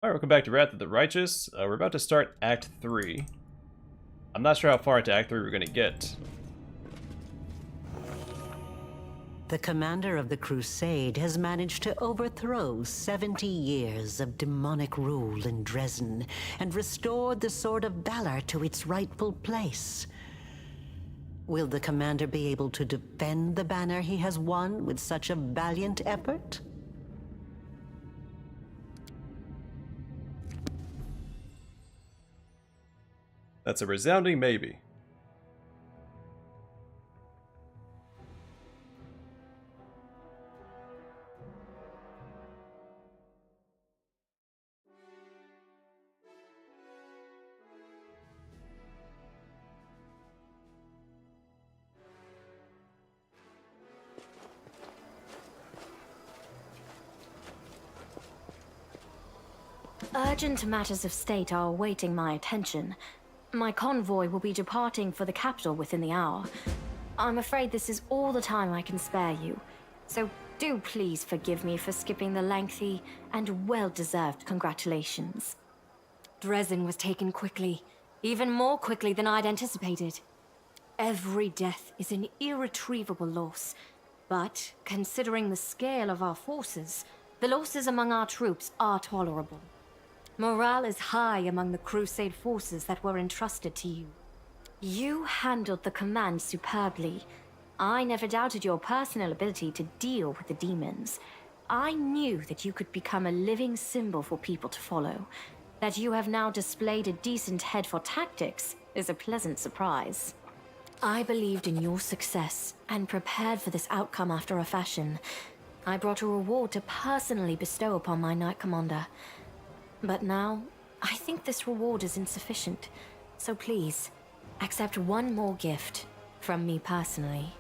Alright, welcome back to Wrath of the Righteous. We're about to start Act 3. I'm not sure how far into Act 3 we're going to get. The commander of the Crusade has managed to overthrow 70 years of demonic rule in Dresden and restored the Sword of Valor to its rightful place. Will the commander be able to defend the banner he has won with such a valiant effort? That's a resounding maybe. Urgent matters of state are awaiting my attention. My convoy will be departing for the capital within the hour. I'm afraid this is all the time I can spare you, so do please forgive me for skipping the lengthy and well-deserved congratulations. Dresden was taken quickly, even more quickly than I'd anticipated. Every death is an irretrievable loss, but considering the scale of our forces, the losses among our troops are tolerable. Morale is high among the Crusade forces that were entrusted to you. You handled the command superbly. I never doubted your personal ability to deal with the demons. I knew that you could become a living symbol for people to follow. That you have now displayed a decent head for tactics is a pleasant surprise. I believed in your success and prepared for this outcome after a fashion. I brought a reward to personally bestow upon my Knight Commander. But now, I think this reward is insufficient. So please, accept one more gift from me personally.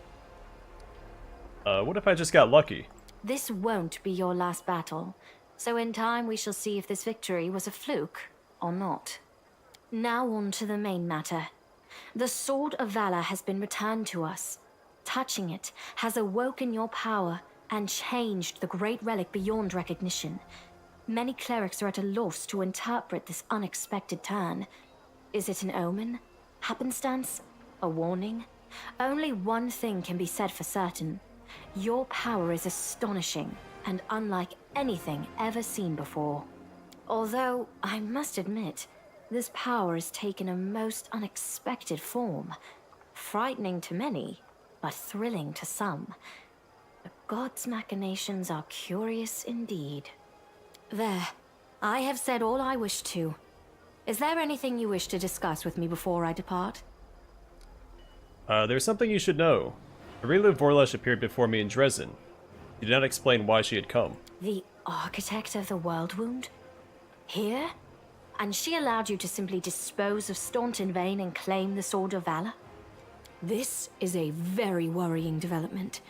What if I just got lucky? This won't be your last battle, so in time we shall see if this victory was a fluke or not. Now on to the main matter. The Sword of Valor has been returned to us. Touching it has awoken your power and changed the great relic beyond recognition. Many clerics are at a loss to interpret this unexpected turn. Is it an omen? Happenstance? A warning? Only one thing can be said for certain. Your power is astonishing and unlike anything ever seen before. Although, I must admit, this power has taken a most unexpected form. Frightening to many, but thrilling to some. The gods' machinations are curious indeed. There. I have said all I wish to. Is there anything you wish to discuss with me before I depart? There's something you should know. Aurelia Vorlesh appeared before me in Dresden. She did not explain why she had come. The architect of the world wound? Here? And she allowed you to simply dispose of Staunton Vane and claim the Sword of Valor? This is a very worrying development.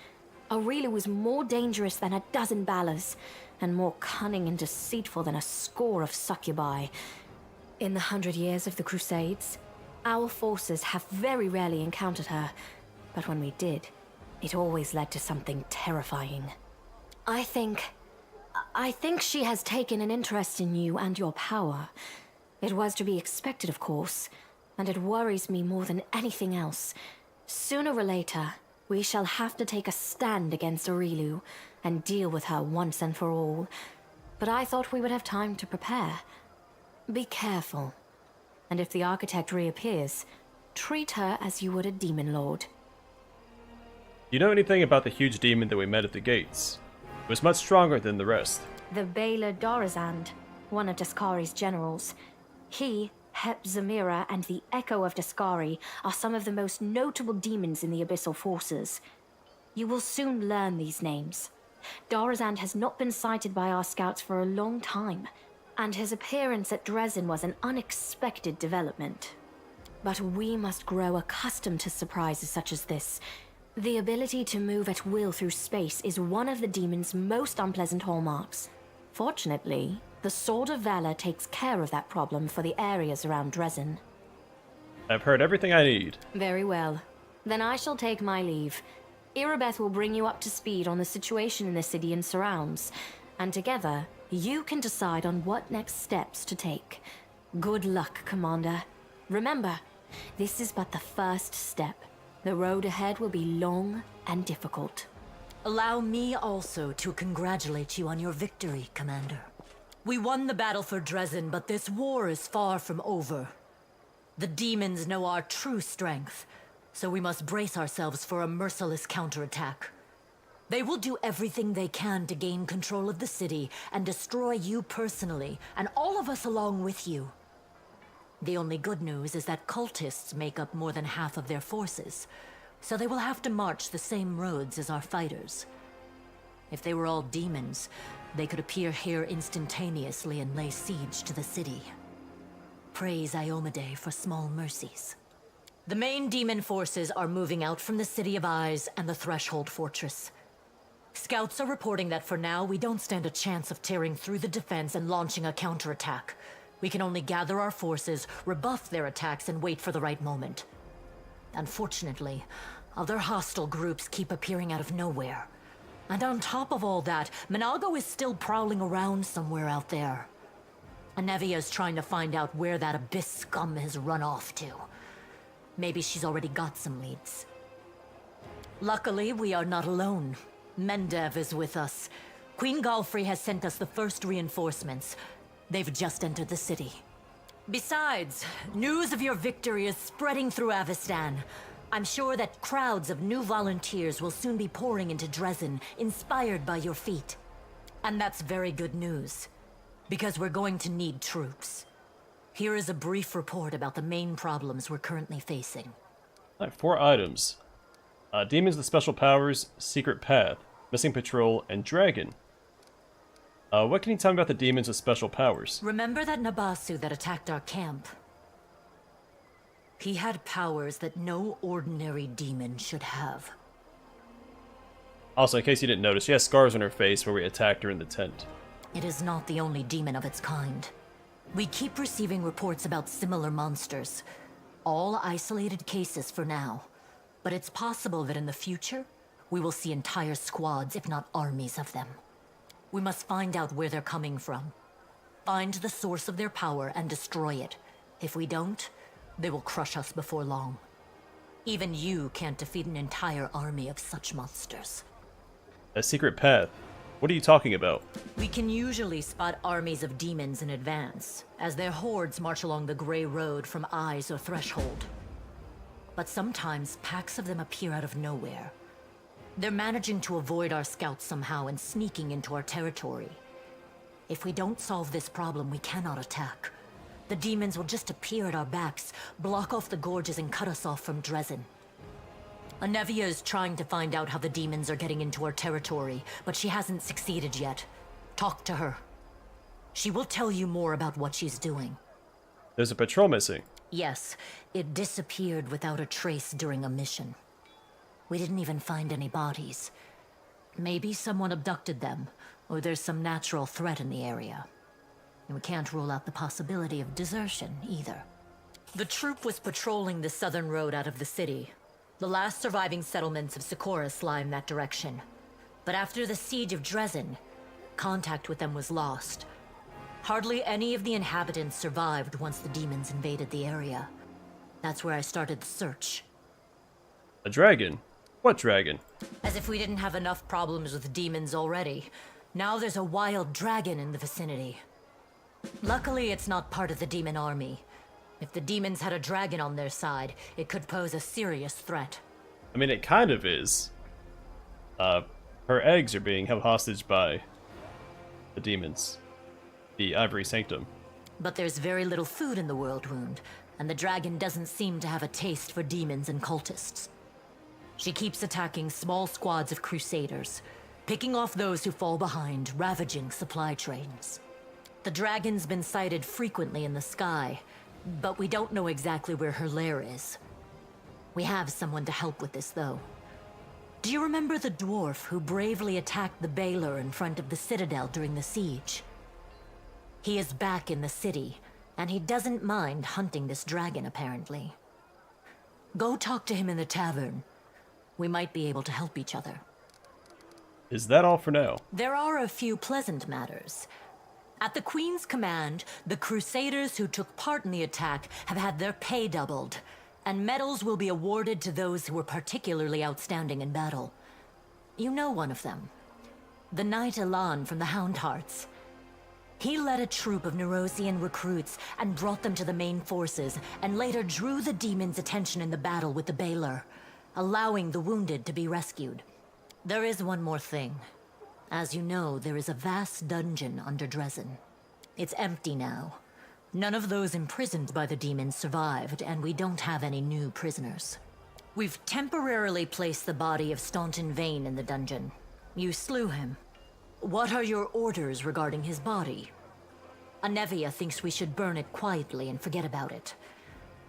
Aurelia was more dangerous than a dozen Balors, and more cunning and deceitful than a score of succubi. In the 100 years of the Crusades, our forces have very rarely encountered her, but when we did, it always led to something terrifying. I think she has taken an interest in you and your power. It was to be expected, of course, and it worries me more than anything else. Sooner or later, we shall have to take a stand against Aurelia and deal with her once and for all. But I thought we would have time to prepare. Be careful. And if the architect reappears, treat her as you would a demon lord. Do you know anything about the huge demon that we met at the gates? It was much stronger than the rest. The Baylor Dorazand, one of Daskari's generals. He, Hep Zamira, and the Echo of Daskari are some of the most notable demons in the Abyssal Forces. You will soon learn these names. Dorazand has not been sighted by our scouts for a long time, and his appearance at Dresden was an unexpected development. But we must grow accustomed to surprises such as this. The ability to move at will through space is one of the demon's most unpleasant hallmarks. Fortunately, the Sword of Valor takes care of that problem for the areas around Dresden. I've heard everything I need. Very well. Then I shall take my leave. Irabeth will bring you up to speed on the situation in the city and surrounds, and together, You can decide on what next steps to take. Good luck, Commander. Remember, this is but the first step. The road ahead will be long and difficult. Allow me also to congratulate you on your victory, Commander. We won the battle for Dresden, but this war is far from over. The demons know our true strength, so we must brace ourselves for a merciless counterattack. They will do everything they can to gain control of the city and destroy you personally, and all of us along with you. The only good news is that cultists make up more than half of their forces, so they will have to march the same roads as our fighters. If they were all demons, they could appear here instantaneously and lay siege to the city. Praise Iomade for small mercies. The main demon forces are moving out from the City of Eyes and the Threshold Fortress. Scouts are reporting that for now, we don't stand a chance of tearing through the defense and launching a counterattack. We can only gather our forces, rebuff their attacks, and wait for the right moment. Unfortunately, other hostile groups keep appearing out of nowhere. And on top of all that, Minago is still prowling around somewhere out there. Anevia is trying to find out where that Abyss scum has run off to. Maybe she's already got some leads. Luckily, we are not alone. Mendev is with us. Queen Galfrey has sent us the first reinforcements. They've just entered the city. Besides, news of your victory is spreading through Avestan. I'm sure that crowds of new volunteers will soon be pouring into Dresden, inspired by your feat. And that's very good news, because we're going to need troops. Here is a brief report about the main problems we're currently facing. All right, 4 items. Demons with special powers, secret path, missing patrol, and dragon. What can you tell me about the demons with special powers? Remember that Nabasu that attacked our camp? He had powers that no ordinary demon should have. Also, in case you didn't notice, she has scars on her face where we attacked her in the tent. It is not the only demon of its kind. We keep receiving reports about similar monsters. All isolated cases for now. But it's possible that in the future, we will see entire squads, if not armies of them. We must find out where they're coming from. Find the source of their power and destroy it. If we don't, they will crush us before long. Even you can't defeat an entire army of such monsters. A secret path? What are you talking about? We can usually spot armies of demons in advance, as their hordes march along the Grey Road from Eyes or Threshold. But sometimes packs of them appear out of nowhere. They're managing to avoid our scouts somehow and sneaking into our territory. If we don't solve this problem, we cannot attack. The demons will just appear at our backs, block off the gorges, and cut us off from Dresden. Anevia is trying to find out how the demons are getting into our territory, but she hasn't succeeded yet. Talk to her. She will tell you more about what she's doing. There's a patrol missing. Yes, it disappeared without a trace during a mission. We didn't even find any bodies. Maybe someone abducted them, or there's some natural threat in the area. And we can't rule out the possibility of desertion, either. The troop was patrolling the southern road out of the city. The last surviving settlements of Sikoris lie in that direction. But after the siege of Dresden, contact with them was lost. Hardly any of the inhabitants survived once the demons invaded the area. That's where I started the search. A dragon? What dragon? As if we didn't have enough problems with demons already. Now there's a wild dragon in the vicinity. Luckily, it's not part of the demon army. If the demons had a dragon on their side, it could pose a serious threat. I mean, it kind of is. Her eggs are being held hostage by the demons. The Ivory Sanctum. But there's very little food in the World Wound, and the dragon doesn't seem to have a taste for demons and cultists. She keeps attacking small squads of crusaders, picking off those who fall behind, ravaging supply trains. The dragon's been sighted frequently in the sky, but we don't know exactly where her lair is. We have someone to help with this, though. Do you remember the dwarf who bravely attacked the Baylor in front of the Citadel during the siege? He is back in the city, and he doesn't mind hunting this dragon, apparently. Go talk to him in the tavern. We might be able to help each other. Is that all for now? There are a few pleasant matters. At the Queen's command, the Crusaders who took part in the attack have had their pay doubled, and medals will be awarded to those who were particularly outstanding in battle. You know one of them. The Knight Elan from the Houndhearts. He led a troop of Nerosian recruits and brought them to the main forces, and later drew the demons' attention in the battle with the Baylor, allowing the wounded to be rescued. There is one more thing. As you know, there is a vast dungeon under Dresden. It's empty now. None of those imprisoned by the demons survived, and we don't have any new prisoners. We've temporarily placed the body of Staunton Vane in the dungeon. You slew him. What are your orders regarding his body? Anevia thinks we should burn it quietly and forget about it.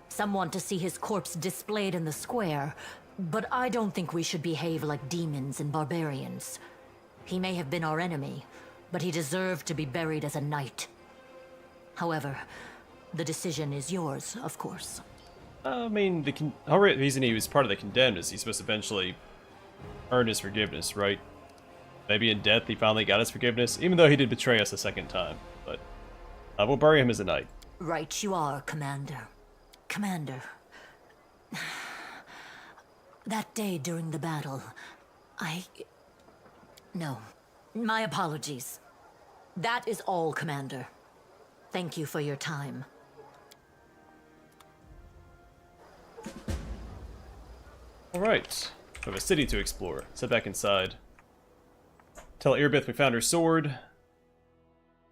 Some want to see his corpse displayed in the square, but I don't think we should behave like demons and barbarians. He may have been our enemy, but he deserved to be buried as a knight. However, the decision is yours, of course. I mean, the whole reason he was part of the Condemned is he's supposed to eventually earn his forgiveness, right? Maybe in death he finally got his forgiveness, even though he did betray us a second time. But we'll bury him as a knight. Right you are, Commander. Commander. That day during the battle, No. My apologies. That is all, Commander. Thank you for your time. Alright. We have a city to explore. Let's head back inside. Tell Irbith we found her sword.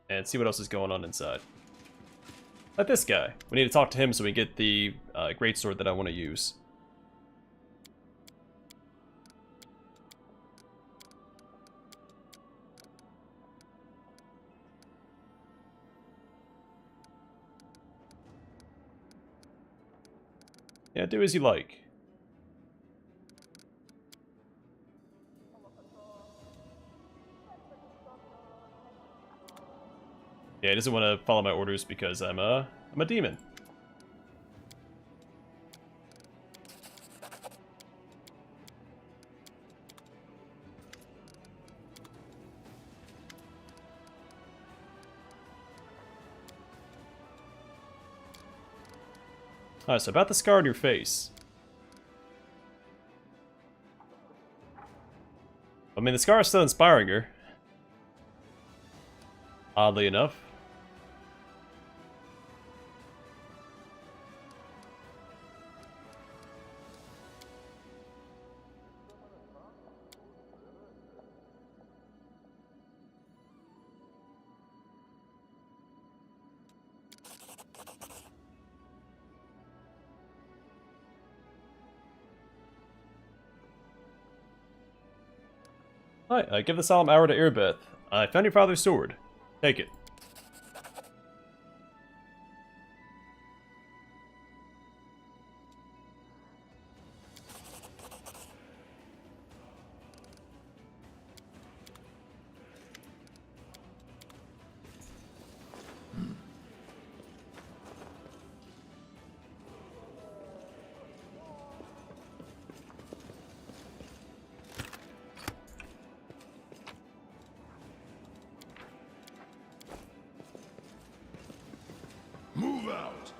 And see what else is going on inside. Like this guy. We need to talk to him so we get the greatsword that I want to use. Yeah, do as you like. Yeah, he doesn't want to follow my orders because I'm a demon. Alright, so about the scar on your face. I mean, the scar is still inspiring her. Oddly enough. Hi, give the solemn hour to Irbeth. I found your father's sword. Take it. Move out!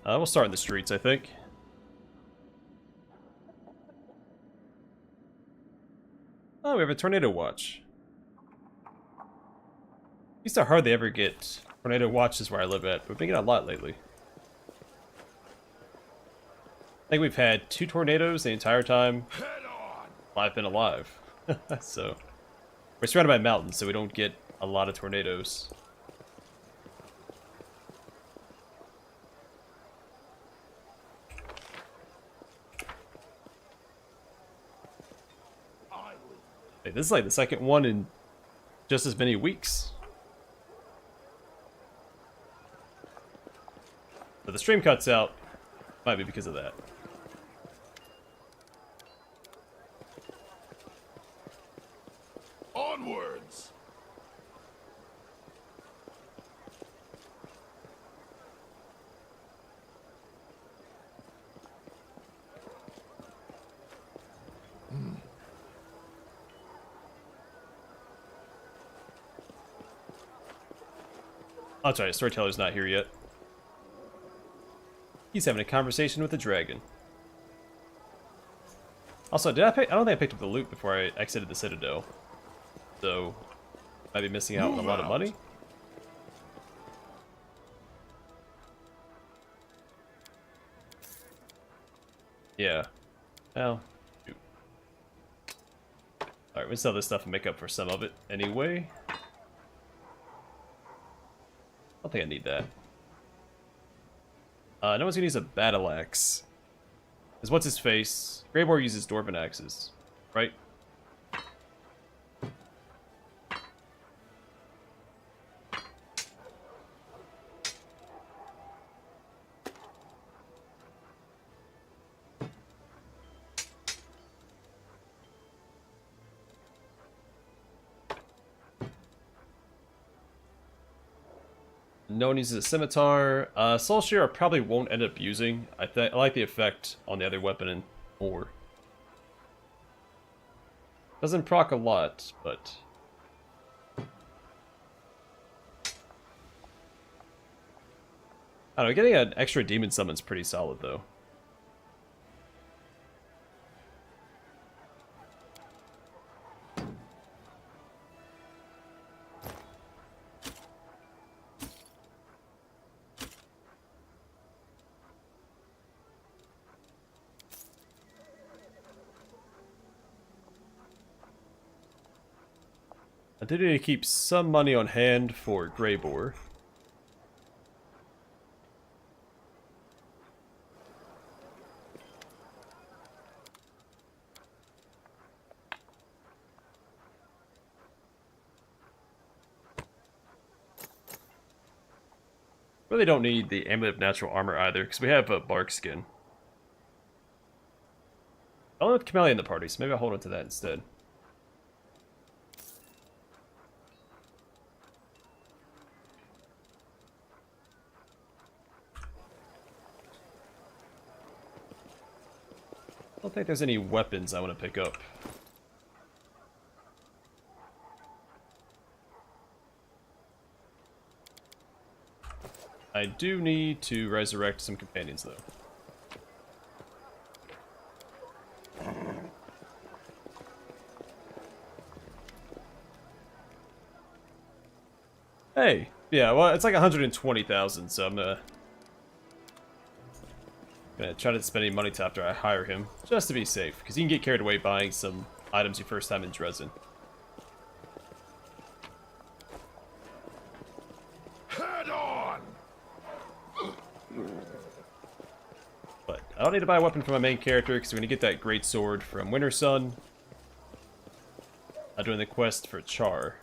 We'll start in the streets, I think. Oh, we have a tornado watch. Used to hardly ever get tornado watches where I live at, but we've been getting a lot lately. I think we've had 2 tornadoes the entire time I've been alive. So, we're surrounded by mountains, so we don't get a lot of tornadoes. Hey, this is like the second one in just as many weeks. But the stream cuts out. Might be because of that. Onwards! Oh, that's right, Storyteller's not here yet. He's having a conversation with the dragon. Also, I don't think I picked up the loot before I exited the Citadel. So, might be missing out on a lot of money. Yeah. Well, shoot. Alright, we'll sell this stuff and make up for some of it anyway. I don't think I need that. No one's gonna use a battle axe. Because what's his face? Greyboar uses dwarven axes, right? No one uses a scimitar. Soul Shear I probably won't end up using. I like the effect on the other weapon and more. Doesn't proc a lot, but... I don't know, getting an extra demon summon's pretty solid though. I do need to keep some money on hand for Greyboar. Really don't need the Amulet of Natural Armor either, because we have a Bark skin. I don't have Camellia in the party, so maybe I'll hold on to that instead. I don't think there's any weapons I want to pick up. I do need to resurrect some companions, though. Hey! Yeah, well, it's like 120,000, so I'm gonna try to spend any money till after I hire him, just to be safe, because you can get carried away buying some items your first time in Dresden. Head on! But I don't need to buy a weapon for my main character, because we're going to get that great sword from Winter Sun. I'm doing the quest for Char.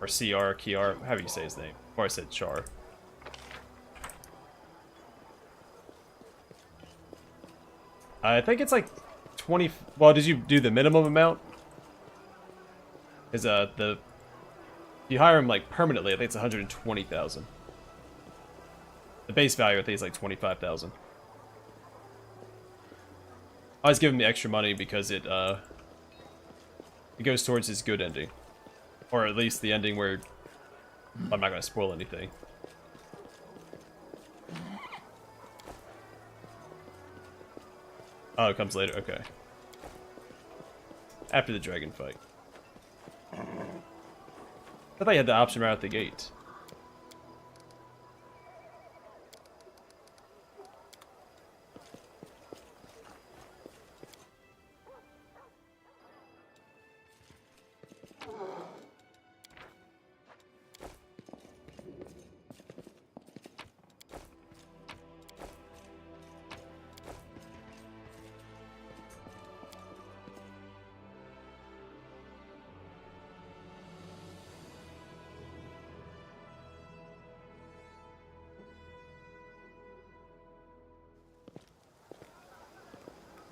Or CR, Kiar, however you say his name. Or I said Char. I think it's like 20... Well, did you do the minimum amount? Is if you hire him like permanently, I think it's 120,000. The base value, I think, is like 25,000. I was giving me extra money because it goes towards his good ending. Or at least the ending where... I'm not going to spoil anything. Oh, it comes later. Okay. After the dragon fight. I thought you had the option right out the gate.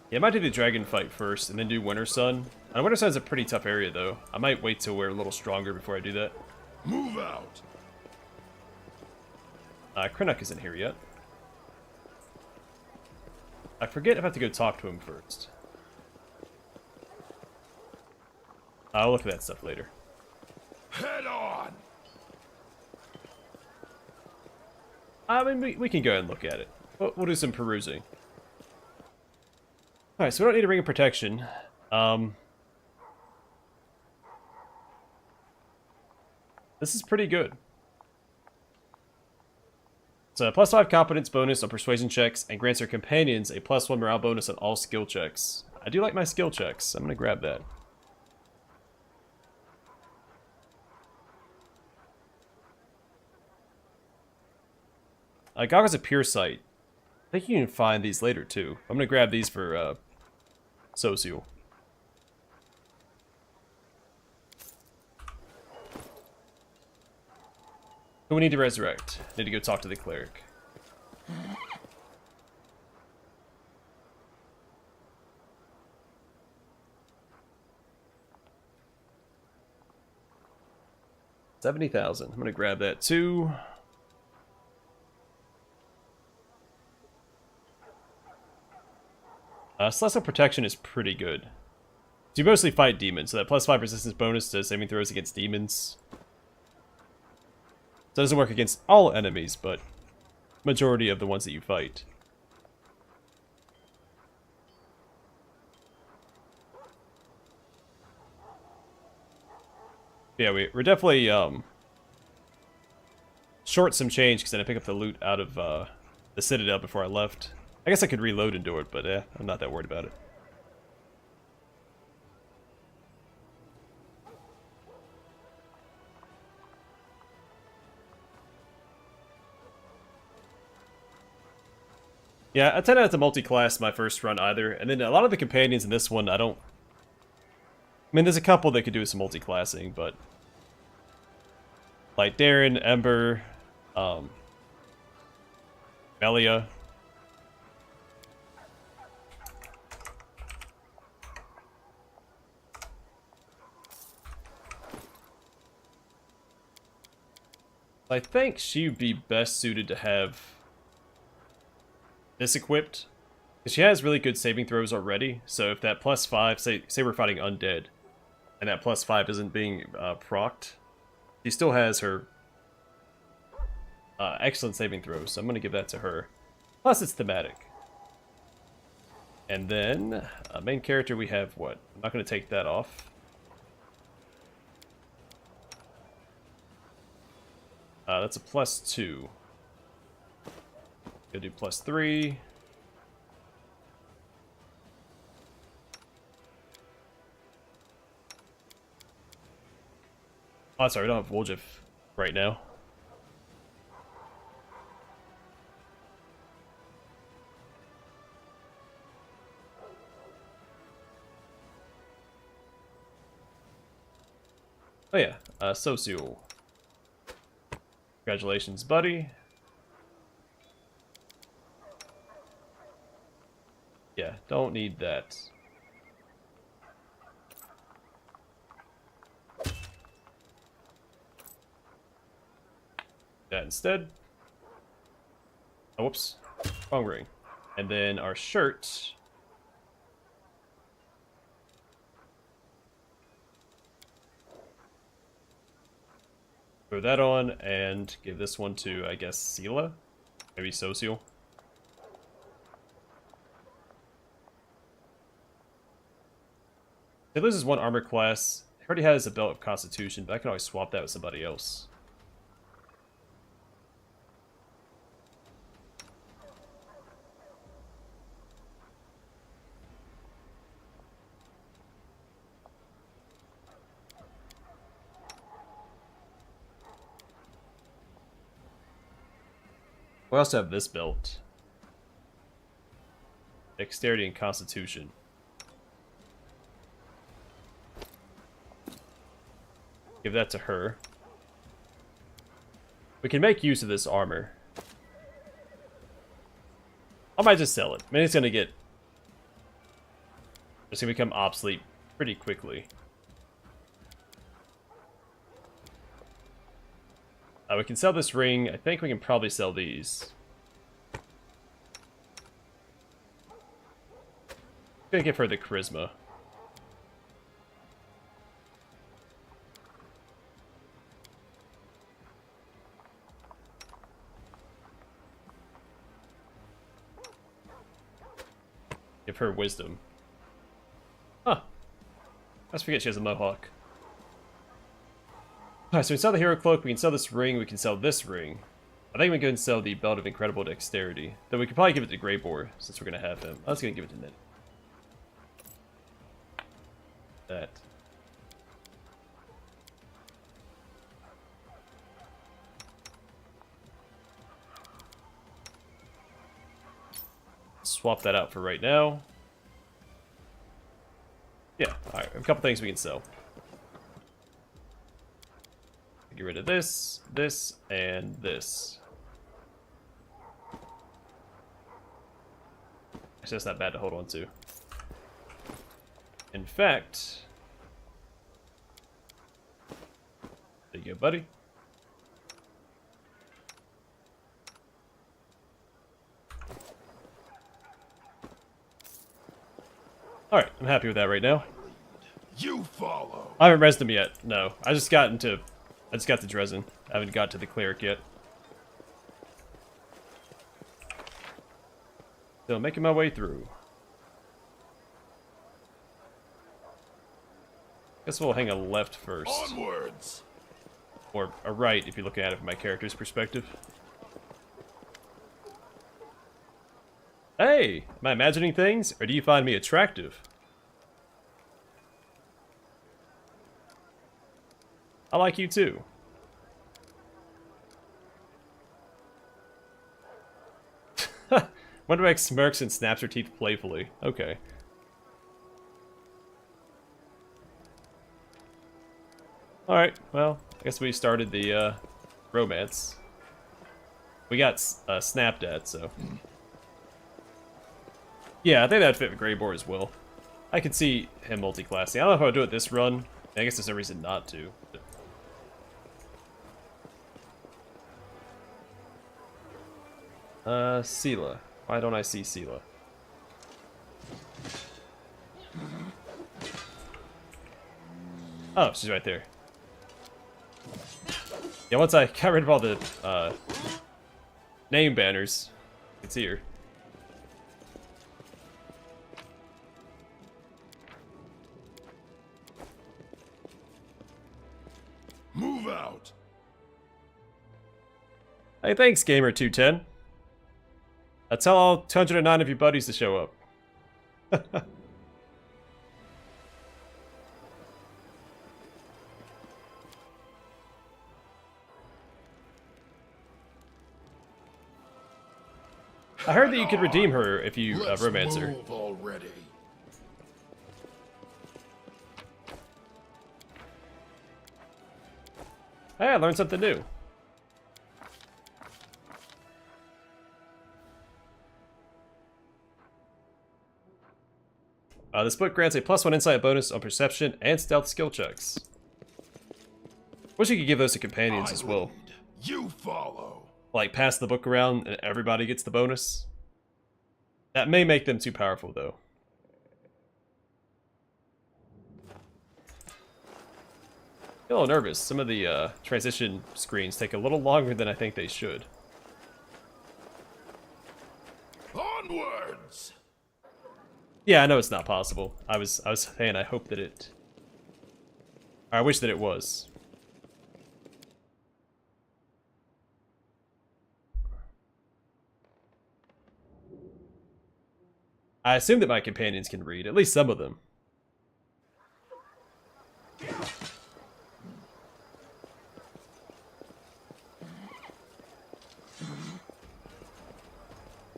Yeah, I might do the dragon fight first, and then do Winter Sun. Winter Sun's a pretty tough area, though. I might wait till we're a little stronger before I do that. Move out! Krennic isn't here yet. I forget if I have to go talk to him first. I'll look at that stuff later. Head on! I mean, we can go ahead and look at it. We'll do some perusing. Alright, so we don't need a Ring of Protection. This is pretty good. It's a +5 competence bonus on persuasion checks and grants our companions a +1 morale bonus on all skill checks. I do like my skill checks. I'm going to grab that. Goggles of Pure Sight. I think you can find these later too. I'm going to grab these for Social. Who we need to resurrect? Need to go talk to the cleric. $70,000. I'm gonna grab that too. Celestial Protection is pretty good. So you mostly fight demons, so that +5 resistance bonus to saving throws against demons. So it doesn't work against all enemies, but majority of the ones that you fight. Yeah, we're definitely short some change because then I pick up the loot out of the Citadel before I left. I guess I could reload and do it, but I'm not that worried about it. Yeah, I tend not to multi-class my first run either, and then a lot of the companions in this one, I mean, there's a couple that could do some multi-classing, but like Darren, Ember, Melia. I think she'd be best suited to have this equipped, because she has really good saving throws already. So if that +5, say we're fighting undead, and that +5 isn't being procced, she still has her excellent saving throws. So I'm going to give that to her. Plus it's thematic. And then main character we have what? I'm not going to take that off. That's a +2. Go do +3. Oh, sorry, we don't have Woljif right now. Oh yeah, Social. Congratulations, buddy. Yeah, don't need that. That instead. Oh, whoops. Wrong ring. And then our shirt. Throw that on and give this one to, I guess, Sela? Maybe Social. He loses one armor class. He already has a belt of Constitution, but I can always swap that with somebody else. We also have this belt. Dexterity and Constitution. Give that to her. We can make use of this armor. I might just sell it. I mean, it's gonna become obsolete pretty quickly. We can sell this ring. I think we can probably sell these. I'm gonna give her the charisma. Give her wisdom. Huh. I just forget she has a mohawk. Alright, so we sell the hero cloak, we can sell this ring, we can sell this ring. I think we can go and sell the belt of incredible dexterity. Though we could probably give it to Greyboar, since we're gonna have him. I was gonna give it to Ned. That. Swap that out for right now. Yeah, alright, a couple things we can sell. Get rid of this, this, and this. Actually, that's not bad to hold on to. In fact... There you go, buddy. Alright, I'm happy with that right now. You follow. I haven't rezzed him yet, no. I just got to Dresden. I haven't got to the cleric yet. Still making my way through. Guess we'll hang a left first. Onwards. Or a right, if you're looking at it from my character's perspective. Hey! Am I imagining things, or do you find me attractive? I like you too. Wonderback smirks and snaps her teeth playfully. Okay. Alright, well, I guess we started the romance. We got snapped at, so... Yeah, I think that'd fit with Greyboar as well. I could see him multi-classing. I don't know if I would do it this run. I guess there's no reason not to. Sela. Why don't I see Sela? Oh, she's right there. Yeah, once I got rid of all the name banners, I can see her. Move out. Hey, thanks, Gamer210. Tell all 209 of your buddies to show up. I heard that you could redeem her if you romance her. Move already. Hey, I learned something new. This book grants a +1 insight bonus on perception and stealth skill checks. Wish you could give those to companions as well. You follow. Like, pass the book around and everybody gets the bonus. That may make them too powerful, though. A little nervous. Some of the transition screens take a little longer than I think they should. Onwards. Yeah, I know it's not possible. I was saying I hope that it... I wish that it was. I assume that my companions can read, at least some of them.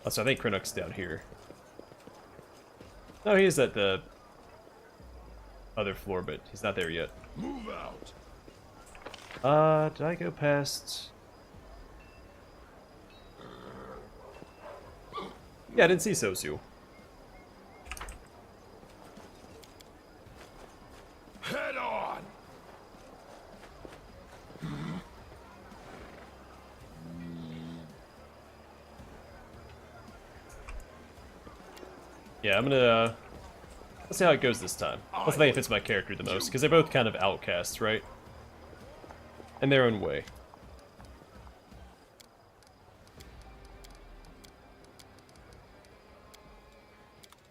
Oh, so I think Krennic's down here. No, he is at the other floor, but he's not there yet. Move out. Did I go past... Yeah, I didn't see Sosu. Head on. Yeah, I'm gonna... let's see how it goes this time. That's the thing that fits my character the most, because they're both kind of outcasts, right? In their own way.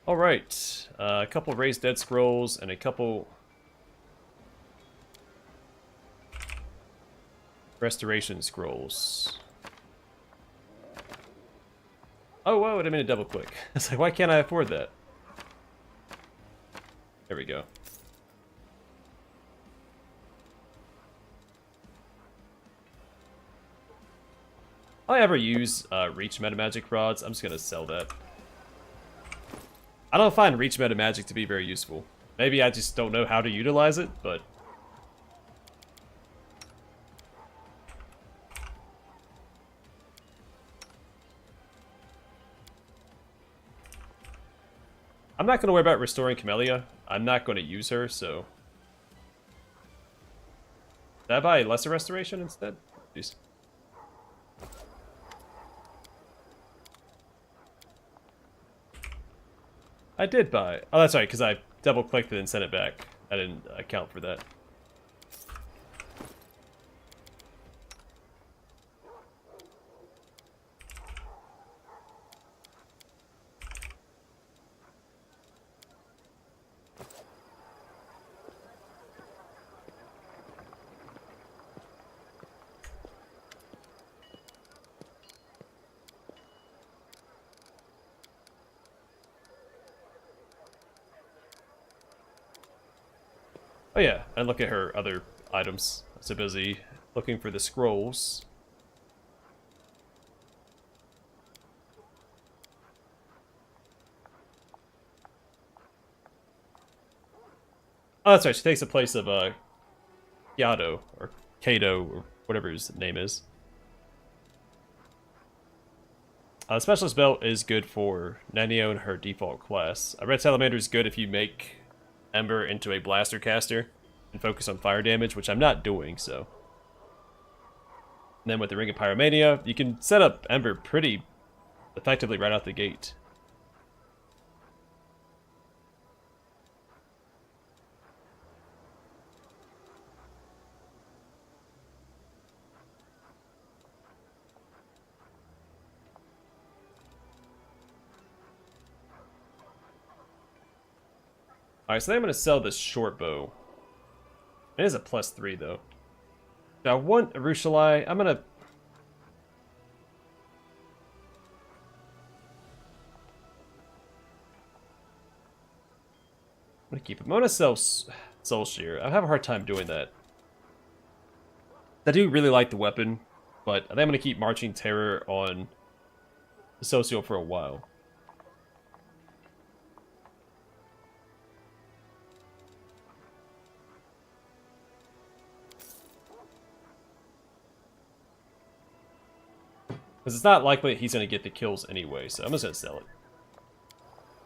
Alright, a couple raised dead scrolls and a couple restoration scrolls. Oh, whoa, I didn't mean to double click. It's like, why can't I afford that? There we go. If I ever use reach metamagic rods, I'm just gonna sell that. I don't find reach metamagic to be very useful. Maybe I just don't know how to utilize it, but I'm not going to worry about restoring Camellia. I'm not going to use her, so... Did I buy lesser restoration instead? Jeez. I did buy... Oh, that's right, because I double-clicked it and sent it back. I didn't account for that. Oh yeah, and look at her other items. I'm so busy looking for the scrolls. Oh, that's right, she takes the place of Yato, or Kato, or whatever his name is. Specialist Belt is good for Nanio and her default class. Red Salamander is good if you make Ember into a blaster caster and focus on fire damage, which I'm not doing, so. And then with the Ring of Pyromania, you can set up Ember pretty effectively right out the gate. Alright, so then I'm going to sell this short bow. It is a +3, though. Now, I want Arushalai. I'm going to... keep it. I'm going to sell Soul Shear. I have a hard time doing that. I do really like the weapon, but I think I'm going to keep Marching Terror on the Socio for a while. Because it's not likely that he's going to get the kills anyway, so I'm just going to sell it.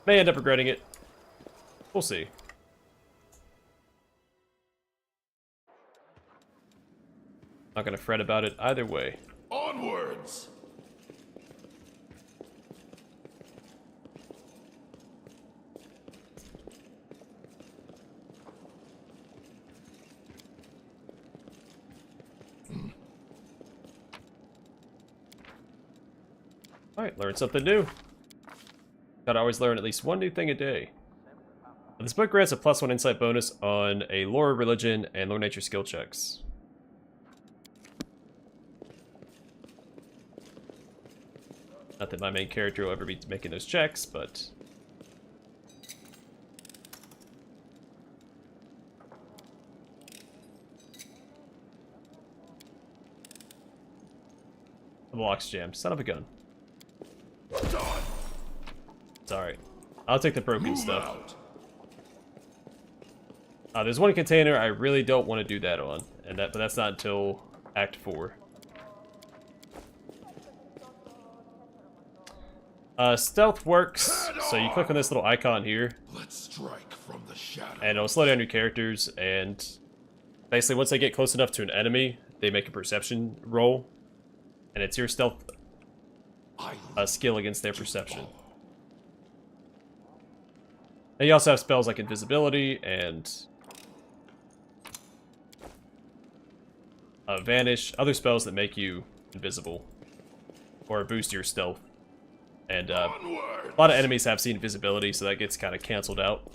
May end up regretting it. We'll see. Not going to fret about it either way. Onwards! Alright, learn something new. Gotta always learn at least one new thing a day. This book grants a +1 insight bonus on a lore, religion, and lore nature skill checks. Not that my main character will ever be making those checks, but... The block's jammed. Son of a gun. Done. It's alright. I'll take the broken Move stuff. out. There's one container I really don't want to do that on, but that's not until Act 4. Stealth works, so you click on this little icon here, Let's strike from the shadow. and it'll slow down your characters, and basically once they get close enough to an enemy, they make a perception roll, and it's your stealth skill against their perception. And you also have spells like invisibility and vanish, other spells that make you invisible or boost your stealth. And a Onwards! lot of enemies have seen invisibility, so that gets kind of canceled out.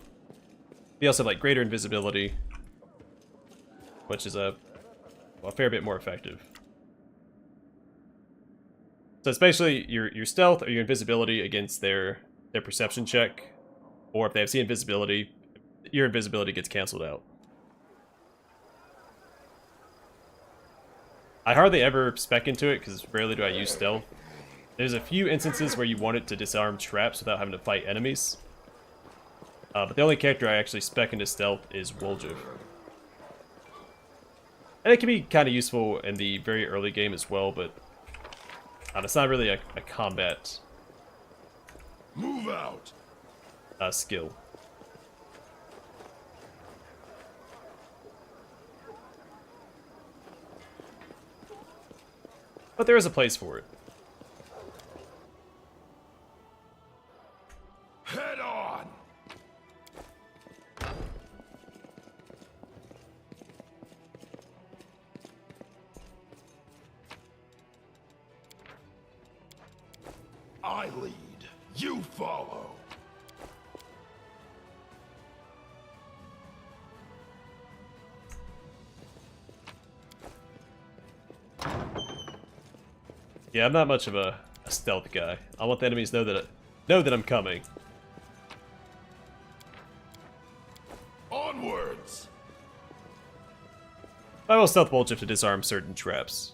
They also have like greater invisibility, which is a fair bit more effective. So it's basically your stealth or your invisibility against their perception check, or if they have seen invisibility, your invisibility gets canceled out. I hardly ever spec into it because rarely do I use stealth. There's a few instances where you want it to disarm traps without having to fight enemies. But the only character I actually spec into stealth is Woljif. And it can be kind of useful in the very early game as well, but it's not really a combat Move out! skill. But there is a place for it. Head on! I lead, you follow. Yeah, I'm not much of a stealth guy. I want the enemies to know that I'm coming. Onwards! I will stealth Woljif to disarm certain traps.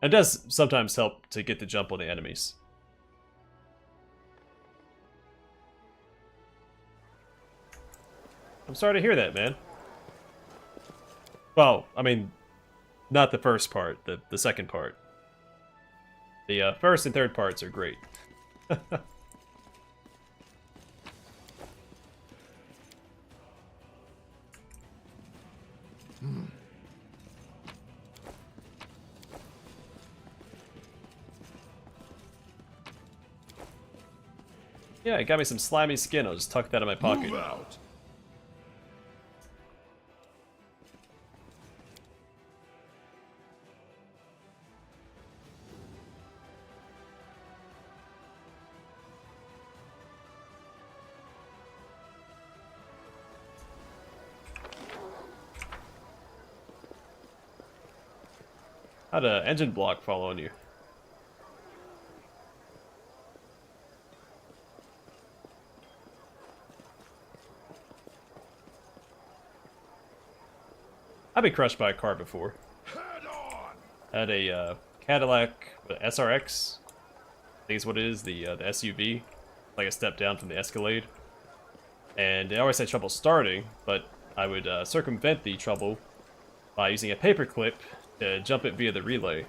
It does sometimes help to get the jump on the enemies. I'm sorry to hear that, man. Well, I mean, not the first part, the second part. The first and third parts are great. Yeah, it got me some slimy skin. I'll just tuck that in my pocket. Move out! How'd an engine block fall on you? I've been crushed by a car before. Head on! Had a Cadillac SRX, I think is what it is, the SUV, like a step down from the Escalade. And I always had trouble starting, but I would circumvent the trouble by using a paperclip to jump it via the relay.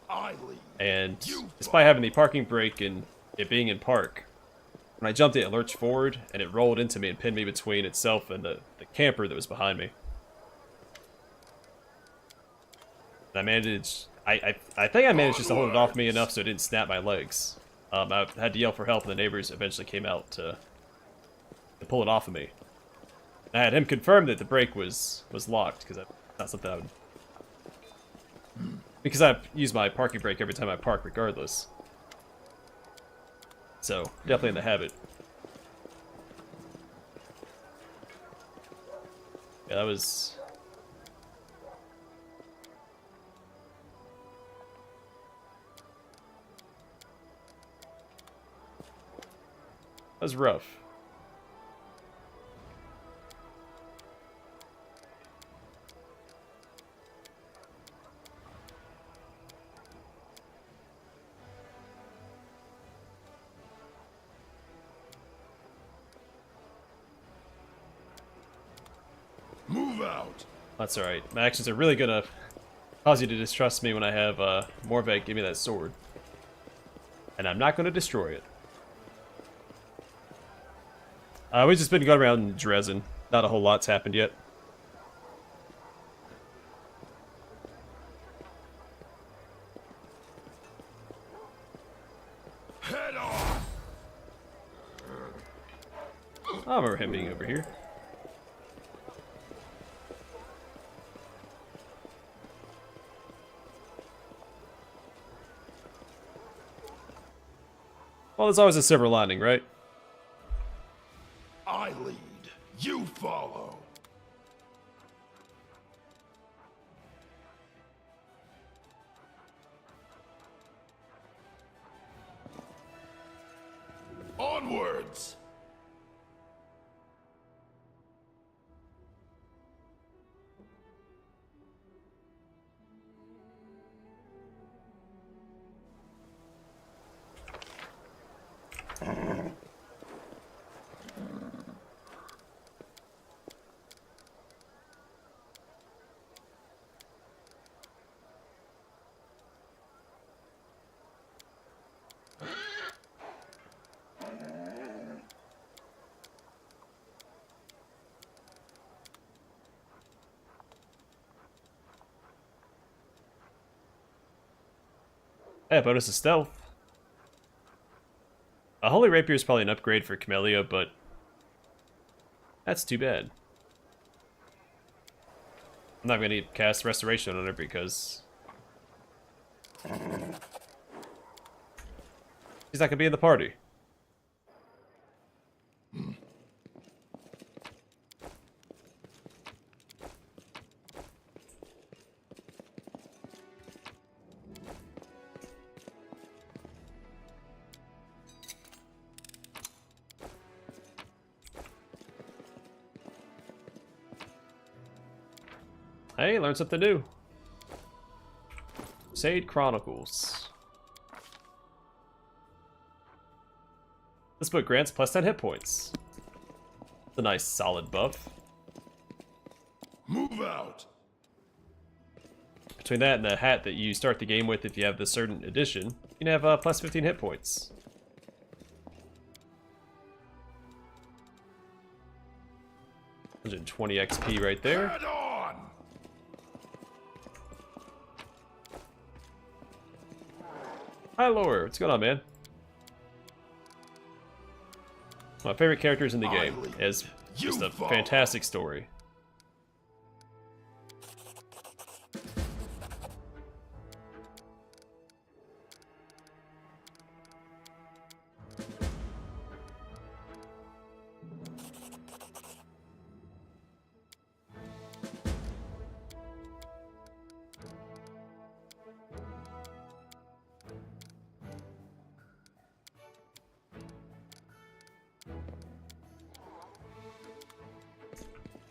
I lead. And despite having the parking brake and it being in park, when I jumped it lurched forward and it rolled into me and pinned me between itself and the camper that was behind me. And I managed, I think I managed just to hold it off me enough so it didn't snap my legs. I had to yell for help and the neighbors eventually came out to pull it off of me. And I had him confirm that the brake was locked, because that's not something I would... Because I use my parking brake every time I park regardless. So, definitely in the habit. Yeah, that was... That was rough. Move out! That's alright. My actions are really gonna cause you to distrust me when I have Morvek give me that sword. And I'm not gonna destroy it. We've just been going around Dresden. Not a whole lot's happened yet. Head on! I remember him being over here. Well, there's always a silver lining, right? I lead. You follow. Onwards. Hey, bonus of stealth. A Holy Rapier is probably an upgrade for Camellia, but that's too bad. I'm not going to cast Restoration on her because she's not going to be in the party. Hey, learned something new. Crusade Chronicles. This book grants plus 10 hit points. It's a nice solid buff. Move out. Between that and the hat that you start the game with if you have the certain edition, you can have plus 15 hit points. $120 XP right there. Head on. Hi, Laura. What's going on, man? My favorite characters in the game is just a fantastic story.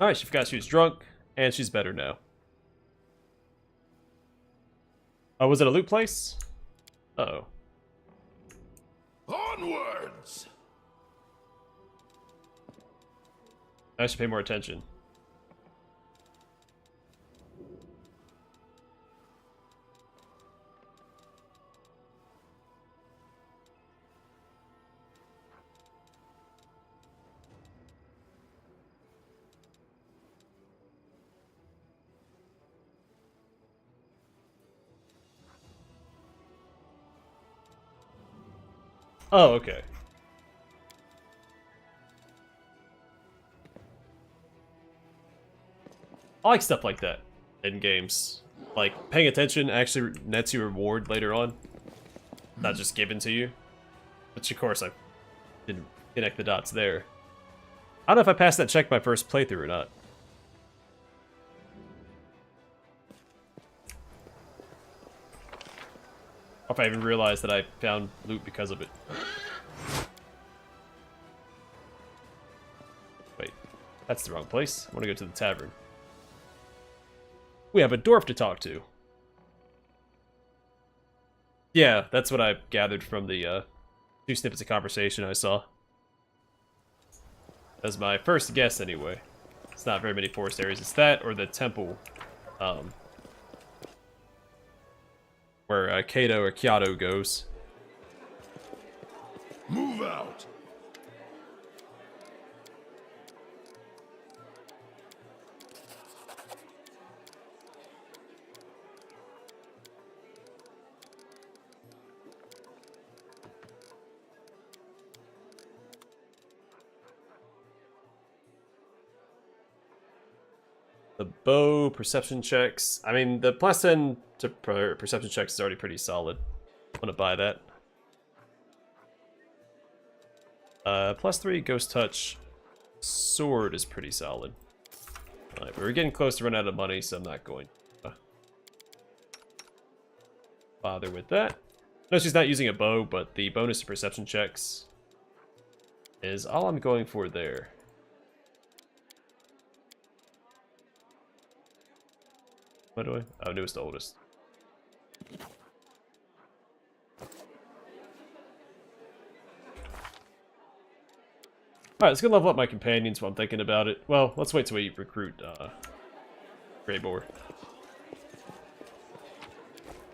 Alright, she forgot she was drunk, and she's better now. Oh, was it a loot place? Uh-oh. Onwards. I should pay more attention. Oh, okay. I like stuff like that in games. Like, paying attention actually nets you a reward later on. Not just given to you. Which, of course, I didn't connect the dots there. I don't know if I passed that check my first playthrough or not. Or if I even realized that I found loot because of it. Wait, that's the wrong place. I want to go to the tavern. We have a dwarf to talk to. Yeah, that's what I gathered from the 2 snippets of conversation I saw. As my first guess, anyway. It's not very many forest areas. It's that or the temple, where Kato or Kyoto goes. Move out. The bow, perception checks. I mean, the plus 10 to perception checks is already pretty solid. I'm gonna buy that. +3 Ghost Touch sword is pretty solid. Alright, but we're getting close to running out of money, so I'm not going to bother with that. No, she's not using a bow, but the bonus to perception checks is all I'm going for there. What do I? Oh, newest to oldest. Alright, let's go level up my companions while I'm thinking about it. Well, let's wait till we recruit Greyboar.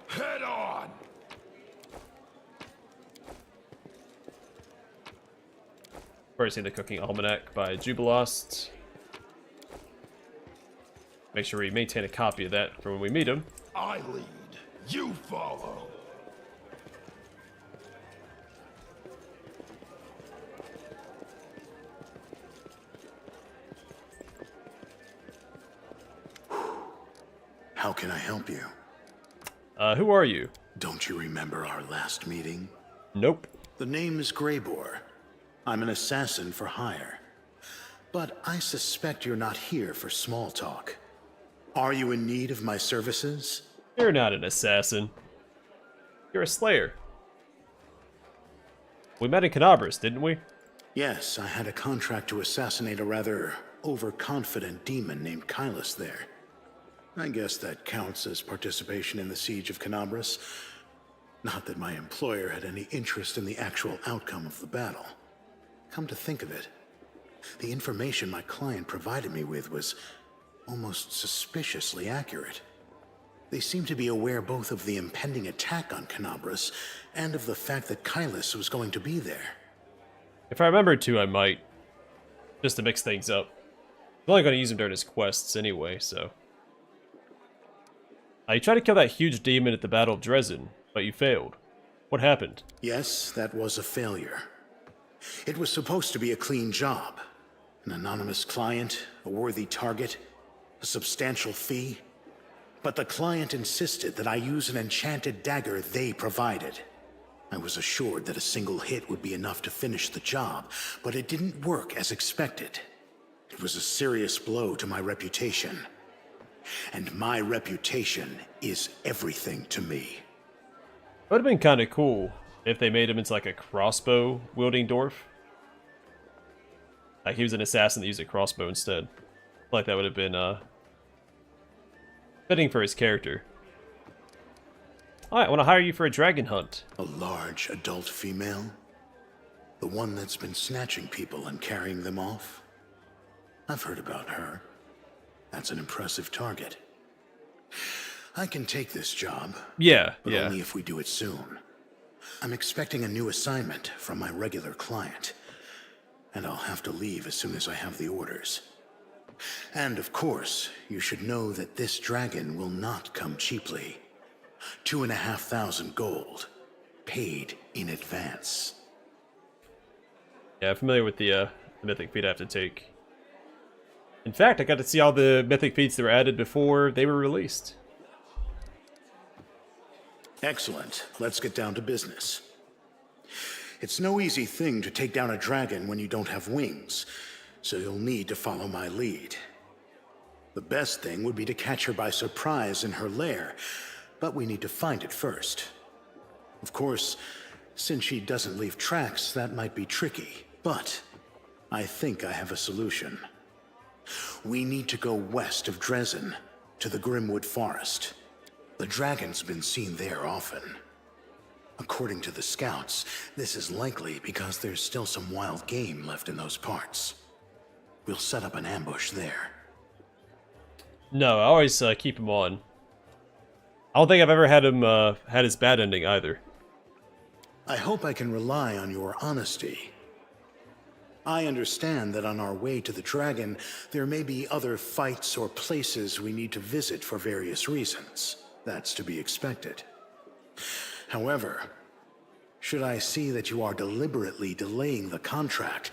Head on! First, see the Cooking Almanac by Jubilost. Make sure we maintain a copy of that for when we meet him. I lead, you follow. How can I help you? Who are you? Don't you remember our last meeting? Nope. The name is Greyboar. I'm an assassin for hire. But I suspect you're not here for small talk. Are you in need of my services? You're not an assassin. You're a slayer. We met in Canabras, didn't we? Yes, I had a contract to assassinate a rather overconfident demon named Kylus there. I guess that counts as participation in the siege of Canabras. Not that my employer had any interest in the actual outcome of the battle. Come to think of it, the information my client provided me with was almost suspiciously accurate. They seemed to be aware both of the impending attack on Canabras and of the fact that Kylus was going to be there. If I remembered to, I might. Just to mix things up. I'm only going to use him during his quests anyway, so. You tried to kill that huge demon at the Battle of Dresden, but you failed. What happened? Yes, that was a failure. It was supposed to be a clean job. An anonymous client, a worthy target, a substantial fee. But the client insisted that I use an enchanted dagger they provided. I was assured that a single hit would be enough to finish the job, but it didn't work as expected. It was a serious blow to my reputation. And my reputation is everything to me. It would have been kind of cool if they made him into like a crossbow wielding dwarf. Like he was an assassin that used a crossbow instead. I feel like that would have been fitting for his character. Alright, I want to hire you for a dragon hunt. A large adult female? The one that's been snatching people and carrying them off? I've heard about her. That's an impressive target. I can take this job. Yeah, but yeah. only if we do it soon. I'm expecting a new assignment from my regular client, and I'll have to leave as soon as I have the orders. And of course, you should know that this dragon will not come cheaply. 2,500 gold, paid in advance. Yeah, I'm familiar with the mythic feat I have to take. In fact, I got to see all the mythic feats that were added before they were released. Excellent. Let's get down to business. It's no easy thing to take down a dragon when you don't have wings, so you'll need to follow my lead. The best thing would be to catch her by surprise in her lair, but we need to find it first. Of course, since she doesn't leave tracks, that might be tricky, but I think I have a solution. We need to go west of Dresden, to the Grimwood Forest. The dragon's been seen there often. According to the scouts, this is likely because there's still some wild game left in those parts. We'll set up an ambush there. No, I always keep him on. I don't think I've ever had him had his bad ending either. I hope I can rely on your honesty. I understand that on our way to the dragon, there may be other fights or places we need to visit for various reasons. That's to be expected. However, should I see that you are deliberately delaying the contract,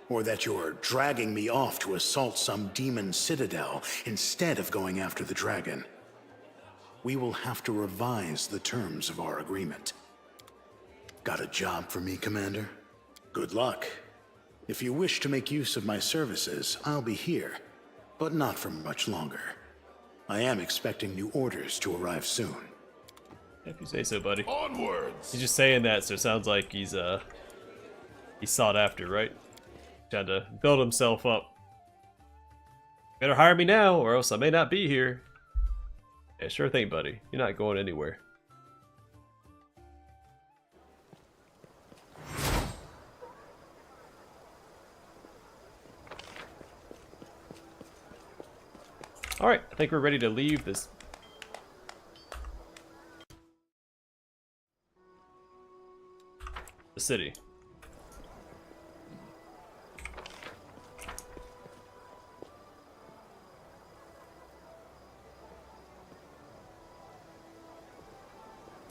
or that you're dragging me off to assault some demon citadel instead of going after the dragon, we will have to revise the terms of our agreement. Got a job for me, Commander? Good luck, If you wish to make use of my services, I'll be here, but not for much longer. I am expecting new orders to arrive soon. If you say so, buddy. Onwards! He's just saying that, so it sounds like he's sought after, right? Trying to build himself up. Better hire me now, or else I may not be here. Yeah, sure thing, buddy. You're not going anywhere. Alright, I think we're ready to leave this. The city.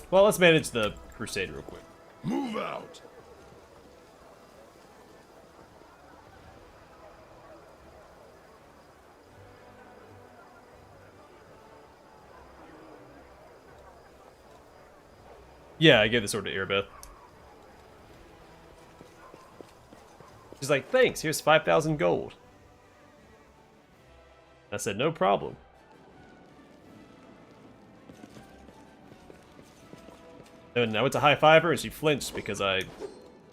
Well, let's manage the Crusade real quick. Move out! Yeah, I gave the sword to Irbeth. She's like, thanks, here's 5,000 gold. I said, no problem. And I went to high-five her and she flinched because I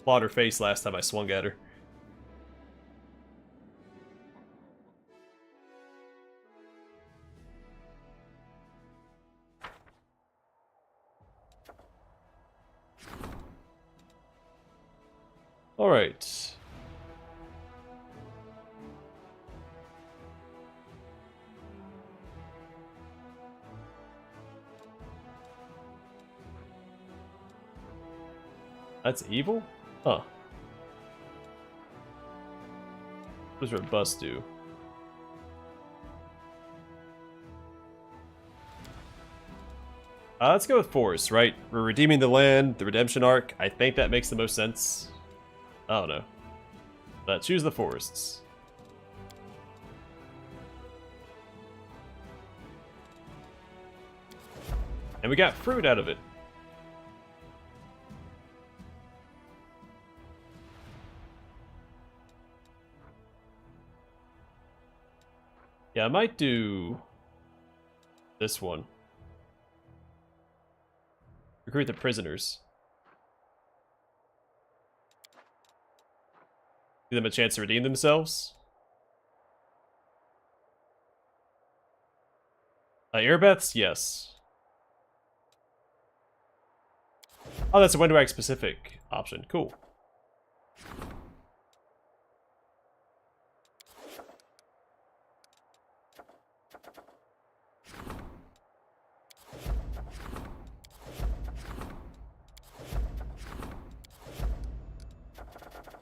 clawed her face last time I swung at her. Alright. That's evil? Huh. What does robust do? Let's go with force, right? We're redeeming the land, the redemption arc. I think that makes the most sense. I don't know. But choose the forests. And we got fruit out of it. Yeah, I might do this one. Recruit the prisoners. Give them a chance to redeem themselves. Irbeth's? Yes. Oh, that's a window act specific option. Cool.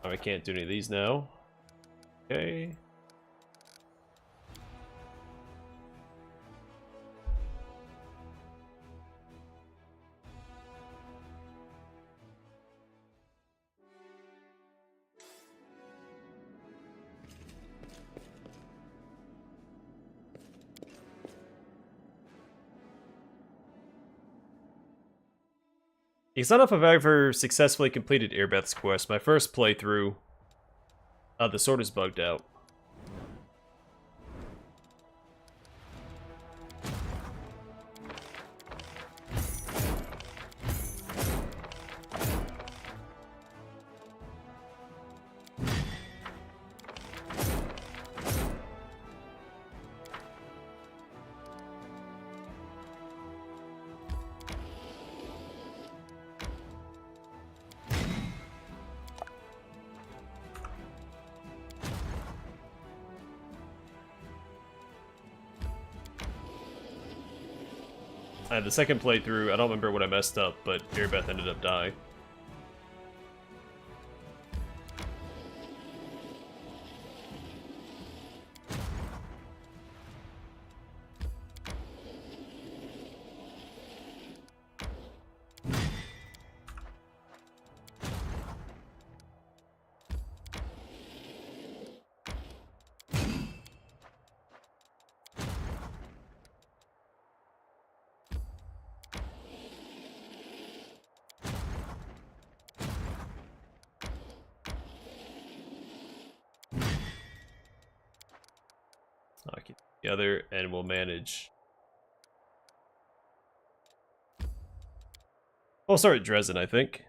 Oh, I can't do any of these now. Okay. It's not if I've ever successfully completed Irbeth's quest. My first playthrough, the sword is bugged out. The second playthrough, I don't remember what I messed up, but Irbeth ended up dying. I'll keep it together, and we'll manage. We'll start at Dresden, I think.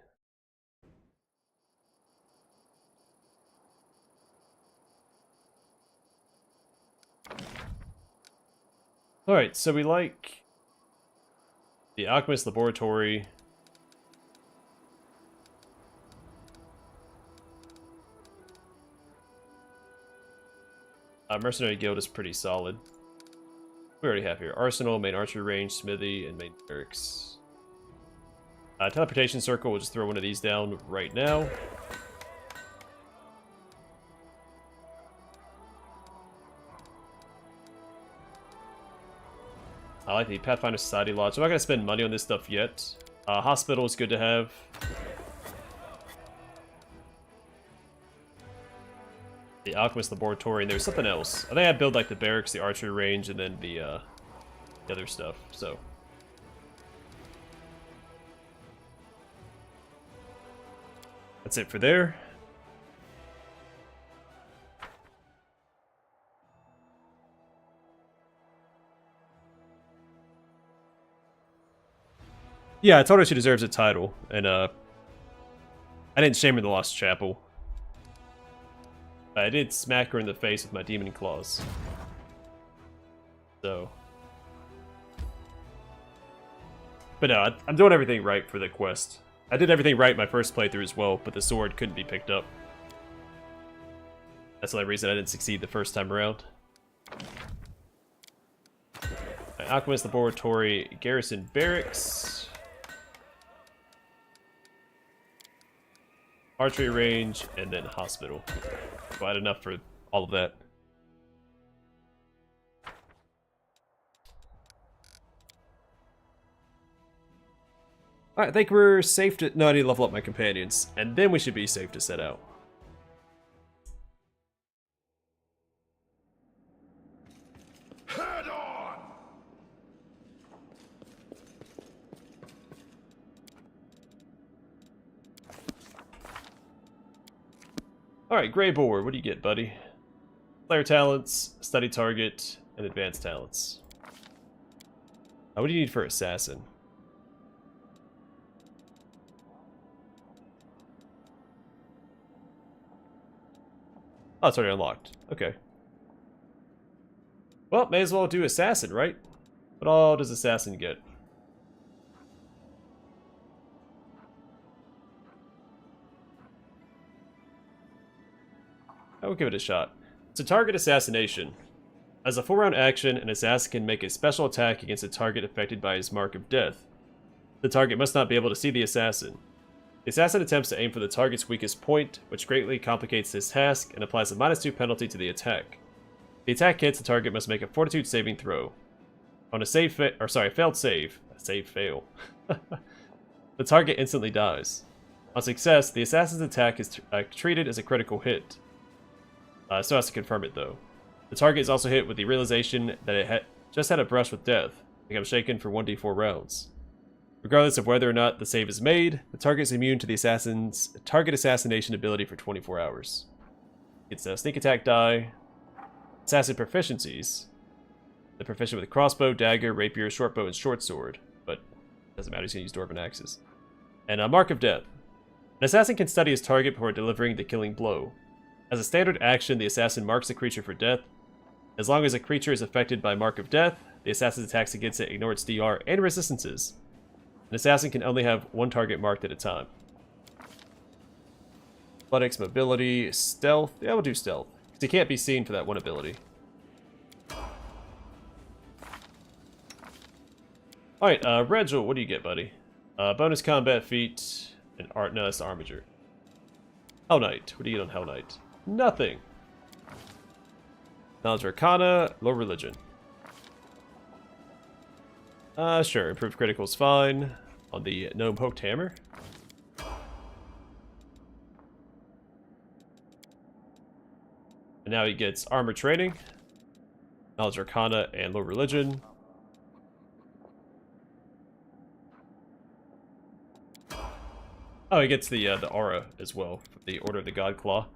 Alright, so we like the Alchemist Laboratory. Mercenary Guild is pretty solid. We already have here Arsenal, main archery range, smithy, and main barracks. Teleportation circle, we'll just throw one of these down right now. I like the Pathfinder Society Lodge. I'm not going to spend money on this stuff yet. Hospital is good to have. The Alchemist Laboratory, and there was something else. I think I build like the barracks, the archery range, and then the other stuff, so. That's it for there. Yeah, I told her she deserves a title, and I didn't shame her in the Lost Chapel. I did smack her in the face with my demon claws. So. But no, I'm doing everything right for the quest. I did everything right my first playthrough as well, but the sword couldn't be picked up. That's the only reason I didn't succeed the first time around. Alchemist Laboratory, Garrison Barracks. Archery range, and then hospital. Quite enough for all of that. Alright, I think we're safe to... No, I need to level up my companions. And then we should be safe to set out. Head on! Alright, Grey Boar, what do you get, buddy? Player talents, study target, and advanced talents. What do you need for assassin? Oh, it's already unlocked. Okay. Well, may as well do assassin, right? What all does assassin get? I will give it a shot. It's a target assassination. As a full round action, an assassin can make a special attack against a target affected by his mark of death. The target must not be able to see the assassin. The assassin attempts to aim for the target's weakest point, which greatly complicates his task and applies a -2 penalty to the attack. The attack hits, the target must make a fortitude saving throw. On a failed save, fail. The target instantly dies. On success, the assassin's attack is treated as a critical hit. Still has to confirm it though. The target is also hit with the realization that it just had a brush with death, becomes shaken for 1d4 rounds. Regardless of whether or not the save is made, the target is immune to the assassin's target assassination ability for 24 hours. It's a sneak attack die. Assassin proficiencies. They're proficient with crossbow, dagger, rapier, shortbow, and short sword, but doesn't matter, he's going to use dwarven axes. And a mark of death. An assassin can study his target before delivering the killing blow. As a standard action, the assassin marks the creature for death. As long as a creature is affected by mark of death, the assassin's attacks against it ignore its DR and resistances. An assassin can only have one target marked at a time. Athletics, mobility, stealth. Yeah, we'll do stealth, because he can't be seen for that one ability. Alright, Regil, what do you get, buddy? Bonus combat feat, and art. No, that's the Armiger. Hell Knight. What do you get on Hell Knight? Nothing. Knowledge Arcana, low religion. Sure, improved critical is fine. On the Gnome Poked Hammer. And now he gets armor training, knowledge Arcana, and low religion. Oh, he gets the aura as well, the Order of the God Claw.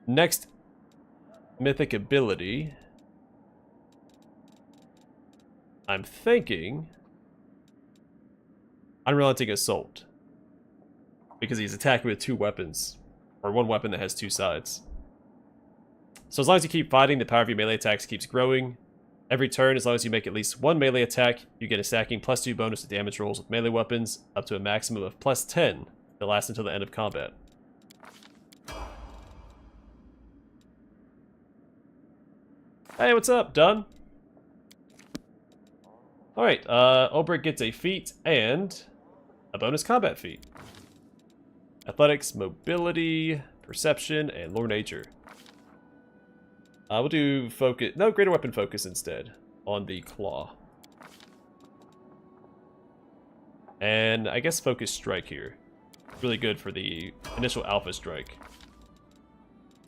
Next mythic ability I'm thinking Unrelenting Assault. Because he's attacking with 2 weapons. Or 1 weapon that has 2 sides. So as long as you keep fighting, the power of your melee attacks keeps growing. Every turn, as long as you make at least 1 melee attack, you get a stacking +2 bonus to damage rolls with melee weapons, up to a maximum of +10 that lasts until the end of combat. Hey, what's up? Done? Alright, Ulbrich gets a feat and a bonus combat feat. Athletics, mobility, perception, and lore nature. We'll do focus, no, greater weapon focus instead, on the claw. And I guess focus strike here. Really good for the initial alpha strike.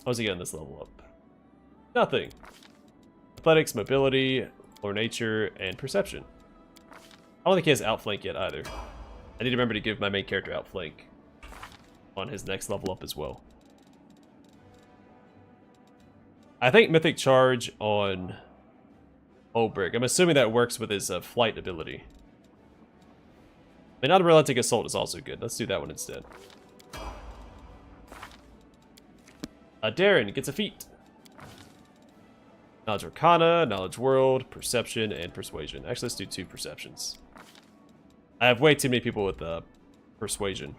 How's he getting this level up? Nothing. Athletics, mobility, lore nature, and perception. I don't think he has outflank yet either. I need to remember to give my main character outflank on his next level up as well. I think Mythic Charge on Ulbrich. I'm assuming that works with his flight ability. I mean, Unrelenting Assault is also good. Let's do that one instead. Darren gets a feat. Knowledge Arcana, Knowledge World, Perception, and Persuasion. Actually, let's do 2 perceptions. I have way too many people with Persuasion.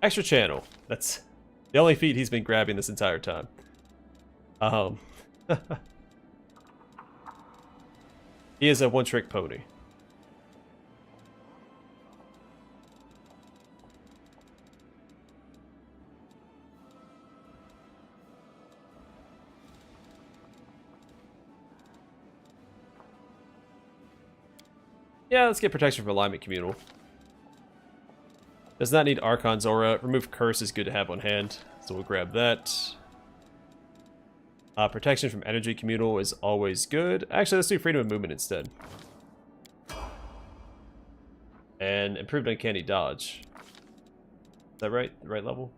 Extra Channel. That's the only feat he's been grabbing this entire time. He is a one-trick pony. Yeah, let's get Protection from Alignment Communal. Does not need Archon's Aura. Remove Curse is good to have on hand, so we'll grab that. Protection from Energy Communal is always good. Actually, let's do Freedom of Movement instead. And Improved Uncanny Dodge. Is that right? The right level?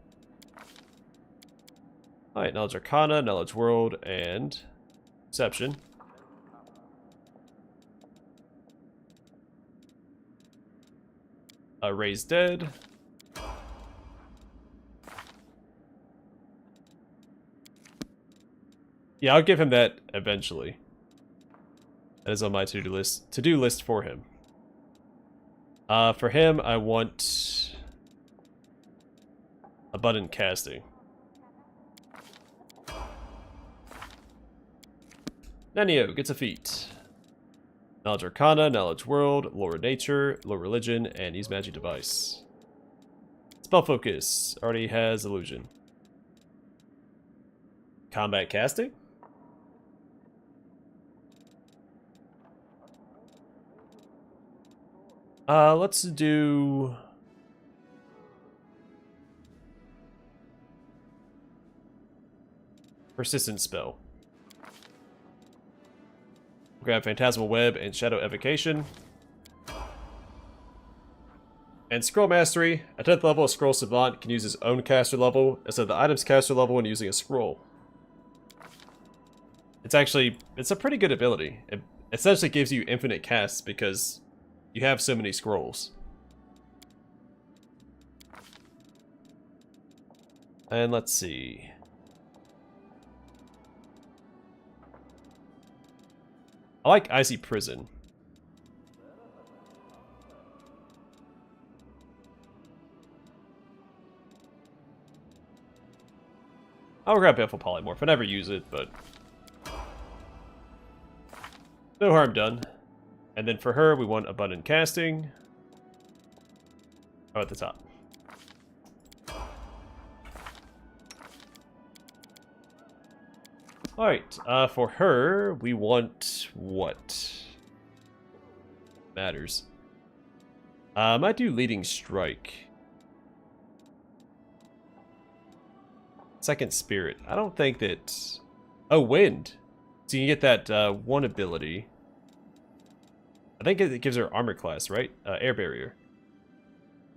Alright, Knowledge Arcana, Knowledge World, and Perception. Raise Dead. Yeah, I'll give him that eventually. That is on my to-do list for him. For him, I want Abundant Casting. Nenio gets a feat. Knowledge Arcana, Knowledge World, Lore Nature, Lore Religion, and Use Magic Device. Spell Focus already has Illusion. Combat Casting? Let's do... Persistent Spell. Grab Phantasmal Web and Shadow Evocation. And Scroll Mastery. At 10th level, a Scroll Savant can use his own caster level instead of the item's caster level when using a scroll. It's a pretty good ability. It essentially gives you infinite casts because you have so many scrolls. And let's see. I like Icy Prison. I'll grab Baleful Polymorph. I never use it, but no harm done. And then for her, we want Abundant Casting. Oh, at the top. Alright, for her, we want what? Matters. Might do Leading Strike. Second Spirit. I don't think that... Oh, Wind. So you can get that one ability. I think it gives her armor class, right? Air Barrier.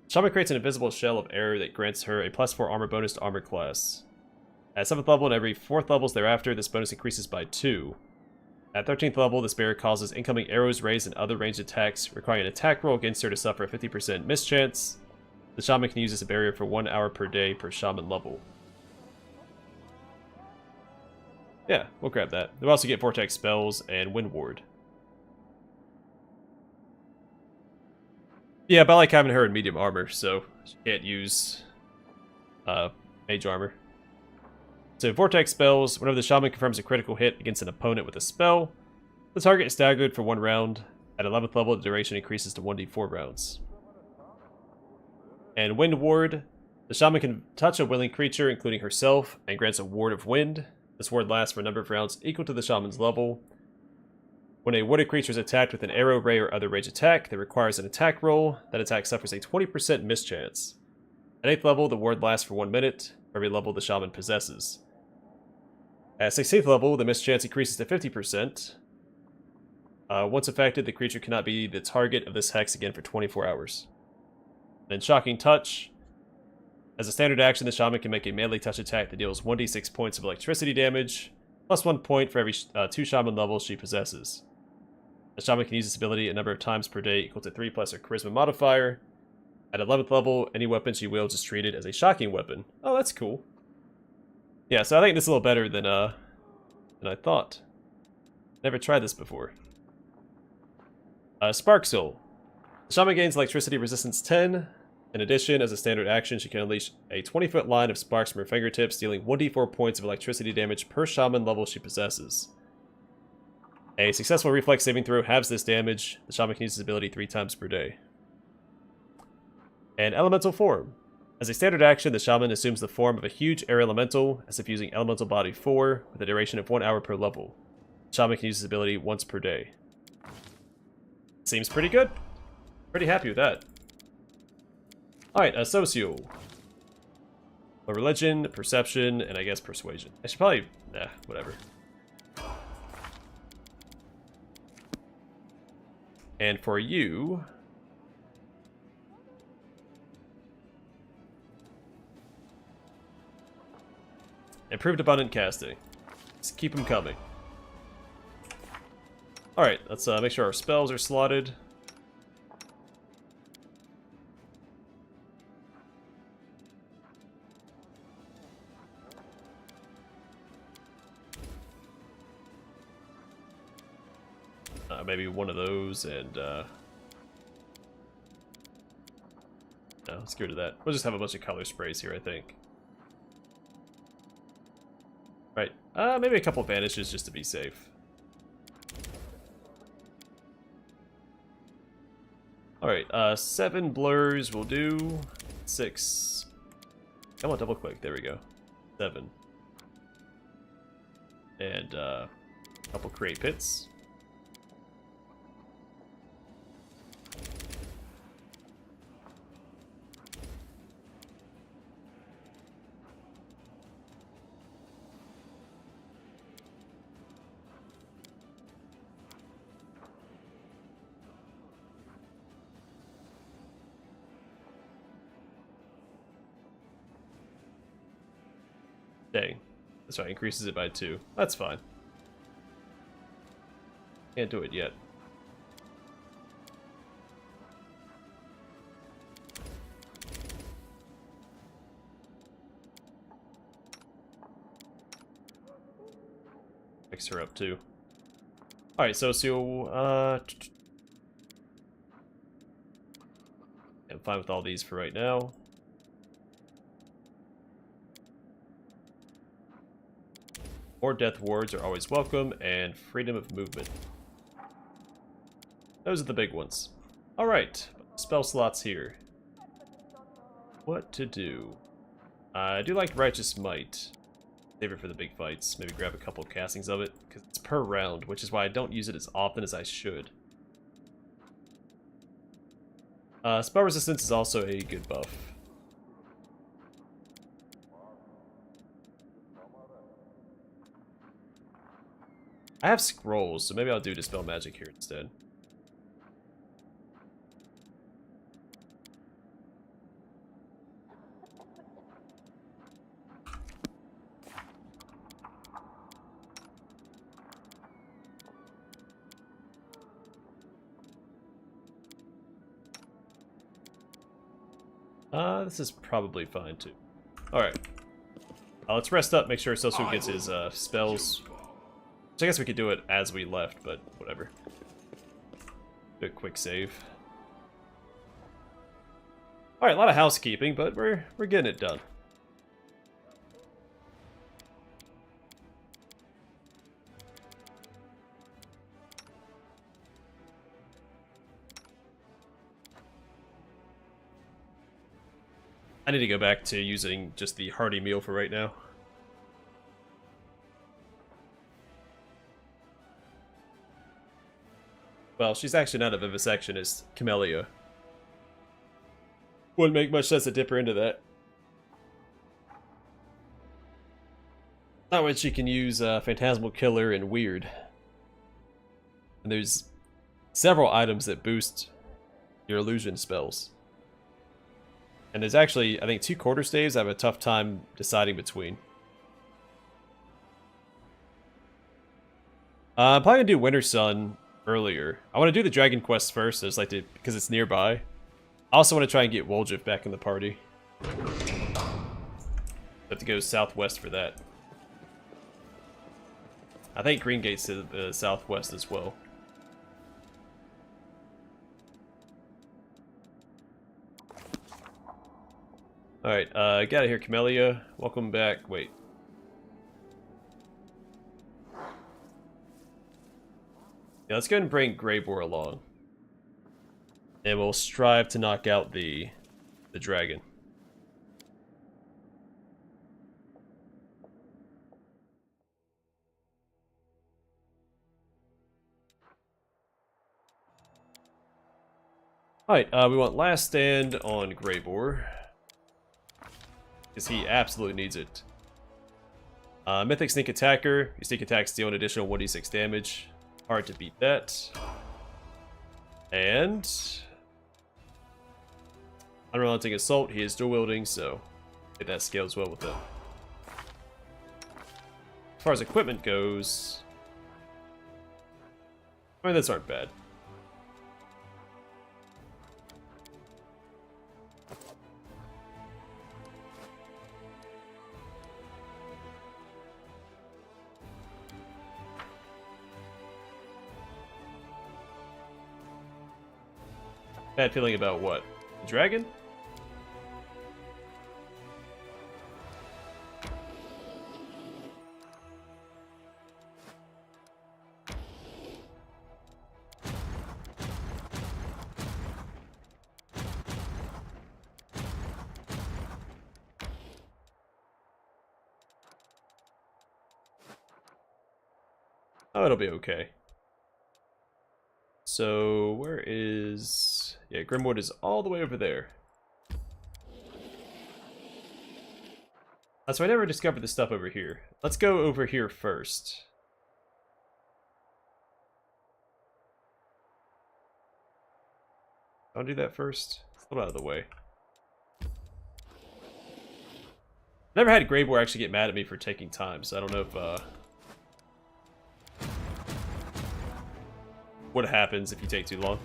Shaman creates an invisible shell of air that grants her a +4 armor bonus to armor class. At 7th level and every 4th levels thereafter, this bonus increases by 2. At 13th level, this barrier causes incoming arrows, rays, and other ranged attacks, requiring an attack roll against her to suffer a 50% mischance. The shaman can use this barrier for 1 hour per day per shaman level. Yeah, we'll grab that. We'll also get Vortex spells and Wind Ward. Yeah, but I like having her in medium armor, so she can't use mage armor. So Vortex spells, whenever the shaman confirms a critical hit against an opponent with a spell, the target is staggered for 1 round. At 11th level, the duration increases to 1d4 rounds. And Wind Ward, the shaman can touch a willing creature, including herself, and grants a ward of wind. This ward lasts for a number of rounds equal to the shaman's level. When a warded creature is attacked with an arrow, ray, or other range attack that requires an attack roll, that attack suffers a 20% mischance. At 8th level, the ward lasts for 1 minute, for every level the shaman possesses. At 16th level, the mischance increases to 50%. Once affected, the creature cannot be the target of this hex again for 24 hours. Then Shocking Touch. As a standard action, the shaman can make a melee touch attack that deals 1d6 points of electricity damage, plus 1 point for every 2 shaman levels she possesses. The shaman can use this ability a number of times per day equal to 3 plus her charisma modifier. At 11th level, any weapon she wields is treated as a shocking weapon. Oh, that's cool. Yeah, so I think this is a little better than I thought. Never tried this before. Spark Soul. The shaman gains electricity resistance 10. In addition, as a standard action, she can unleash a 20-foot line of sparks from her fingertips, dealing 1d4 points of electricity damage per shaman level she possesses. A successful reflex saving throw halves this damage. The shaman can use this ability 3 times per day. And Elemental Form. As a standard action, the shaman assumes the form of a huge air elemental, as if using Elemental Body 4, with a duration of 1 hour per level. The shaman can use this ability once per day. Seems pretty good. Pretty happy with that. Alright, Social. A religion, perception, and I guess persuasion. I should probably... whatever. And for you... Improved abundant casting. Just keep them coming. Alright, let's make sure our spells are slotted. Maybe one of those, and no, let's get rid of that. We'll just have a bunch of color sprays here, I think. Right, maybe a couple vanishes just to be safe. Alright, 7 blurs will do. 6. Come on, double click, there we go. 7. And a couple create pits. Dang. That's right, increases it by 2. That's fine. Can't do it yet. Fix her up too. Alright, Socio, I'm fine with all these for right now. More death wards are always welcome, and freedom of movement. Those are the big ones. Alright, spell slots here. What to do? I do like Righteous Might. Save it for the big fights. Maybe grab a couple of castings of it, because it's per round, which is why I don't use it as often as I should. Spell resistance is also a good buff. I have scrolls, so maybe I'll do Dispel Magic here instead. This is probably fine too. Alright. Let's rest up, make sure Celso gets his spells. Which I guess we could do it as we left, but whatever. Do a quick save. Alright, a lot of housekeeping, but we're getting it done. I need to go back to using just the hearty meal for right now. Well, she's actually not a vivisectionist, Camellia. Wouldn't make much sense to dip her into that. Not when she can use Phantasmal Killer and Weird. And there's several items that boost your illusion spells. And there's actually, I think, 2 quarterstaves I have a tough time deciding between. I'm probably going to do Winter Sun earlier. I want to do the Dragon Quest first, so like because it's nearby. I also want to try and get Woljif back in the party. Have to go southwest for that. I think Green Gate's to the southwest as well. Alright, get out of here, Camellia. Welcome back. Wait. Yeah, let's go ahead and bring Greybor along. And we'll strive to knock out the dragon. Alright, we want Last Stand on Greybor. Because he absolutely needs it. Mythic Sneak Attacker. Your sneak attacks deal an additional 1d6 damage. Hard to beat that. And Unrelenting Assault, he is dual wielding, so that scales well with it. As far as equipment goes, I mean, those aren't bad. Bad feeling about what? The dragon? Oh, it'll be okay. So, where is... Yeah, Grimwood is all the way over there. So I never discovered the stuff over here. Let's go over here first. I'll do that first. Let's get out of the way. Never had Greybor actually get mad at me for taking time, so I don't know if... what happens if you take too long.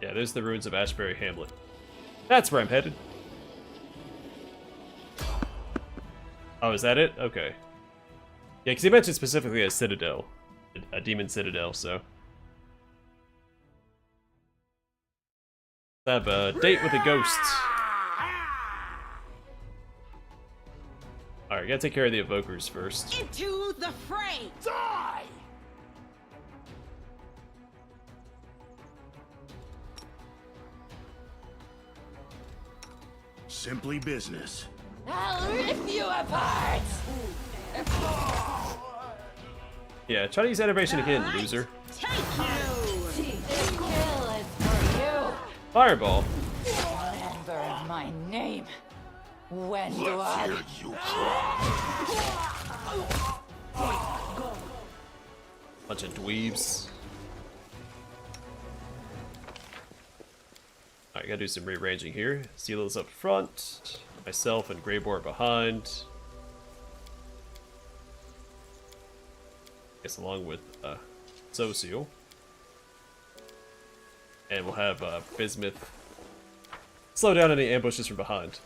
Yeah, there's the ruins of Asberry Hamlet. That's where I'm headed. Oh, is that it? Okay. Yeah, because he mentioned specifically a citadel. A demon citadel, so. Have a date with a ghost. Alright, gotta take care of the evokers first. Into the fray! Die! Simply business. I'll rip you apart! Yeah, try to use Enervation again, loser. Take you! This kill is for you! Fireball. Remember my name. When do Let's I? hear you cry. Bunch of dweebs. Alright, gotta do some rearranging here. Seal's up front. Myself and Greybor behind. Guess along with Social. And we'll have Bismuth slow down any ambushes from behind.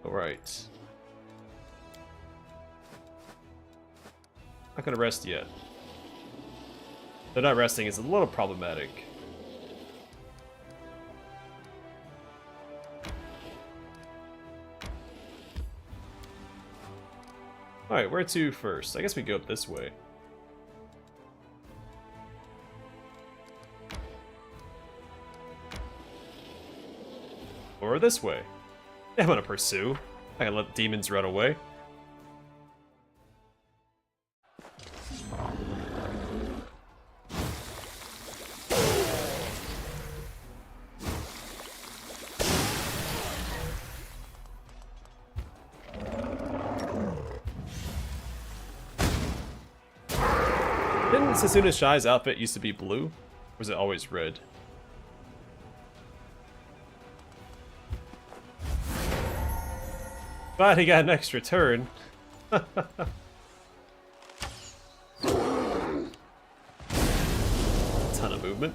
Alright. Not gonna rest yet. They're not resting is a little problematic. Alright, where to first? I guess we go up this way. Or this way. I'm gonna pursue. I can let demons run away. Didn't Sasuna Shai's outfit used to be blue? Or was it always red? Glad he got an extra turn. Ton of movement.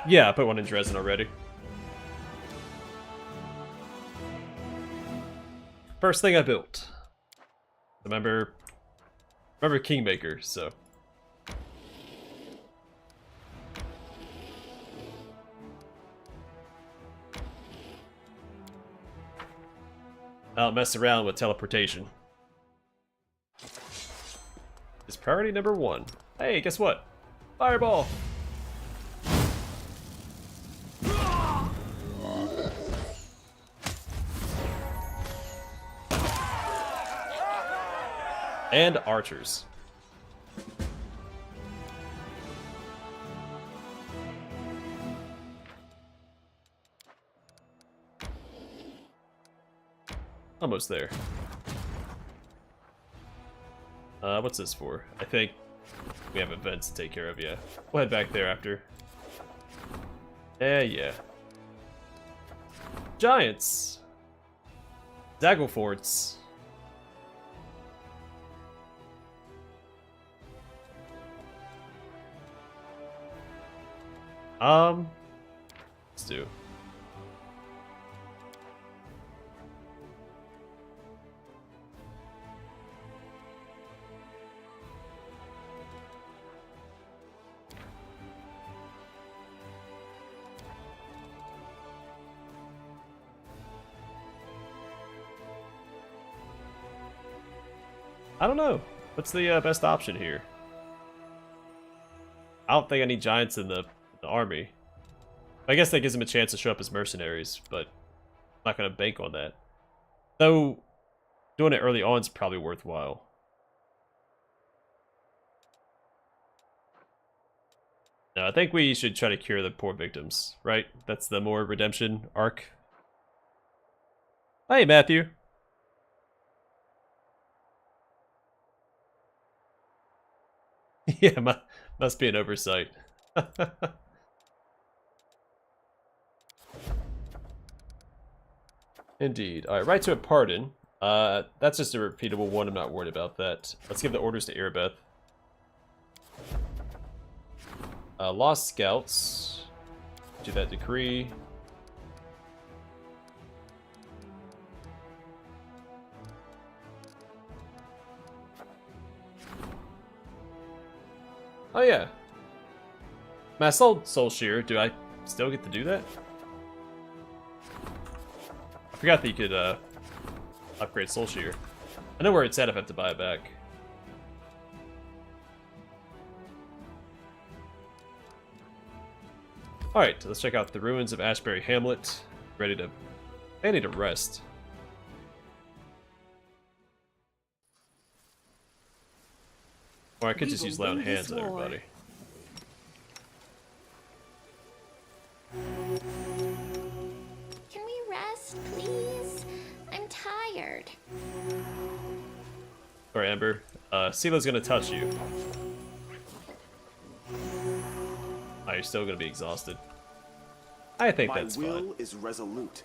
Yeah, I put one in Dresden already. First thing I built. Remember Kingmaker, so. I don't mess around with teleportation. It's priority number 1. Hey, guess what? Fireball! And archers. Almost there. What's this for? I think we have events to take care of, yeah. We'll head back there after. Yeah. Giants! Daggleforts. Let's do. I don't know. What's the best option here? I don't think I need giants in the army. I guess that gives them a chance to show up as mercenaries, but I'm not going to bank on that. Though, doing it early on is probably worthwhile. No, I think we should try to cure the poor victims, right? That's the more redemption arc. Hey, Matthew. Yeah, must be an oversight. Indeed. Alright, right to a pardon. That's just a repeatable one, I'm not worried about that. Let's give the orders to Irbeth. Lost Scouts. Do that decree. Oh yeah. Man, I sold Soul Shear. Do I still get to do that? I forgot that you could Upgrade Soul Shear. I know where it's at if I have to buy it back. Alright, let's check out the ruins of Asberry Hamlet. Ready to... I need to rest. Or I could just use Lay on Hands on everybody. Can we rest, please? I'm tired. Alright, Ember. Sila's gonna touch you. Oh, you're still gonna be exhausted. I think that's fine. My will is resolute.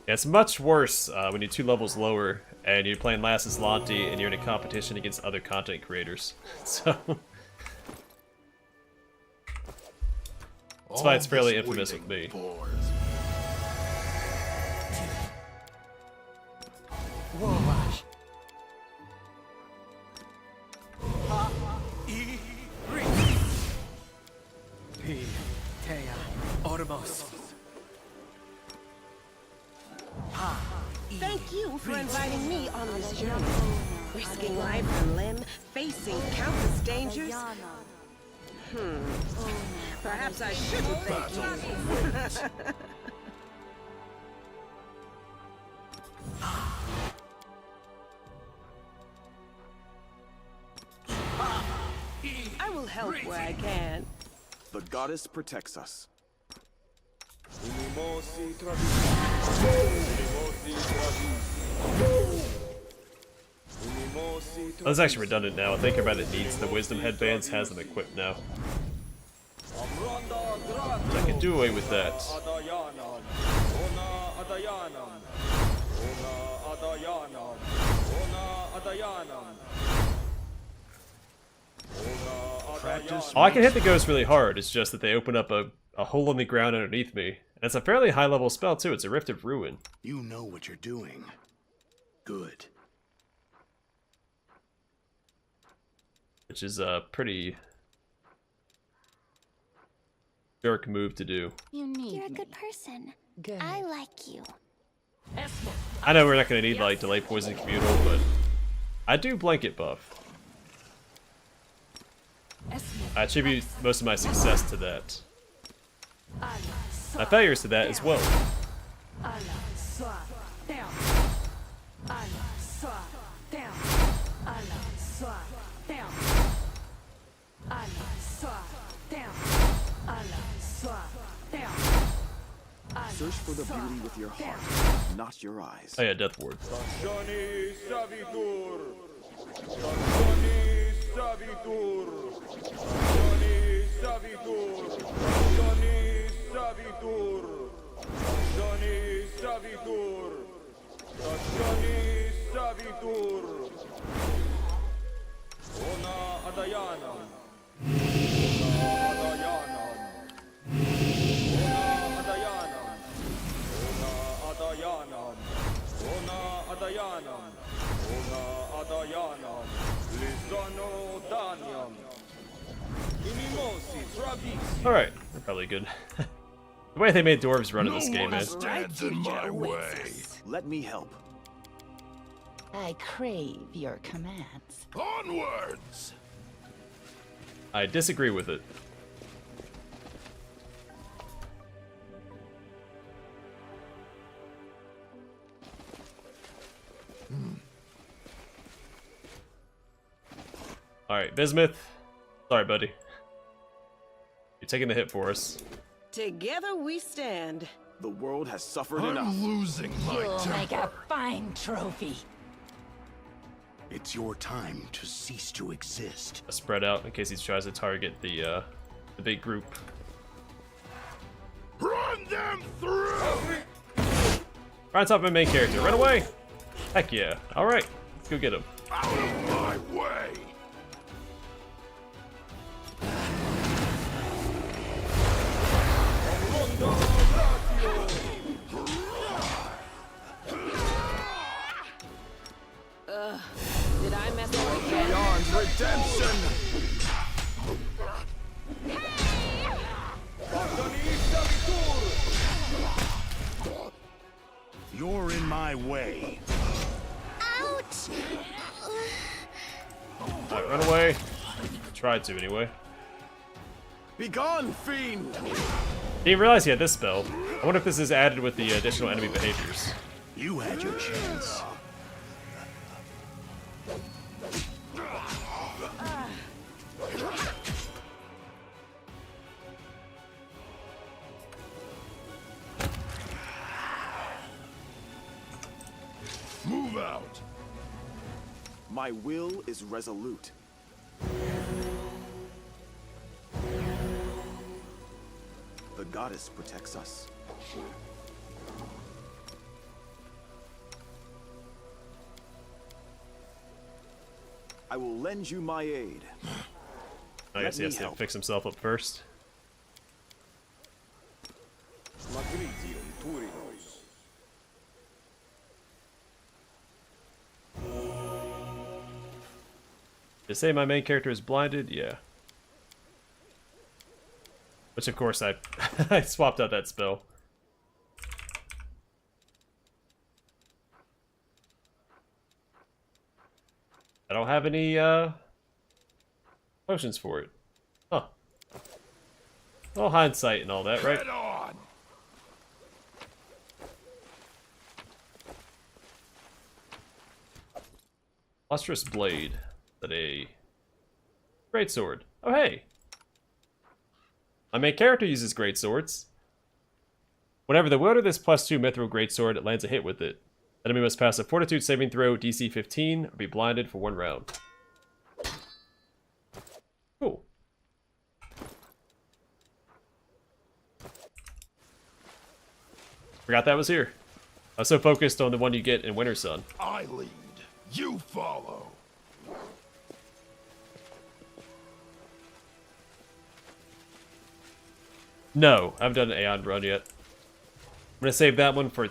Yeah, it's much worse when you're 2 levels lower and you're playing Last as Lanti and you're in a competition against other content creators. So that's why it's fairly infamous with me. Thank you for inviting me on this journey. Risking life and limb, facing countless dangers. Perhaps I shouldn't thank you. I will help where I can. The goddess protects us. That's actually redundant now. I think everybody that needs the wisdom headbands has them equipped now. So I can do away with that. Oh, I can hit the ghost really hard. It's just that they open up a hole in the ground underneath me. And it's a fairly high level spell too. It's a Rift of Ruin. You know what you're doing. Good. Which is a pretty dark move to do. You're a good person. Good. I like you. I know we're not going to need like delay poison communal, but I do blanket buff. I attribute most of my success to that. My failures to that as well. Search for the beauty with your heart, not your eyes. Oh yeah, Death Ward. Alright, we're probably good. The way they made dwarves run in this game, man. Stands in my way. Let me help. I crave your commands. Onwards! I disagree with it. Alright, Bismuth. Sorry, buddy. You're taking the hit for us. Together we stand. The world has suffered enough. Losing You'll make a fine trophy. It's your time to cease to exist. Spread out in case he tries to target the big group. Run them through! Right on top of my main character. Run away! Heck yeah. Alright, let's go get him. Out of my way! Did I mess up again? Beyond redemption! You're in my way. Ouch! Alright, run away. Tried to, anyway. Be gone, fiend! Didn't realize he had this spell. I wonder if this is added with the additional enemy behaviors. You had your chance. Move out! My will is resolute. The goddess protects us. I will lend you my aid. I guess he has to fix himself up first. Did it say my main character is blinded? Yeah. Which, of course, I I swapped out that spell. I don't have any potions for it. Huh. Well, hindsight and all that, right? Head on! Lustrous Blade. That a great sword. Oh, hey! My main character uses great swords. Whenever the wielder this +2 mithril greatsword, it lands a hit with it. Enemy must pass a Fortitude saving throw DC 15 or be blinded for 1 round. Cool. Forgot that was here. I was so focused on the one you get in Winter Sun. I lead. You follow. No, I haven't done an Aeon run yet. I'm gonna save that one for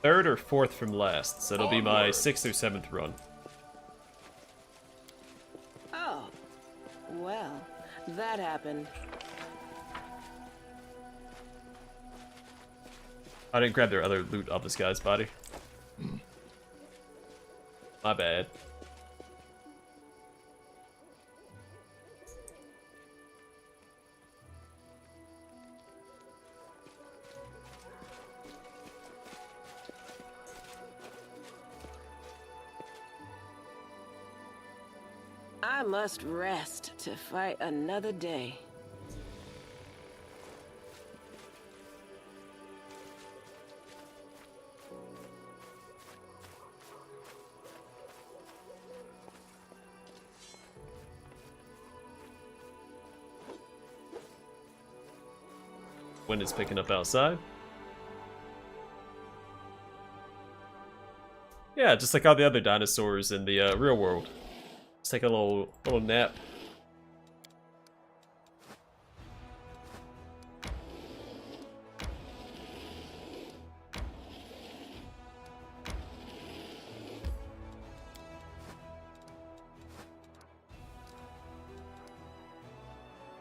3rd or 4th from last, so it'll be my 6th or 7th run. Oh, well, that happened. I didn't grab their other loot off this guy's body. My bad. I must rest to fight another day. Wind is picking up outside. Yeah, just like all the other dinosaurs in the real world. Let's take a little nap.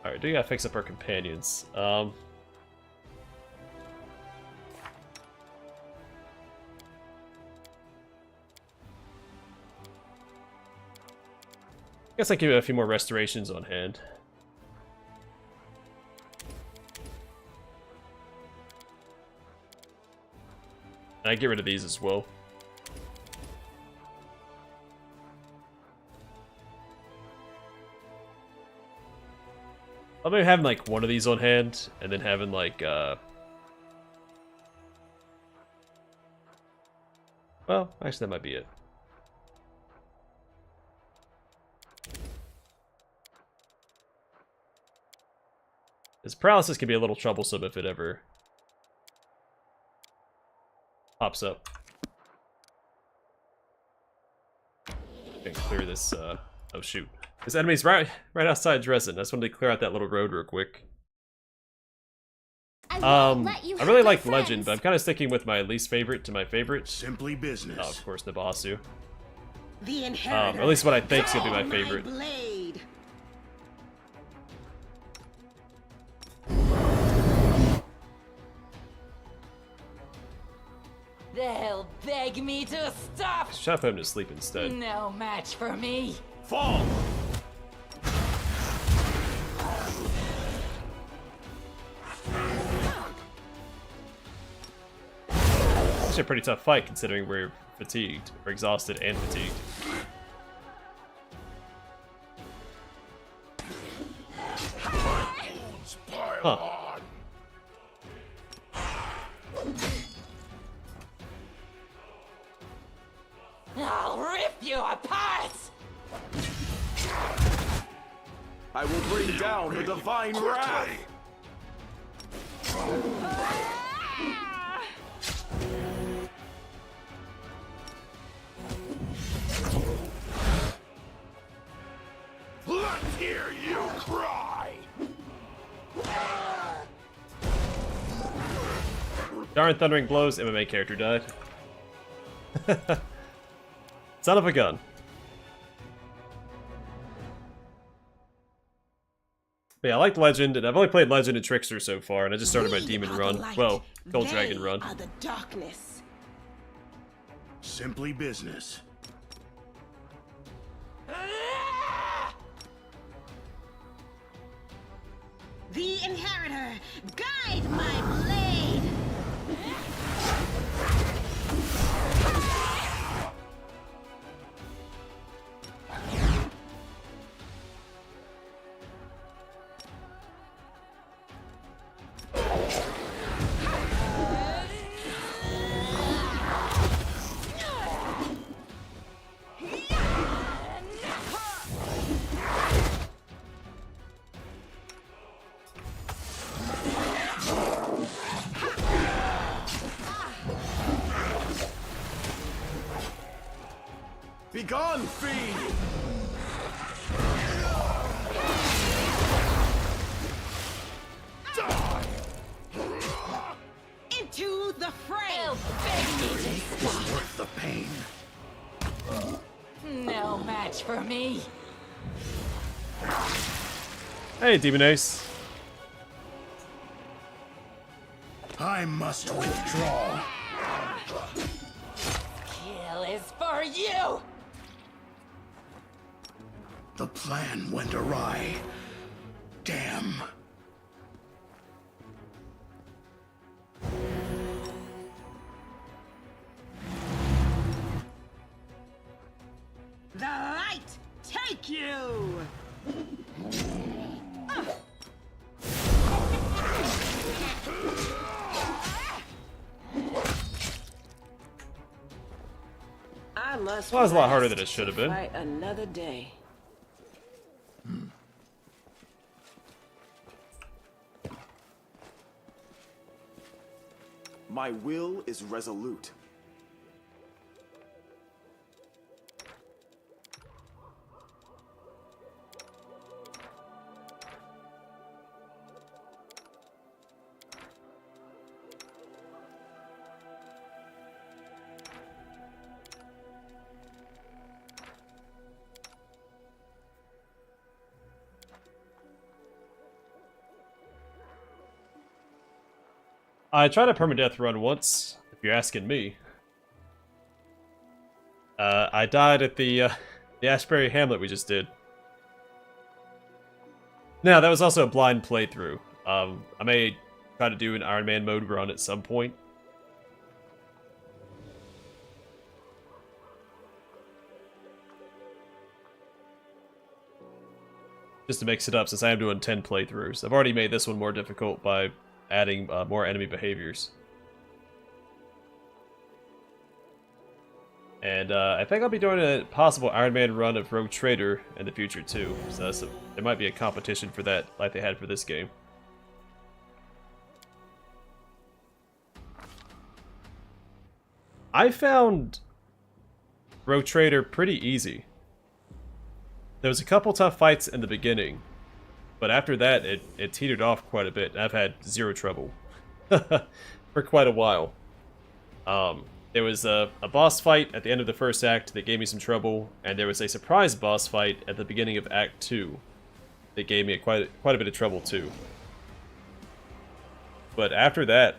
Alright, do we gotta fix up our companions. Guess I give it a few more restorations on hand. And I get rid of these as well. I'm maybe having like one of these on hand, and then having like well, actually that might be it. This paralysis can be a little troublesome if it ever pops up. Okay, clear this, oh shoot. This enemy's right outside Dresden. I just wanted to clear out that little road real quick. I really like Legend, but I'm kind of sticking with my least favorite to my favorite. Simply business. Oh, of course, Nabasu. The inheritor. Or at least what I think is gonna be my favorite. Blade. They'll beg me to stop. Try to put him to sleep instead. No match for me. Fall! Actually a pretty tough fight considering we're fatigued, or exhausted and fatigued. Huh. I'll rip you apart. I will bring down the divine wrath! Let's hear you cry! Darn thundering blows, MMA character died. Son of a gun. But yeah, I liked Legend, and I've only played Legend and Trickster so far, and I just started my Demon run. Well, Gold Dragon run. Are the darkness. Simply business. The Inheritor, guide my blade! Begone, fiend! Die! Into the fray! They'll beg me to stop. Worth the pain. No match for me. Hey, Demon Ace. I must withdraw. Kill is for you. The plan went awry. Damn. The light take you! I must. Well, that was a lot harder rest than it should have to been. Fight another day. My will is resolute. I tried a permadeath run once, if you're asking me. I died at the Asberry Hamlet we just did. Now, that was also a blind playthrough. I may try to do an Iron Man mode run at some point. Just to mix it up, since I am doing 10 playthroughs. I've already made this one more difficult by adding more enemy behaviors. And I think I'll be doing a possible Iron Man run of Rogue Trader in the future too. So there might be a competition for that like they had for this game. I found Rogue Trader pretty easy. There was a couple tough fights in the beginning, but after that, it teetered off quite a bit, and I've had zero trouble for quite a while. There was a boss fight at the end of the first act that gave me some trouble, and there was a surprise boss fight at the beginning of Act 2 that gave me quite a bit of trouble too. But after that,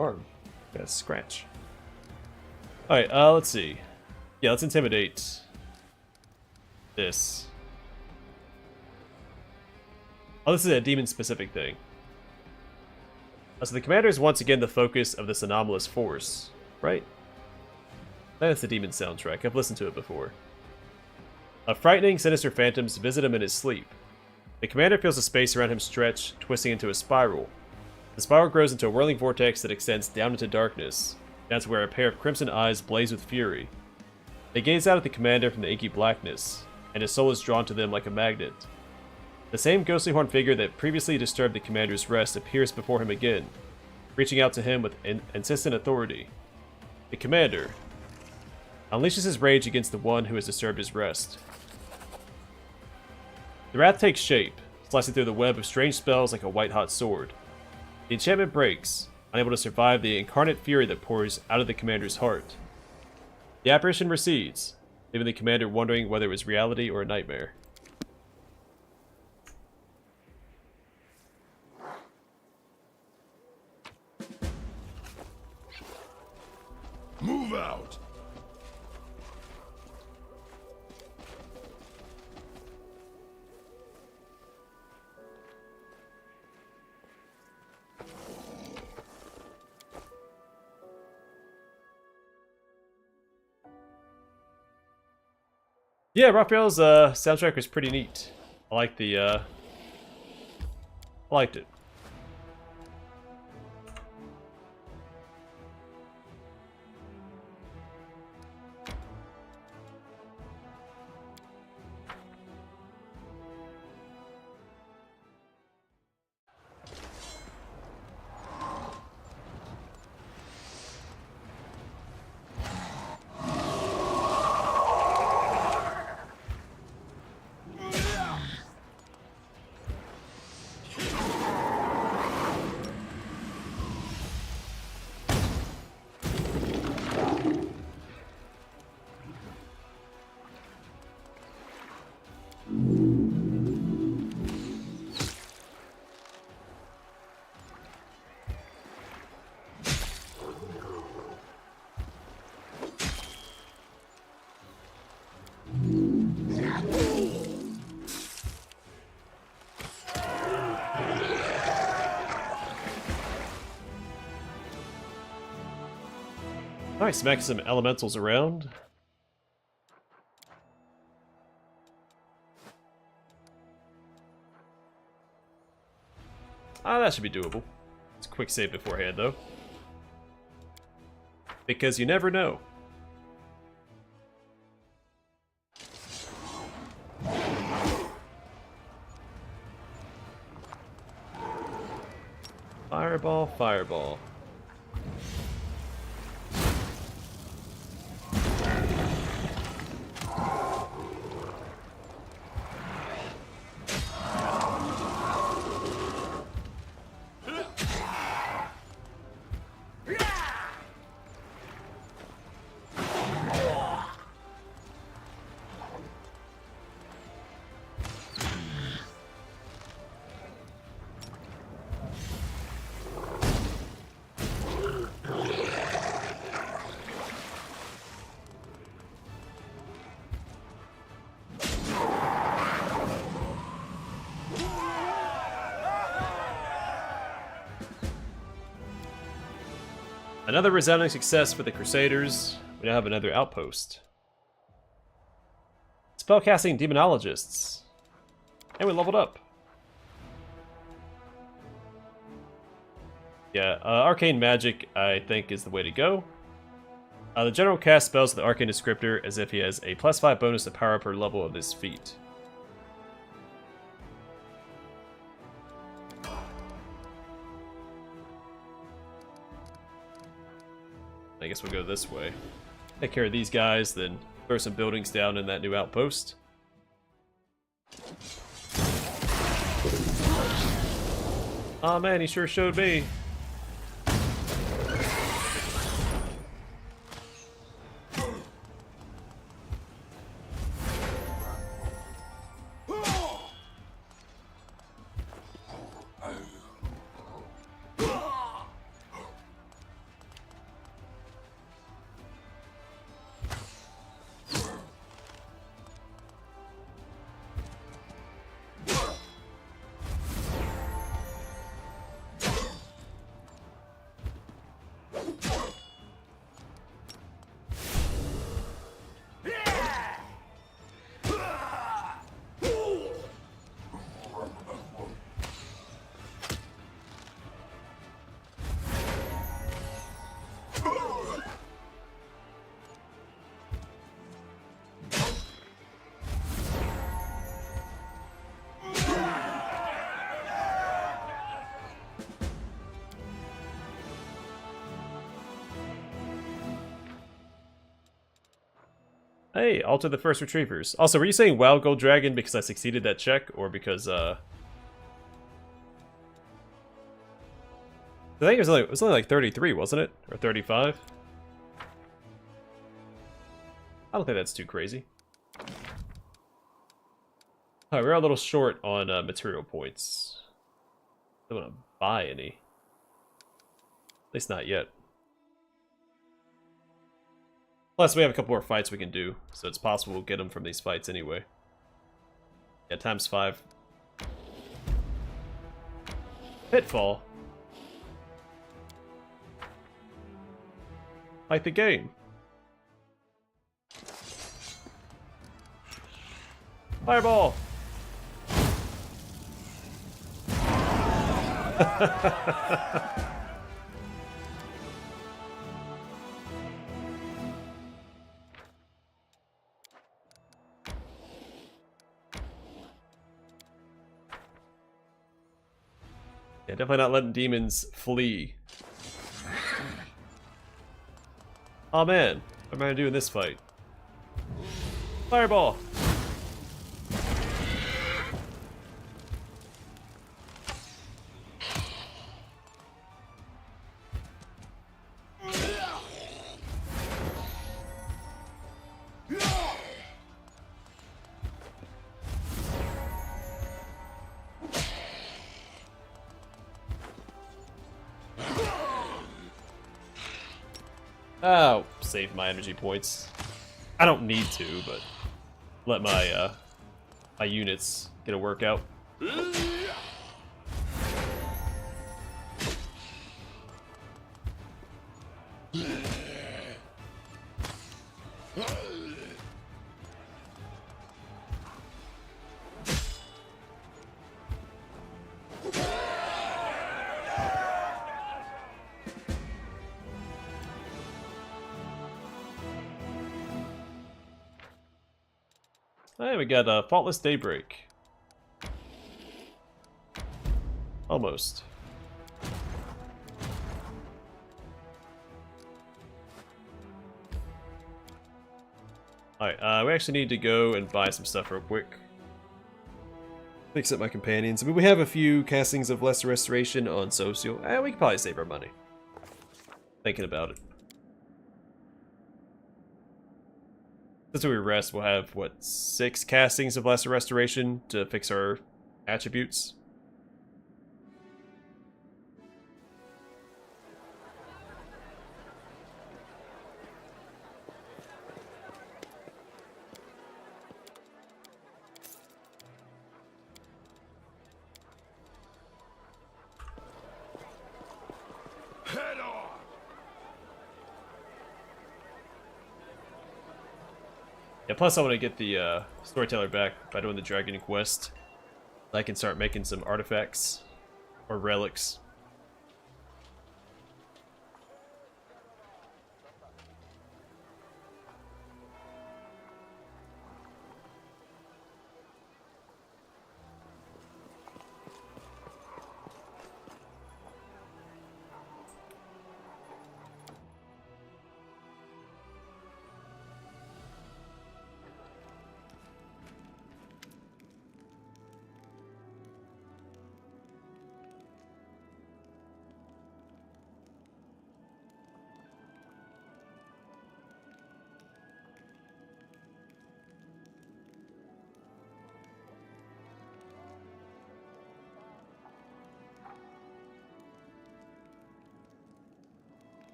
arm. Got a scratch. Alright, let's see. Yeah, let's intimidate this. Oh, this is a demon-specific thing. So the commander is once again the focus of this anomalous force, right? That's the demon soundtrack. I've listened to it before. Frightening, sinister phantoms visit him in his sleep. The commander feels the space around him stretch, twisting into a spiral. The spiral grows into a whirling vortex that extends down into darkness. That's where a pair of crimson eyes blaze with fury. They gaze out at the commander from the inky blackness, and his soul is drawn to them like a magnet. The same ghostly horned figure that previously disturbed the commander's rest appears before him again, reaching out to him with insistent authority. The commander unleashes his rage against the one who has disturbed his rest. The wrath takes shape, slicing through the web of strange spells like a white-hot sword. The enchantment breaks, unable to survive the incarnate fury that pours out of the commander's heart. The apparition recedes, leaving the commander wondering whether it was reality or a nightmare. Move out! Yeah, Raphael's soundtrack was pretty neat. I like the I liked it. Alright, smack some elementals around. That should be doable. It's a quick save beforehand, though. Because you never know. Fireball, fireball. Another resounding success for the Crusaders. We now have another outpost. Spellcasting Demonologists. And we leveled up. Yeah, Arcane Magic, I think, is the way to go. The general casts spells with the Arcane Descriptor as if he has a +5 bonus to power per level of this feat. I guess we'll go this way. Take care of these guys, then throw some buildings down in that new outpost. Aw man, he sure showed me. Hey, alter the first retrievers. Also, were you saying wow, gold dragon because I succeeded that check, or because I think it was only like 33, wasn't it? Or 35? I don't think that's too crazy. Alright, we're a little short on material points. I don't want to buy any. At least not yet. Plus, we have a couple more fights we can do, so it's possible we'll get them from these fights anyway. Yeah, times 5. Pitfall. Like the game. Fireball! Yeah, definitely not letting demons flee. Oh man, what am I gonna do in this fight? Fireball! Oh, save my energy points. I don't need to, but let my my units get a workout. Hey, we got a Faultless Daybreak. Almost. Alright, we actually need to go and buy some stuff real quick. Fix up my companions. I mean, we have a few castings of Lesser Restoration on Social. We could probably save our money. Thinking about it. Since we rest, we'll have, what, 6 castings of Lesser Restoration to fix our attributes? Yeah, plus I want to get the Storyteller back by doing the Dragon Quest. I can start making some artifacts or relics.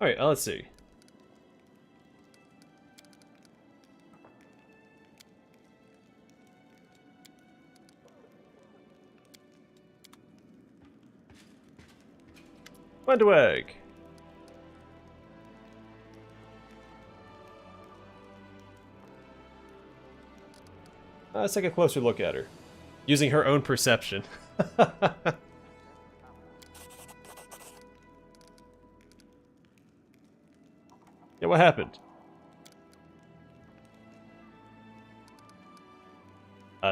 Alright, let's see. Wonder Egg. Let's take a closer look at her. Using her own perception. Yeah, what happened?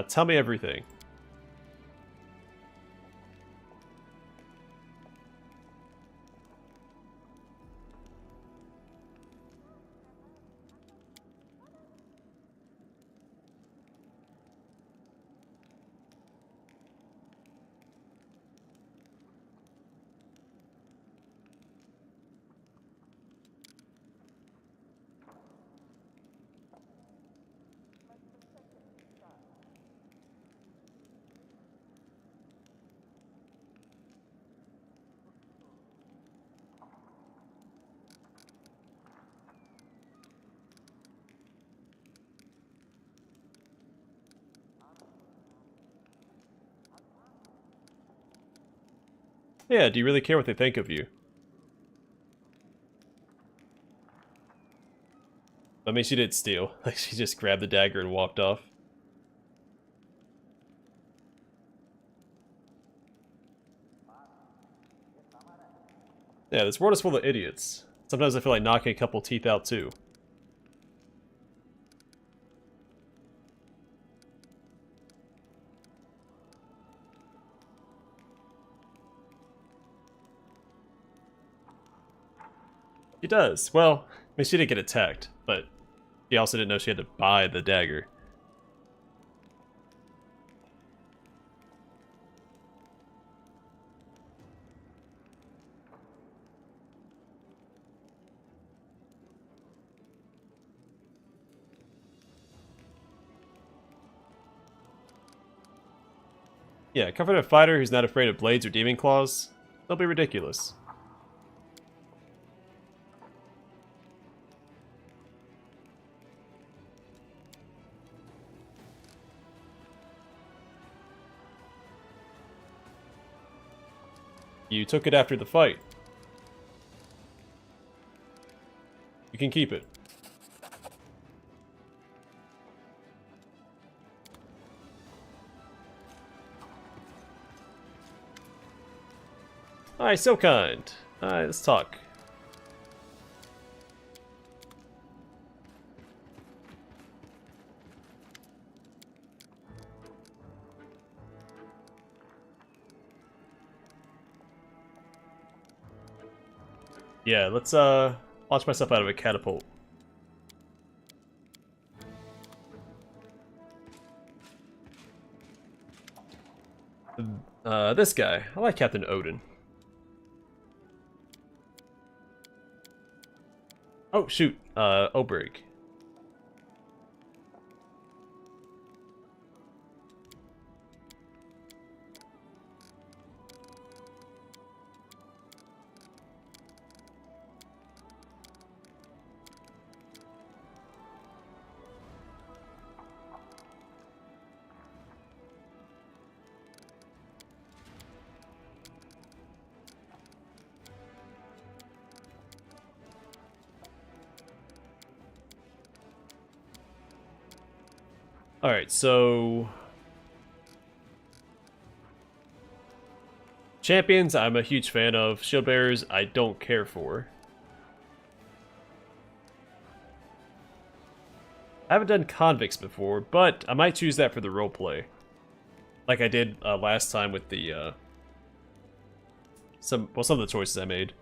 Tell me everything. Yeah, do you really care what they think of you? I mean, she did steal. Like, she just grabbed the dagger and walked off. Yeah, this world is full of idiots. Sometimes I feel like knocking a couple teeth out, too. She does. Well, I mean, she didn't get attacked, but she also didn't know she had to buy the dagger. Yeah, a confident fighter who's not afraid of blades or demon claws, they'll be ridiculous. You took it after the fight. You can keep it. Hi, so kind. Hi, let's talk. Yeah, let's launch myself out of a catapult. This guy. I like Captain Odin. Oh, shoot. Oberg. Alright, so... Champions, I'm a huge fan of. Shield bearers, I don't care for. I haven't done convicts before, but I might choose that for the roleplay. Like I did last time with the, some of the choices I made.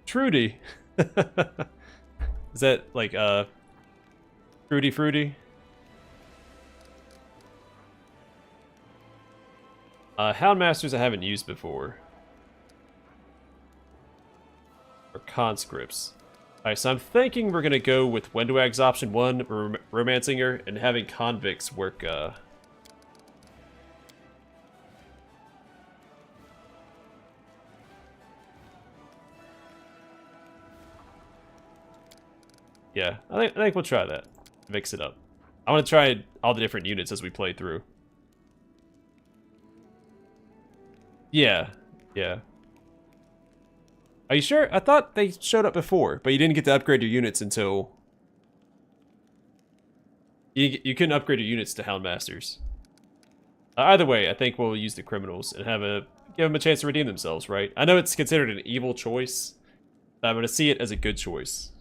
Trudy! Is that, like, Fruity? Houndmasters I haven't used before. Or conscripts. Alright, so I'm thinking we're gonna go with Wendwag's option 1, romancing her, and having convicts work, Yeah, I think we'll try that. Mix it up. I want to try all the different units as we play through. Yeah. Are you sure? I thought they showed up before, but you didn't get to upgrade your units until... You couldn't upgrade your units to Houndmasters. Either way, I think we'll use the criminals and give them a chance to redeem themselves, right? I know it's considered an evil choice, but I'm going to see it as a good choice.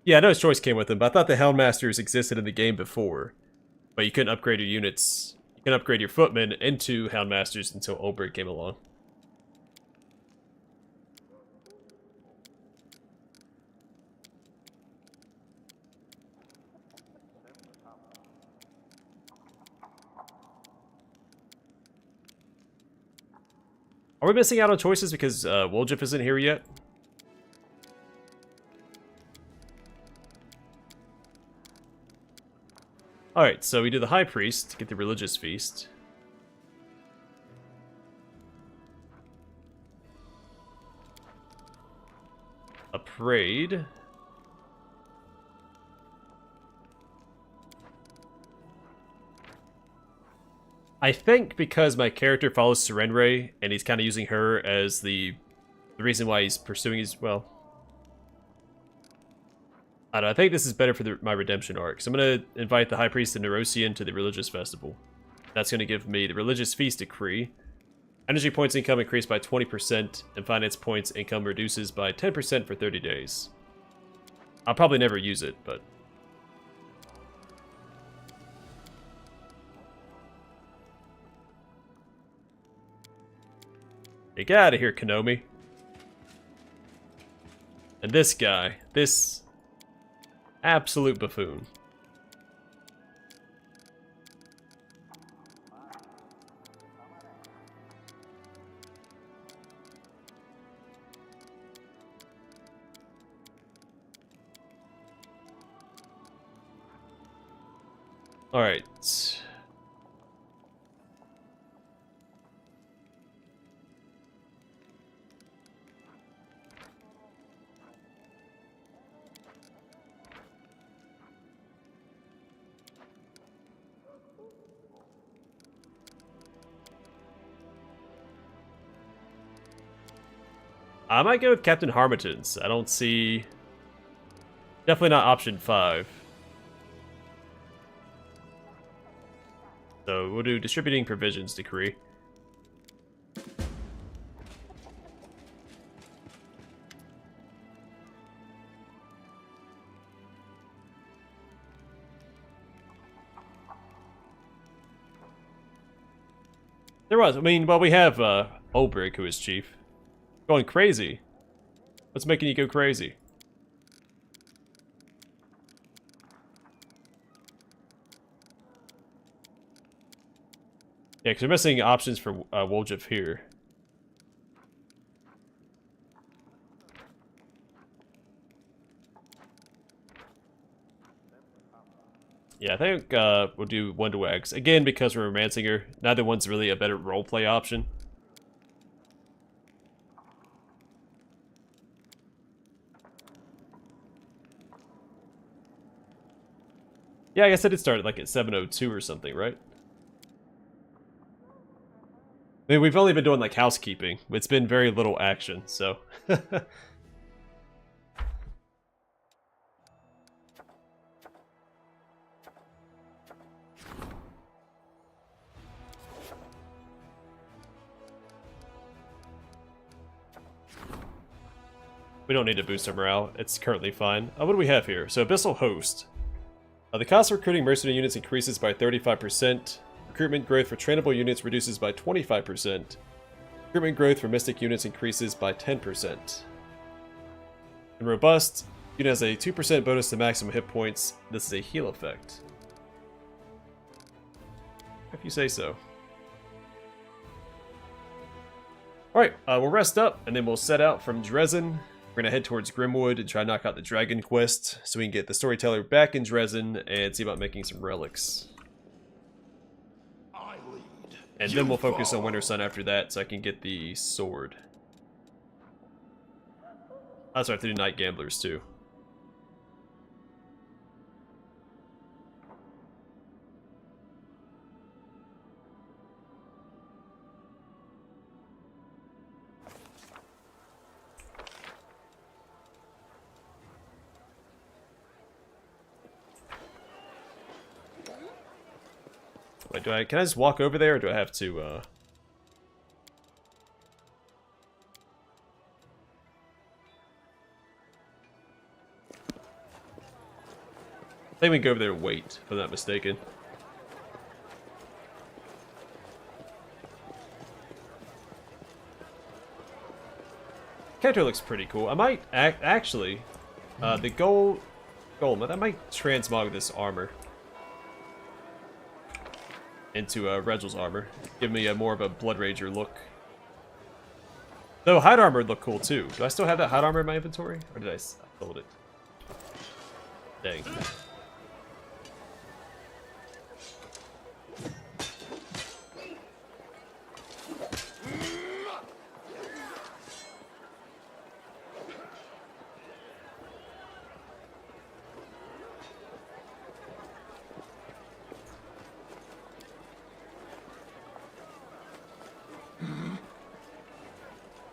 Yeah, I know his choice came with him, but I thought the Houndmasters existed in the game before. But you couldn't upgrade your units. You couldn't upgrade your footmen into Houndmasters until Oberg came along. Are we missing out on choices because Woljif isn't here yet? Alright, so we do the High Priest to get the Religious Feast. A afraid. I think because my character follows Serenray, and he's kind of using her as the reason why he's pursuing his, well... I don't know, I think this is better for my redemption arc. So I'm going to invite the High Priest of Nerosian to the religious festival. That's going to give me the religious feast decree. Energy points income increased by 20%, and finance points income reduces by 10% for 30 days. I'll probably never use it, but... Hey, get out of here, Konomi. And this guy, this absolute buffoon. All right. I might go with Captain Harmatton's. I don't see... Definitely not option 5. So we'll do Distributing Provisions Decree. There was. I mean, well, we have Ulbrich, who is chief. Going crazy. What's making you go crazy? Yeah, because we're missing options for Woljif here. Yeah, I think we'll do one to Wags. Again, because we're romancing her. Neither one's really a better roleplay option. Yeah, I guess I did start like at 7:02 or something, right? I mean, we've only been doing like housekeeping. It's been very little action, so... We don't need to boost our morale. It's currently fine. What do we have here? So, Abyssal Host. The cost of recruiting mercenary units increases by 35%. Recruitment growth for trainable units reduces by 25%. Recruitment growth for mystic units increases by 10%. In Robust, unit has a 2% bonus to maximum hit points. This is a heal effect. If you say so. Alright, we'll rest up, and then we'll set out from Dresden. We're going to head towards Grimwood and try to knock out the Dragon Quest, so we can get the Storyteller back in Dresden and see about making some relics. And then we'll focus on Winter Sun after that, so I can get the sword. I also have to do Night Gamblers too. Wait, can I just walk over there, or do I have to, I think we can go over there and wait, if I'm not mistaken. Character looks pretty cool. I might, actually, the golem, I might transmog this armor into Regel's armor. Give me a more of a Blood Rager look. Though hide armor would look cool too. Do I still have that hide armor in my inventory? Or did I sold it? Dang.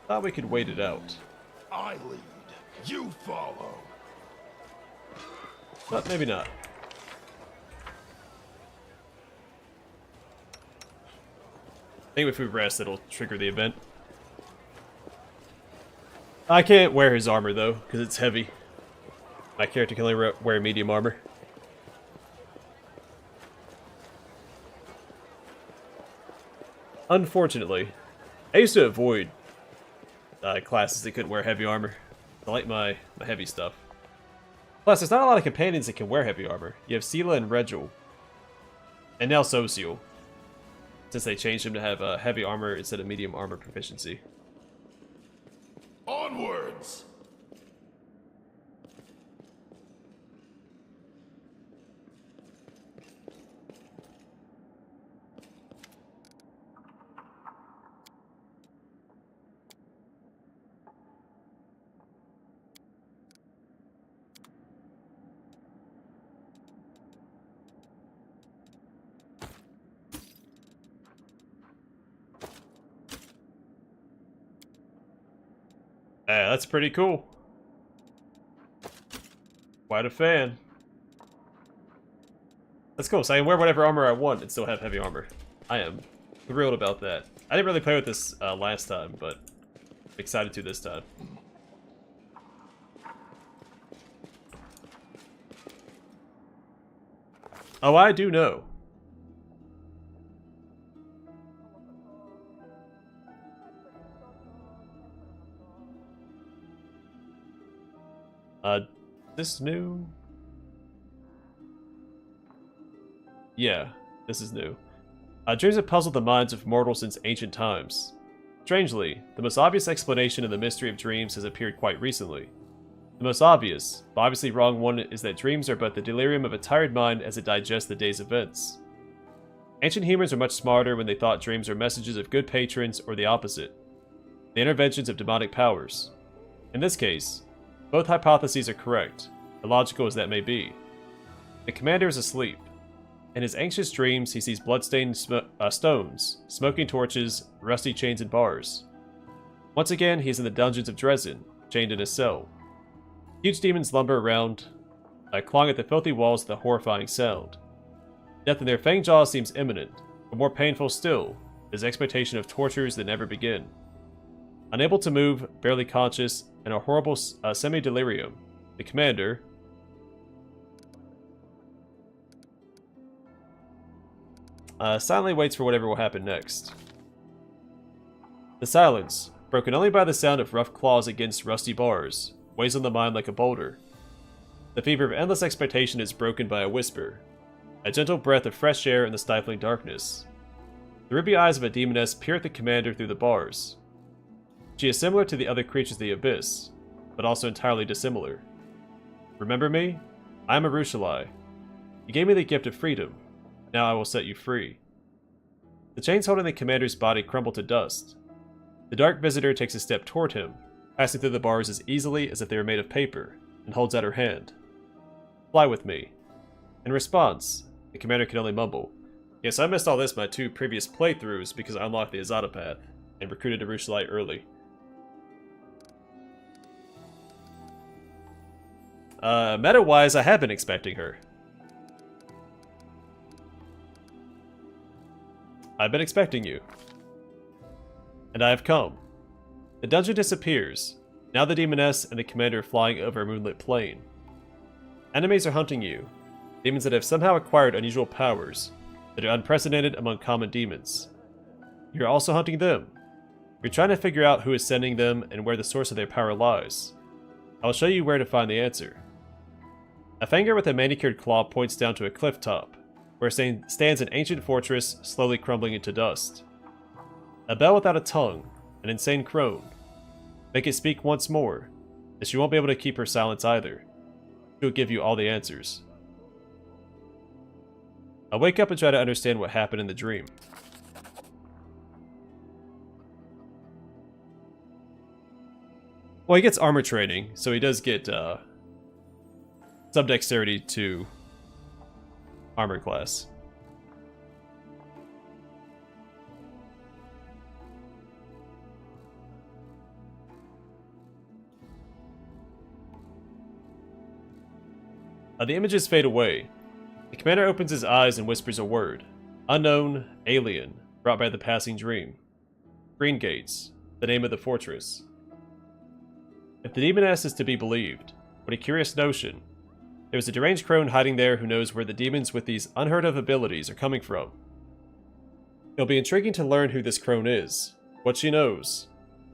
Thought we could wait it out. I lead, you follow. But maybe not. I think if we rest, it'll trigger the event. I can't wear his armor, though, because it's heavy. My character can only wear medium armor. Unfortunately, I used to avoid classes that couldn't wear heavy armor. I like my heavy stuff. Plus, there's not a lot of companions that can wear heavy armor. You have Sela and Regil. And now Social, since they changed him to have heavy armor instead of medium armor proficiency. Onwards! Yeah, that's pretty cool. Quite a fan. That's cool, so I can wear whatever armor I want and still have heavy armor. I am thrilled about that. I didn't really play with this last time, but I'm excited to this time. Oh, I do know. This new? Yeah, this is new. Dreams have puzzled the minds of mortals since ancient times. Strangely, the most obvious explanation of the mystery of dreams has appeared quite recently. The most obvious, but obviously wrong one, is that dreams are but the delirium of a tired mind as it digests the day's events. Ancient humans were much smarter when they thought dreams were messages of good patrons or the opposite, the interventions of demonic powers. In this case, both hypotheses are correct, illogical as that may be. The commander is asleep. In his anxious dreams, he sees bloodstained stones, smoking torches, rusty chains and bars. Once again, he is in the dungeons of Dresden, chained in a cell. Huge demons lumber around, clawing at the filthy walls with a horrifying sound. Death in their fanged jaws seems imminent, but more painful still is the expectation of tortures that never begin. Unable to move, barely conscious, in a horrible semi-delirium, the commander silently waits for whatever will happen next. The silence, broken only by the sound of rough claws against rusty bars, weighs on the mind like a boulder. The fever of endless expectation is broken by a whisper, a gentle breath of fresh air in the stifling darkness. The ruby eyes of a demoness peer at the commander through the bars. She is similar to the other creatures of the Abyss, but also entirely dissimilar. Remember me? I am Arushalai. You gave me the gift of freedom. Now I will set you free. The chains holding the commander's body crumble to dust. The dark visitor takes a step toward him, passing through the bars as easily as if they were made of paper, and holds out her hand. Fly with me. In response, the commander can only mumble, "Yes, I missed all this my 2 previous playthroughs because I unlocked the Azada path, and recruited Arushalai early." Meta-wise, I have been expecting her. I've been expecting you. And I have come. The dungeon disappears. Now the demoness and the commander are flying over a moonlit plain. Enemies are hunting you. Demons that have somehow acquired unusual powers that are unprecedented among common demons. You're also hunting them. You're trying to figure out who is sending them and where the source of their power lies. I'll show you where to find the answer. A finger with a manicured claw points down to a cliff top, where stands an ancient fortress slowly crumbling into dust. A bell without a tongue, an insane crone. Make it speak once more, and she won't be able to keep her silence either. She'll give you all the answers. I wake up and try to understand what happened in the dream. Well, he gets armor training, so he does get subdexterity to armor class. The images fade away. The commander opens his eyes and whispers a word. Unknown, alien, brought by the passing dream. Green Gates, the name of the fortress. If the demoness is to be believed, what a curious notion. There is a deranged crone hiding there who knows where the demons with these unheard of abilities are coming from. It'll be intriguing to learn who this crone is, what she knows,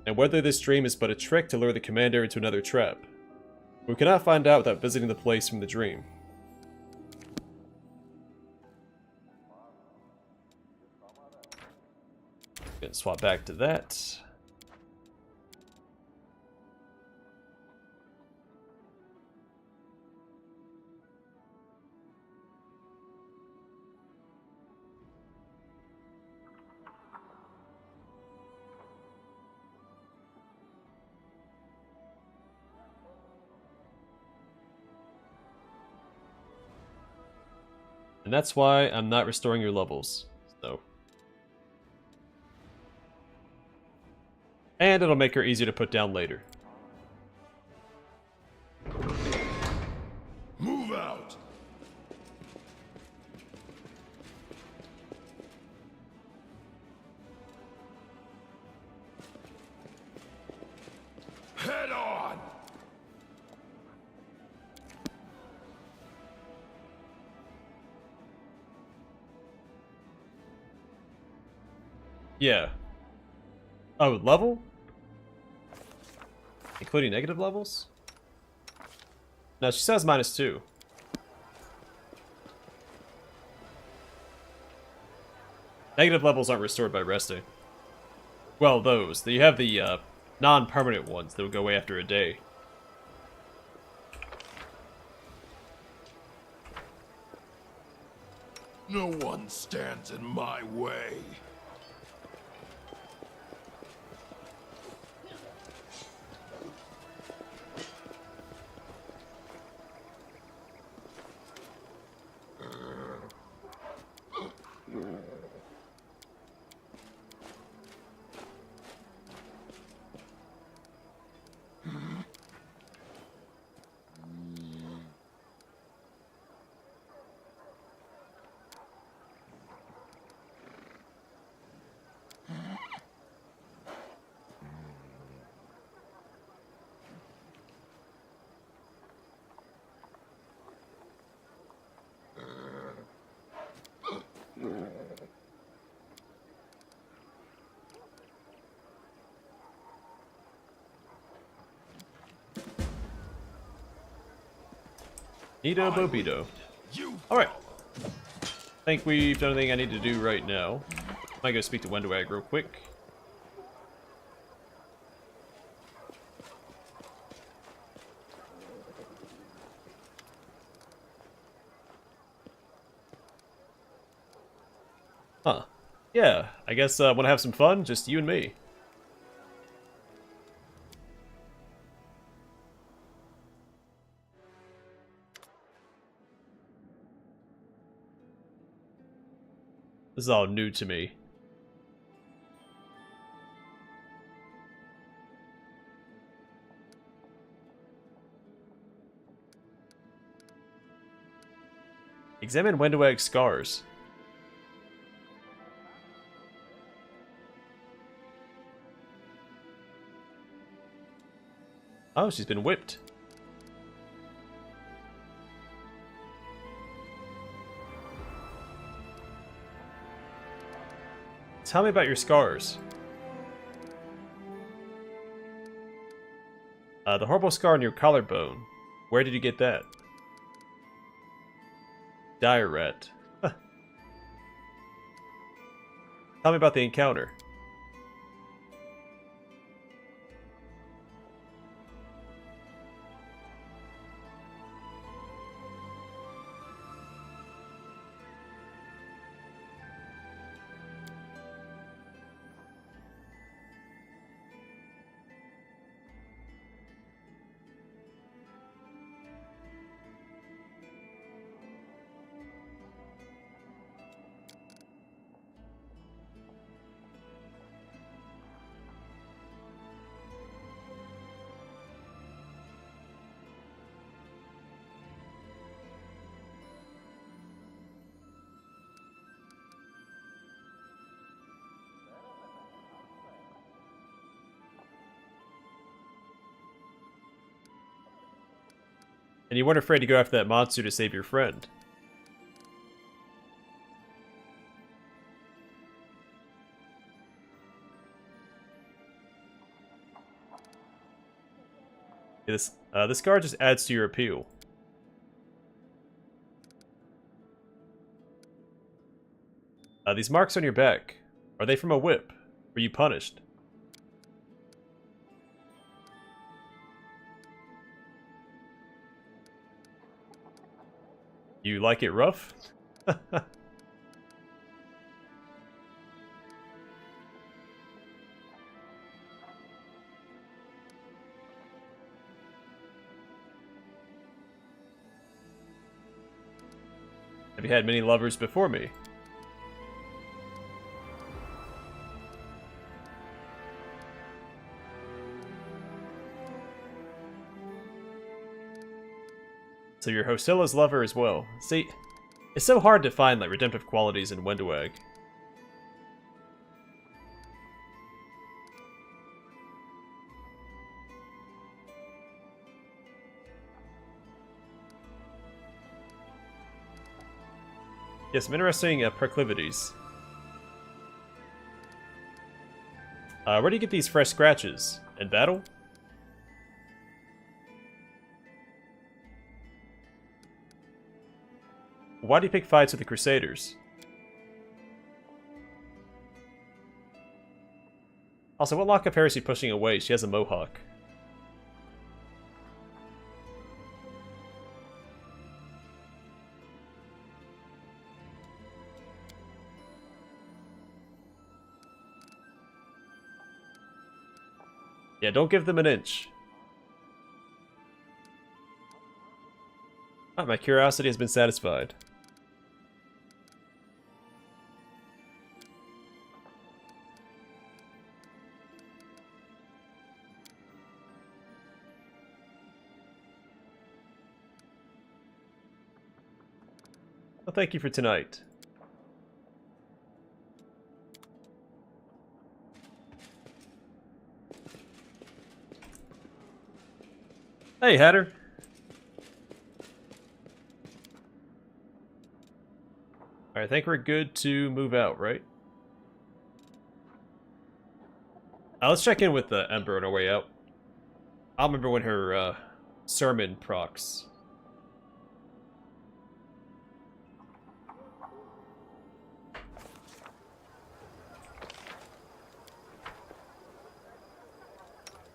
and whether this dream is but a trick to lure the commander into another trap. We cannot find out without visiting the place from the dream. Gonna swap back to that. And that's why I'm not restoring your levels. So. And it'll make her easier to put down later. Move out! Head on! Yeah. Oh, level? Including negative levels? No, she says -2. Negative levels aren't restored by resting. Well, those. You have the non-permanent ones that will go away after a day. No one stands in my way. Neato Bobido. Alright. I think we've done everything I need to do right now. Might go speak to Wendwag real quick. Huh. Yeah, I guess want to have some fun? Just you and me. This is all new to me. Examine Wendwag's scars. Oh, she's been whipped. Tell me about your scars. The horrible scar on your collarbone. Where did you get that? Dire rat. Huh. Tell me about the encounter. And you weren't afraid to go after that monster to save your friend. This scar just adds to your appeal. These marks on your back, are they from a whip? Were you punished? You like it rough? Have you had many lovers before me? So you're Hosilla's lover as well. See, it's so hard to find like redemptive qualities in Wendwag. Yes, some interesting proclivities. Where do you get these fresh scratches? In battle? Why do you pick fights with the Crusaders? Also, what lockup hair is she pushing away? She has a mohawk. Yeah, don't give them an inch. Ah, my curiosity has been satisfied. Well, thank you for tonight. Hey, Hatter. Alright, I think we're good to move out, right? Let's check in with Ember on our way out. I'll remember when her sermon procs.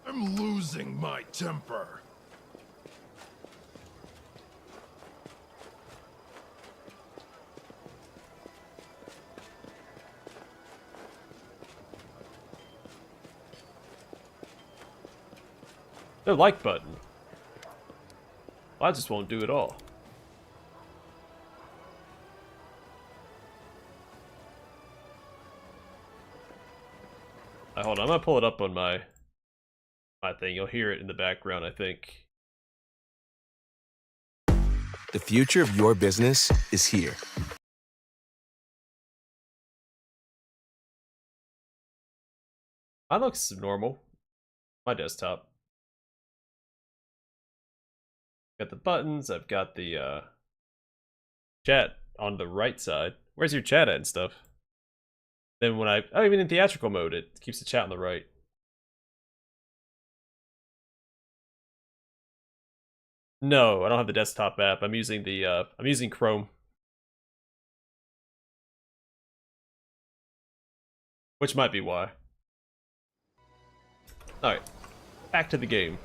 I'm losing my temper. The like button. Well, I just won't do it all. Hold on, I'm gonna pull it up on my thing. You'll hear it in the background, I think. The future of your business is here. Mine looks normal. My desktop. Got the buttons, I've got the chat on the right side. Where's your chat at and stuff? Then when even in theatrical mode, it keeps the chat on the right. No, I don't have the desktop app. I'm using I'm using Chrome. Which might be why. Alright, back to the game.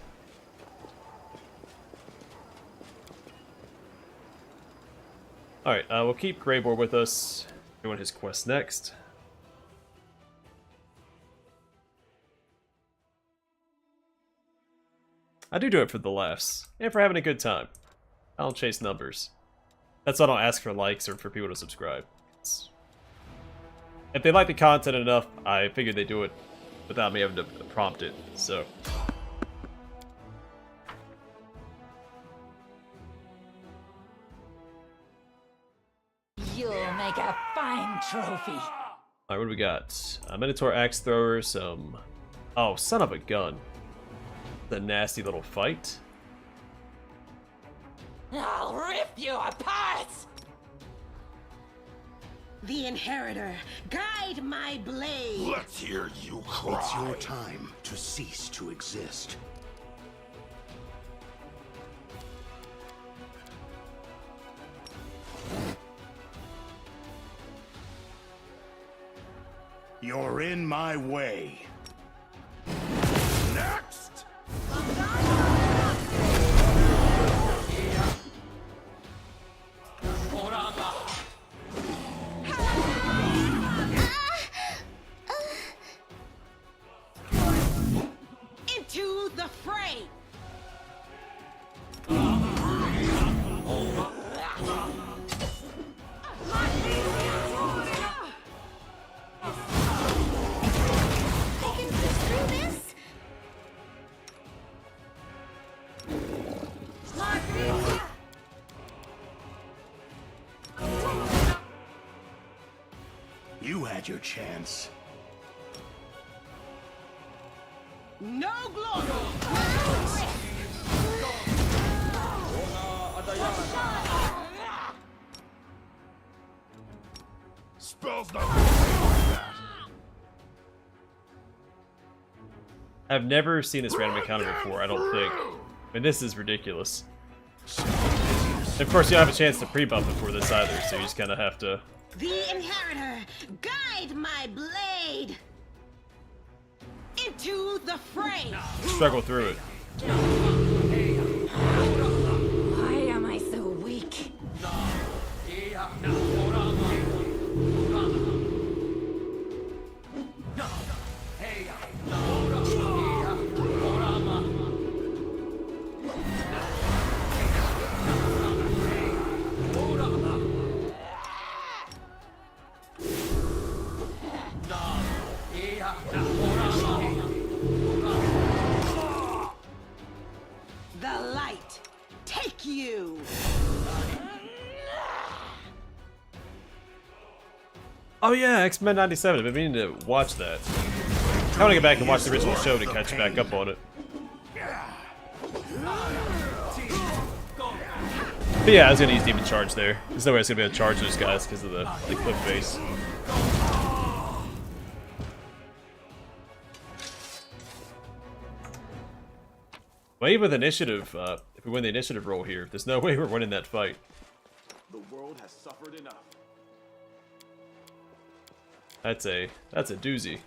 Alright, we'll keep Greybor with us, doing his quest next. I do it for the laughs, and for having a good time. I don't chase numbers. That's why I don't ask for likes or for people to subscribe. If they like the content enough, I figured they'd do it without me having to prompt it, so... You'll make a fine trophy. Alright, what do we got? A Minotaur Axe Thrower, some... Oh, son of a gun. The nasty little fight. I'll rip you apart! The Inheritor, guide my blade! Let's hear you cry. It's your time to cease to exist. You're in my way. Next! Into the fray! You had your chance. No glory! Spells not like that. I've never seen this random encounter before, I don't think. I mean, this is ridiculous. Of course, you don't have a chance to pre-bump before this either, so you just kind of have to... The Inheritor, guide my blade! Into the fray! struggle through it. Why am I so weak? The light, take you! Oh yeah, X-Men 97. I've been meaning to watch that. I want to get back and watch the original show to catch back up on it. But yeah, I was gonna use Demon Charge there. There's no way I was gonna be able to charge those guys because of the clip base. Well, even with initiative, if we win the initiative roll here, there's no way we're winning that fight. The world has suffered enough. That's a doozy.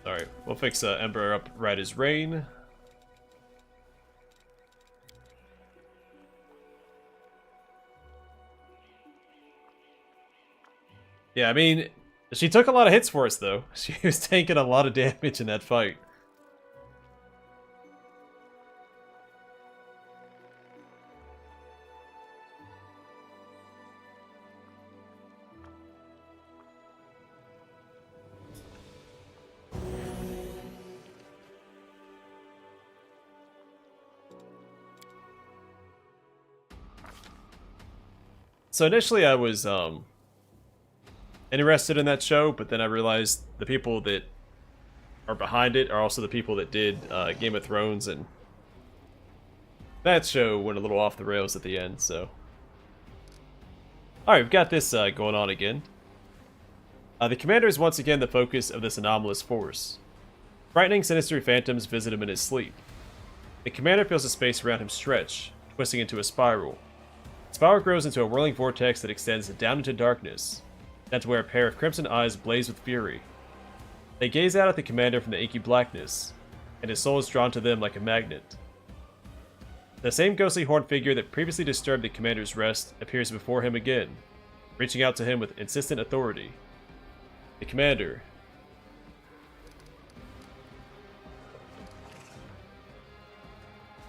Alright, we'll fix Ember up right as rain. Yeah, I mean, she took a lot of hits for us, though. She was taking a lot of damage in that fight. So initially I was, interested in that show, but then I realized the people that are behind it are also the people that did Game of Thrones, and that show went a little off the rails at the end, so... Alright, we've got this going on again. The commander is once again the focus of this anomalous force. Frightening, sinister phantoms visit him in his sleep. The commander feels the space around him stretch, twisting into a spiral. The spiral grows into a whirling vortex that extends down into darkness, down to where a pair of crimson eyes blaze with fury. They gaze out at the commander from the inky blackness, and his soul is drawn to them like a magnet. The same ghostly horned figure that previously disturbed the commander's rest appears before him again, reaching out to him with insistent authority. The commander.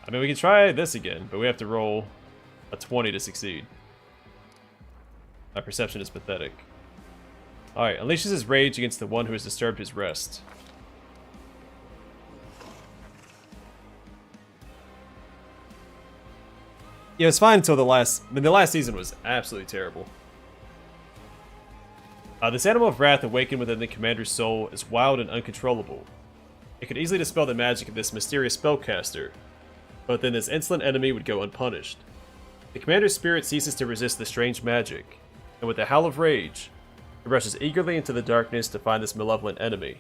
I mean, we can try this again, but we have to roll a 20 to succeed. My perception is pathetic. Alright, unleashes his rage against the one who has disturbed his rest. Yeah, it was fine until the last... I mean, the last season was absolutely terrible. This animal of wrath awakened within the commander's soul is wild and uncontrollable. It could easily dispel the magic of this mysterious spellcaster, but then this insolent enemy would go unpunished. The commander's spirit ceases to resist the strange magic, and with a howl of rage, it rushes eagerly into the darkness to find this malevolent enemy.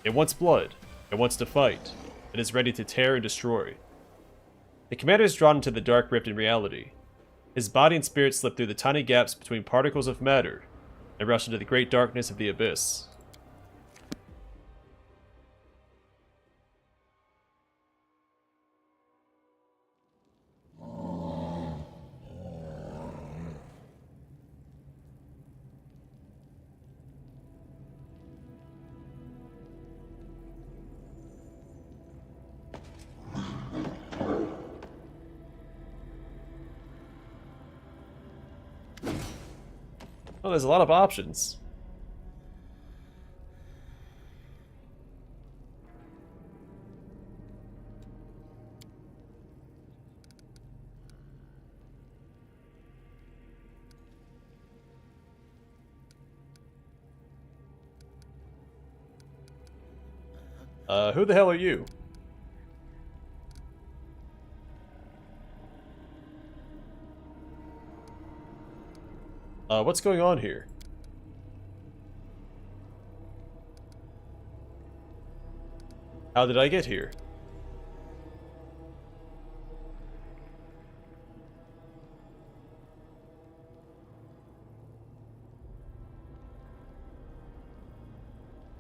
It wants blood, it wants to fight, and is ready to tear and destroy. The commander is drawn into the dark rift in reality. His body and spirit slip through the tiny gaps between particles of matter, and rush into the great darkness of the abyss. Oh, there's a lot of options. Who the hell are you? What's going on here? How did I get here?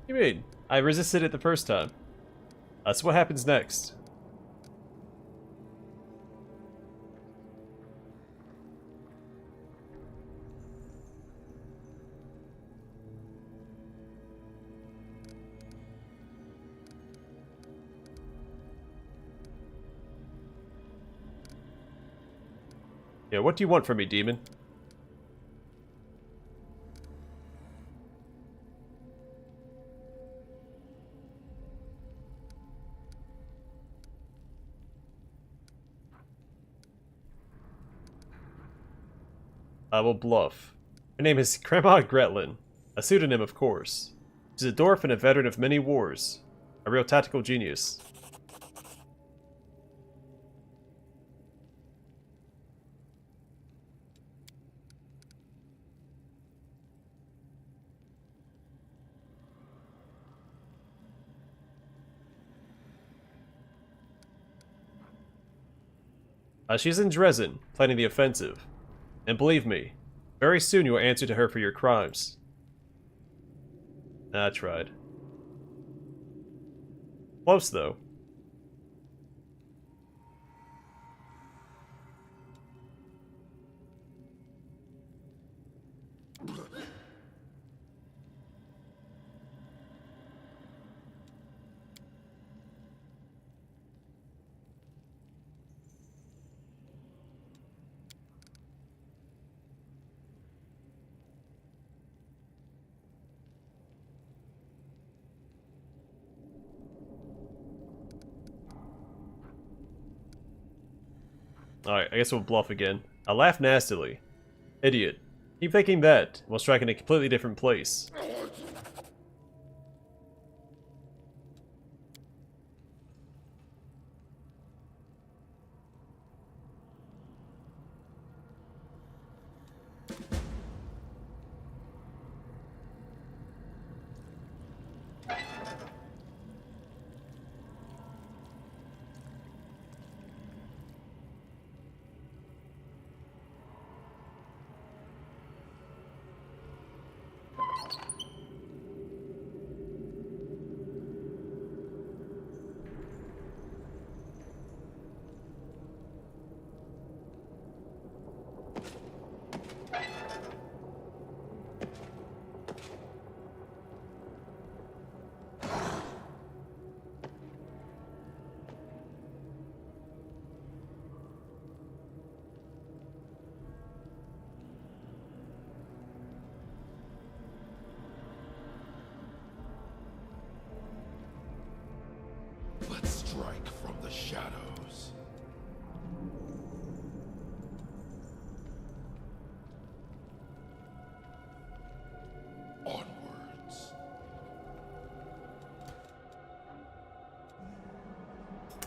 What do you mean? I resisted it the first time. So what happens next? Yeah, what do you want from me, demon? I will bluff. Her name is Grandma Gretlin, a pseudonym, of course. She's a dwarf and a veteran of many wars. A real tactical genius. She's in Dresden, planning the offensive. And believe me, very soon you will answer to her for your crimes. I tried. Close, though. Alright, I guess we'll bluff again. I laugh nastily. Idiot. Keep thinking that, while striking a completely different place.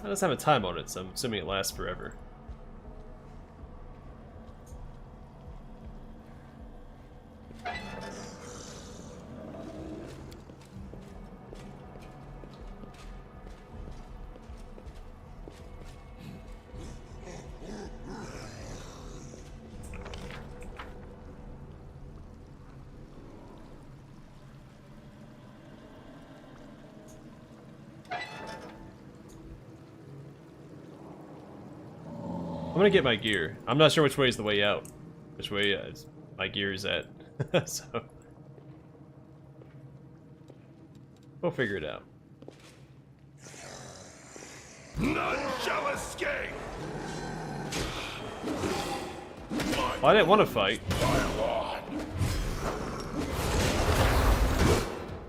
It doesn't have a time on it, so I'm assuming it lasts forever. I'm gonna get my gear. I'm not sure which way is the way out. Which way my gear is at. So we'll figure it out. None shall escape! Well, I didn't want to fight. Pile on!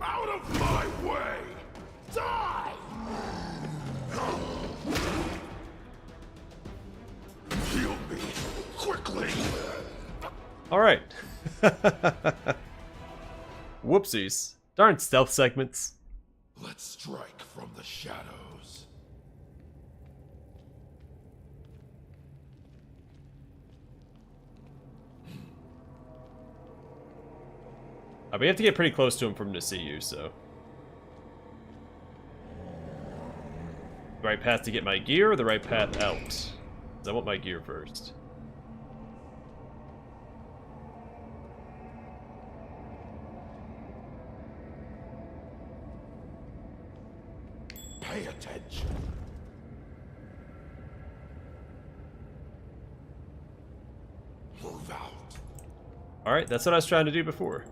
Out of my way! Die! Heal me quickly! Alright. Whoopsies. Darn stealth segments. Let's strike from the shadows. We have to get pretty close to him for him to see you, so. The right path to get my gear or the right path out? 'Cause I want my gear first. Pay attention. Move out. Alright, that's what I was trying to do before.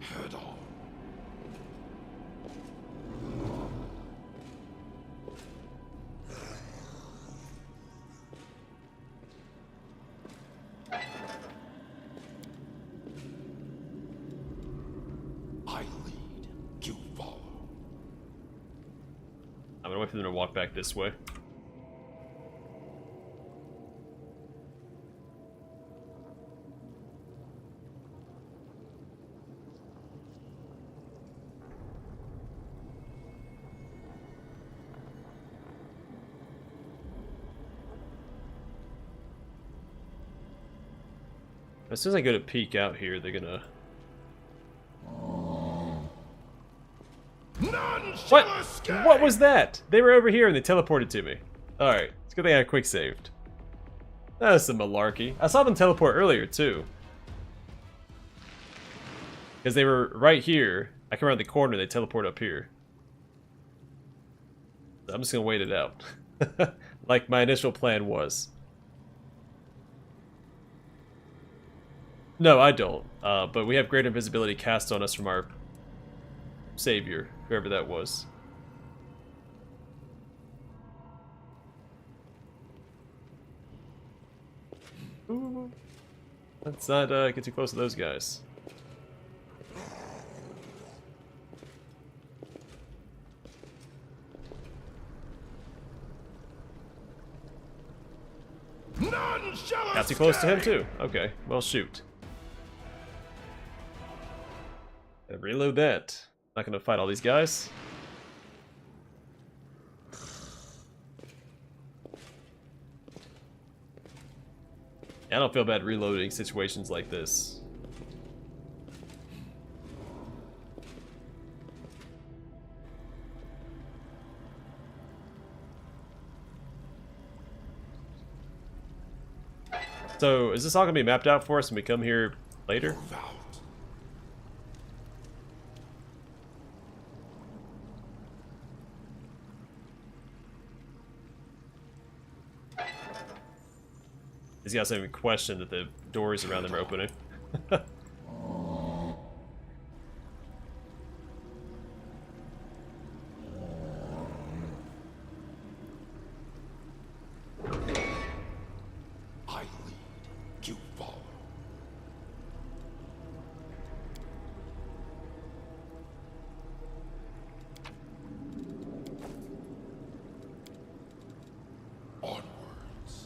Head on. I lead, you follow. I'm gonna wait for them to walk back this way. As soon as I go to peek out here, they're gonna... None What? shall escape! What was that? They were over here and they teleported to me. Alright, it's a good thing I quick saved. That was some malarkey. I saw them teleport earlier, too. Because they were right here. I come around the corner, they teleport up here. So I'm just gonna wait it out. Like my initial plan was. No, I don't. But we have greater invisibility cast on us from our savior, whoever that was. Ooh. Let's not get too close to those guys. None shall Got too close to him too. Okay, well shoot. Gotta reload that. Not gonna fight all these guys. I don't feel bad reloading situations like this. So, is this all gonna be mapped out for us when we come here later? Move out. These guys don't even question that the doors around them are opening. I lead, you follow. Onwards.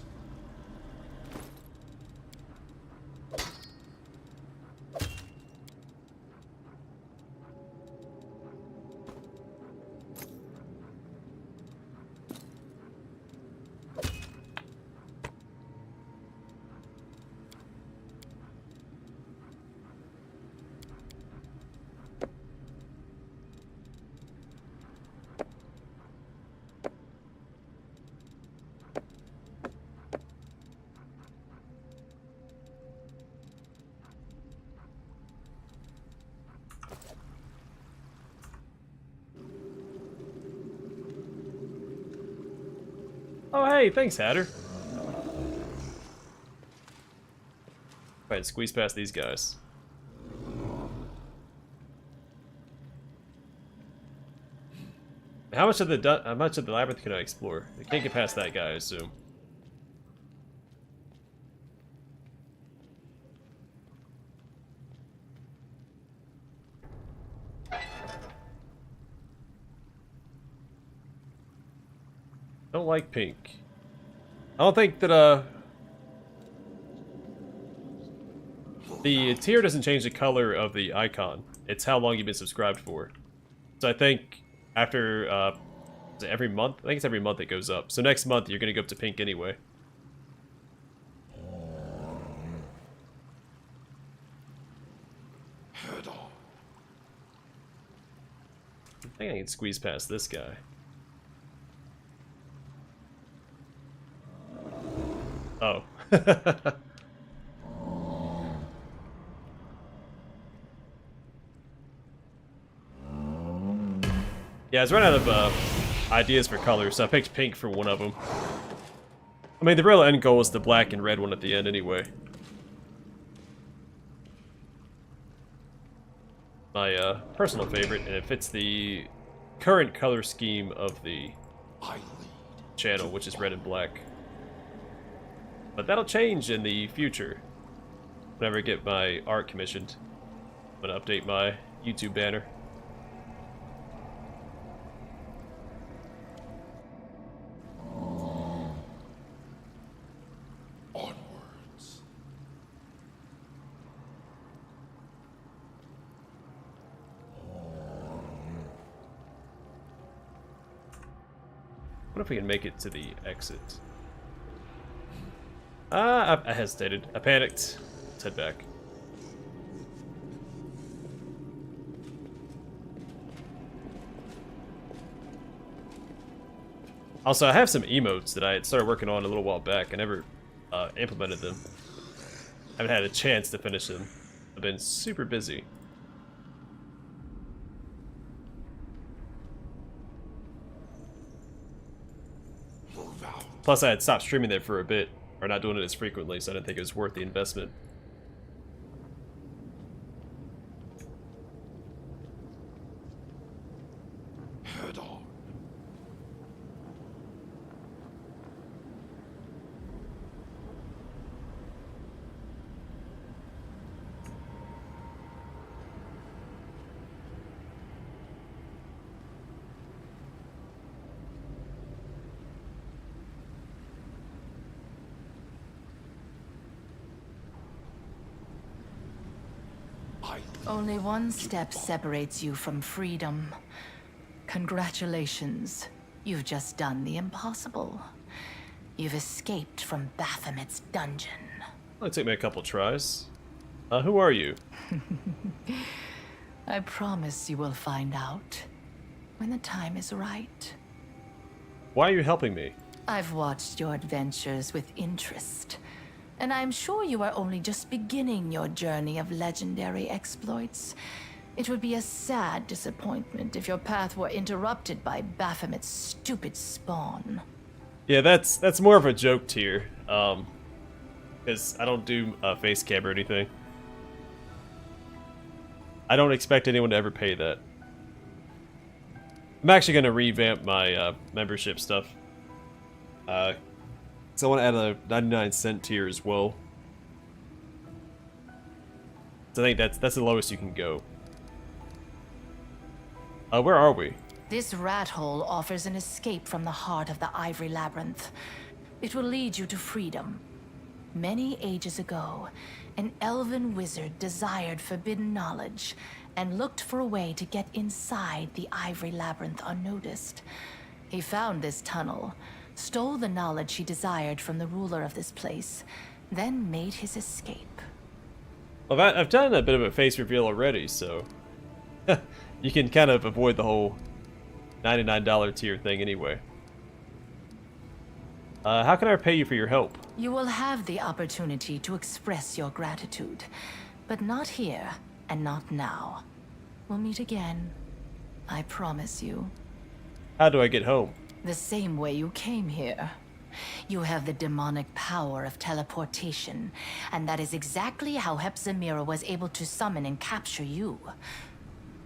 Oh, hey, thanks, Hatter. Alright, squeeze past these guys. How much of the labyrinth can I explore? I can't get past that guy, I assume. Don't like pink. I don't think that the tier doesn't change the color of the icon. It's how long you've been subscribed for. So I think after is it every month? I think it's every month it goes up. So next month you're gonna go up to pink anyway. Head on. I think I can squeeze past this guy. Oh. Yeah, I was running out of ideas for colors, so I picked pink for one of them. I mean, the real end goal is the black and red one at the end anyway. My personal favorite, and it fits the current color scheme of the channel, which is red and black. But that'll change in the future. Whenever I get my art commissioned, I'm gonna update my YouTube banner. Onwards. What if we can make it to the exit? I hesitated. I panicked. Let's head back. Also, I have some emotes that I had started working on a little while back. I never implemented them. I haven't had a chance to finish them. I've been super busy. Plus, I had stopped streaming there for a bit. Or not doing it as frequently, so I didn't think it was worth the investment. Head on. Only one step separates you from freedom. Congratulations. You've just done the impossible. You've escaped from Baphomet's dungeon. Well, it took me a couple tries. Who are you? I promise you will find out when the time is right. Why are you helping me? I've watched your adventures with interest, and I'm sure you are only just beginning your journey of legendary exploits. It would be a sad disappointment if your path were interrupted by Baphomet's stupid spawn. Yeah, that's more of a joke tier, because I don't do face cam or anything. I don't expect anyone to ever pay that. I'm actually going to revamp my membership stuff. So I want to add a 99-cent tier as well. So I think that's the lowest you can go. Where are we? This rat hole offers an escape from the heart of the Ivory Labyrinth. It will lead you to freedom. Many ages ago, an elven wizard desired forbidden knowledge and looked for a way to get inside the Ivory Labyrinth unnoticed. He found this tunnel, stole the knowledge he desired from the ruler of this place, then made his escape. Well, I've done a bit of a face reveal already, so you can kind of avoid the whole $99 tier thing anyway. How can I repay you for your help? You will have the opportunity to express your gratitude, but not here and not now. We'll meet again. I promise you. How do I get home? The same way you came here. You have the demonic power of teleportation, and that is exactly how Hepzimira was able to summon and capture you.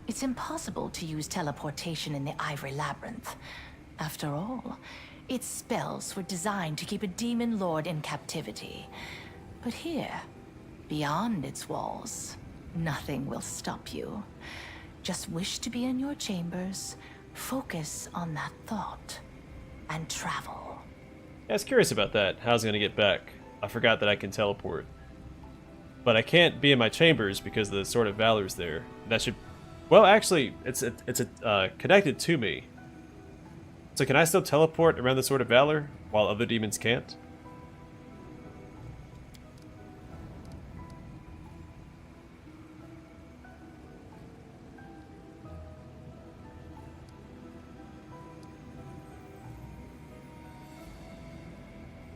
It's impossible to use teleportation in the Ivory Labyrinth. After all, its spells were designed to keep a demon lord in captivity. But here, beyond its walls, nothing will stop you. Just wish to be in your chambers, focus on that thought, and travel. Yeah, I was curious about that. How's I gonna get back? I forgot that I can teleport. But I can't be in my chambers because the Sword of Valor's there. That should... Well, actually, it's connected to me. So can I still teleport around the Sword of Valor while other demons can't?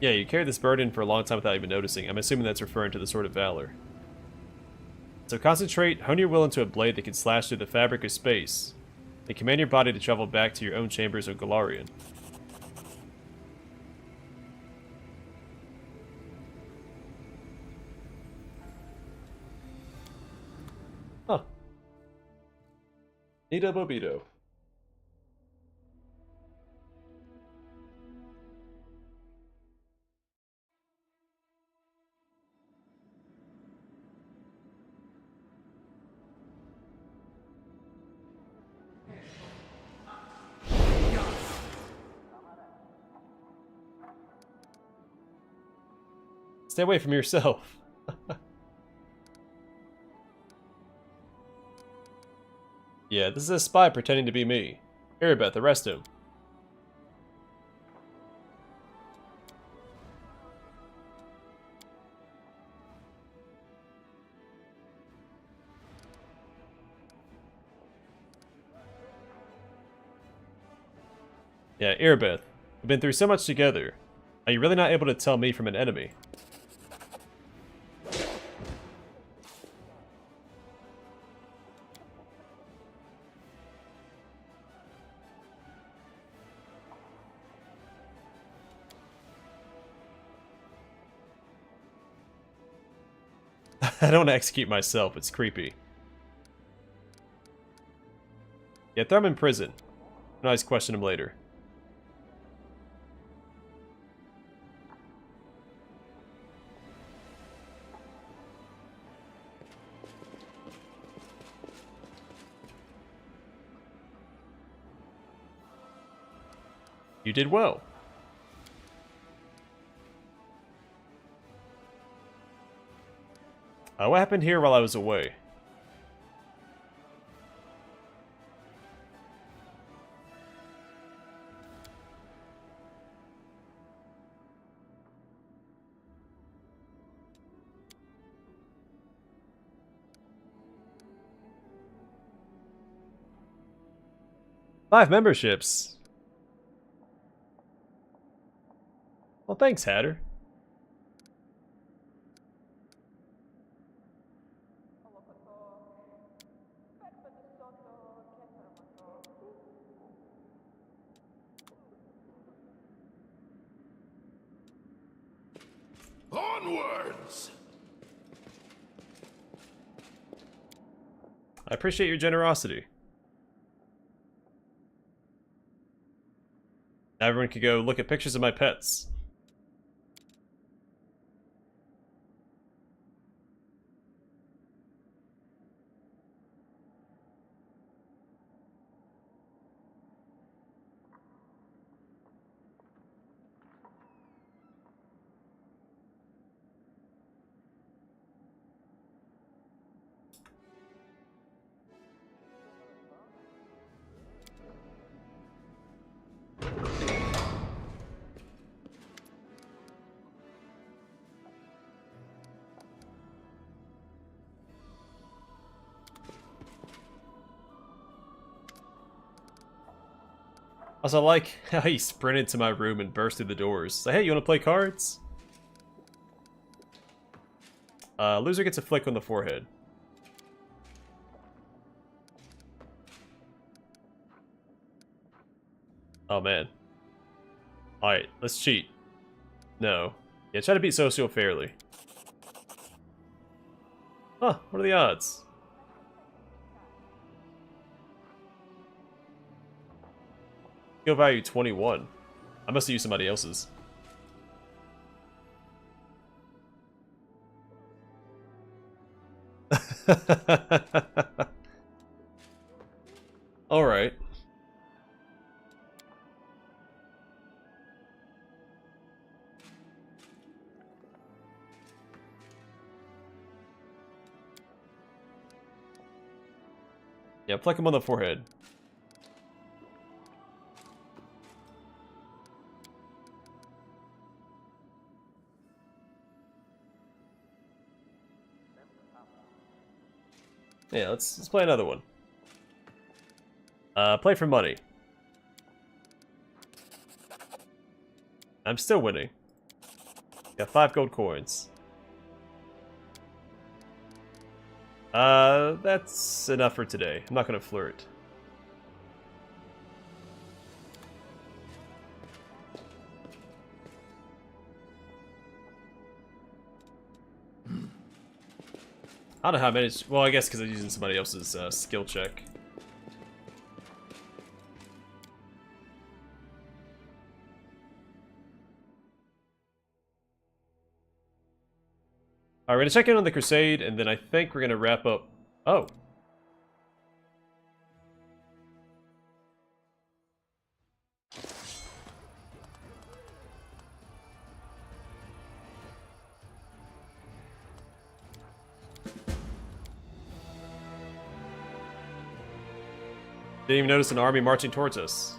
Yeah, you carried this burden for a long time without even noticing. I'm assuming that's referring to the Sword of Valor. So concentrate, hone your will into a blade that can slash through the fabric of space, and command your body to travel back to your own chambers of Golarion. Huh. Nita Bobito. Stay away from yourself. Yeah, this is a spy pretending to be me. Erebeth, arrest him. Yeah, Erebeth, we've been through so much together. Are you really not able to tell me from an enemy? I don't want to execute myself, it's creepy. Yeah, throw him in prison. Nice, question him later. You did well. What happened here while I was away? Five memberships. Well, thanks, Hatter. Onwards! I appreciate your generosity. Now everyone can go look at pictures of my pets. Also, I like how he sprinted to my room and burst through the doors. So, hey, you want to play cards? Loser gets a flick on the forehead. Oh, man. Alright, let's cheat. No. Yeah, try to beat Socio fairly. Huh, what are the odds? Skill value 21. I must have used somebody else's. Alright. Yeah, pluck him on the forehead. Yeah, let's play another one. Play for money. I'm still winning. Got 5 gold coins. That's enough for today. I'm not gonna flirt. I don't know how many. Well, I guess because I'm using somebody else's skill check. Alright, we're gonna check in on the Crusade, and then I think we're gonna wrap up. Oh. Didn't even notice an army marching towards us.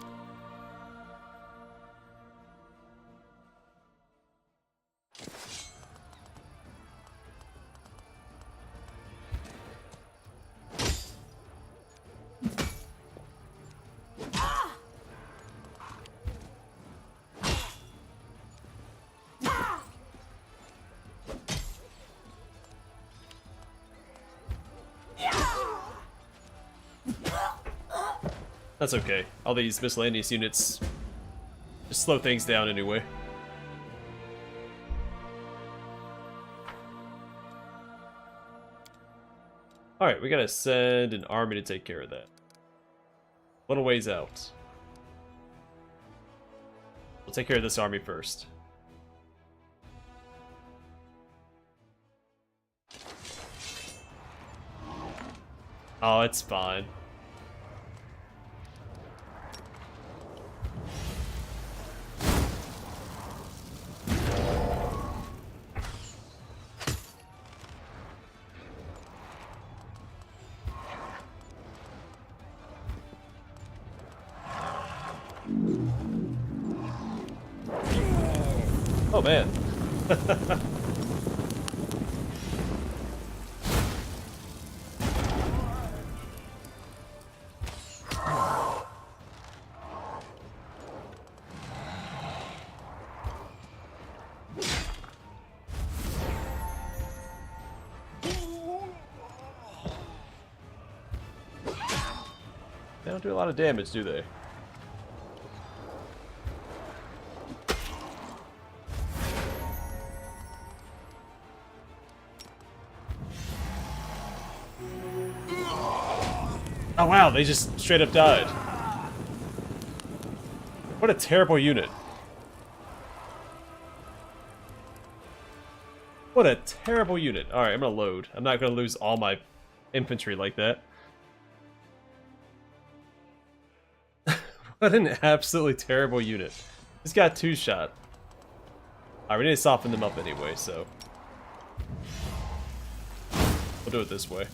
That's okay. All these miscellaneous units just slow things down anyway. Alright, we gotta send an army to take care of that. A little ways out. We'll take care of this army first. Oh, it's fine. Oh man. They don't do a lot of damage, do they? Oh wow, they just straight up died. What a terrible unit. What a terrible unit. Alright, I'm gonna load. I'm not gonna lose all my infantry like that. What an absolutely terrible unit. He's got 2-shot. Alright, we need to soften them up anyway, so we'll do it this way.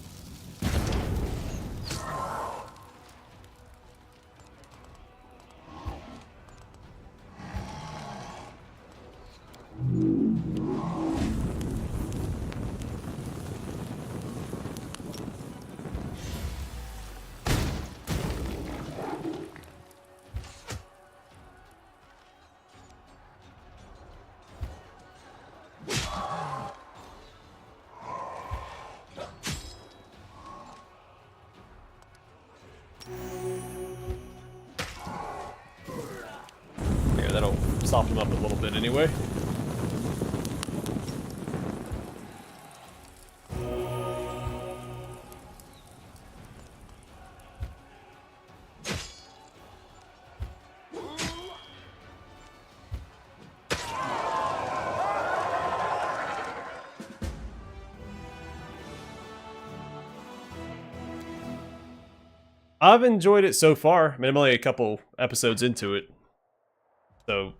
That'll soften them up a little bit anyway. I've enjoyed it so far. I mean, I'm only a couple episodes into it. So,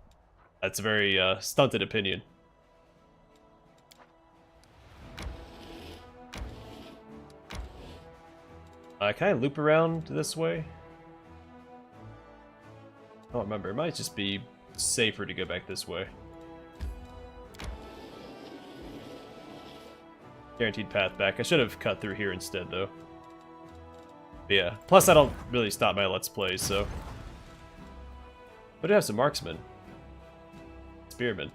that's a very stunted opinion. Can I loop around this way? I don't remember. It might just be safer to go back this way. Guaranteed path back. I should have cut through here instead, though. But yeah. Plus, I don't really stop my Let's Plays, so... But it has some marksmen. Spearmen.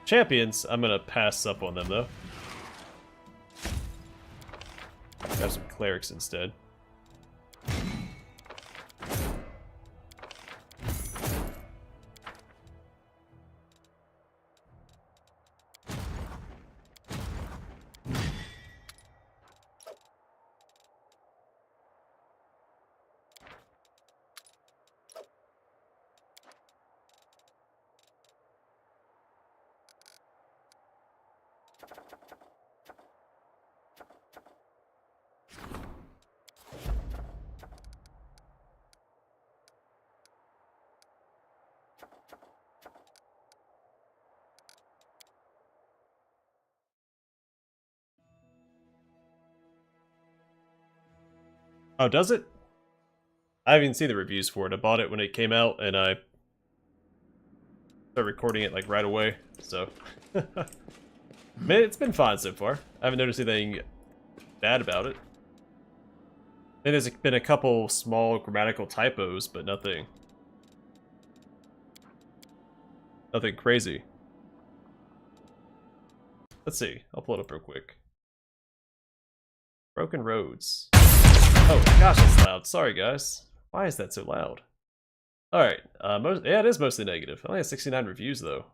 Champions, I'm gonna pass up on them, though. Have some clerics instead. Oh, does it? I haven't even seen the reviews for it. I bought it when it came out, and I started recording it like right away, so... Man, it's been fine so far. I haven't noticed anything bad about it. I think there's been a couple small grammatical typos, but nothing... Nothing crazy. Let's see. I'll pull it up real quick. Broken roads. Oh gosh, that's loud. Sorry, guys. Why is that so loud? Alright, yeah, it is mostly negative. I only have 69 reviews, though.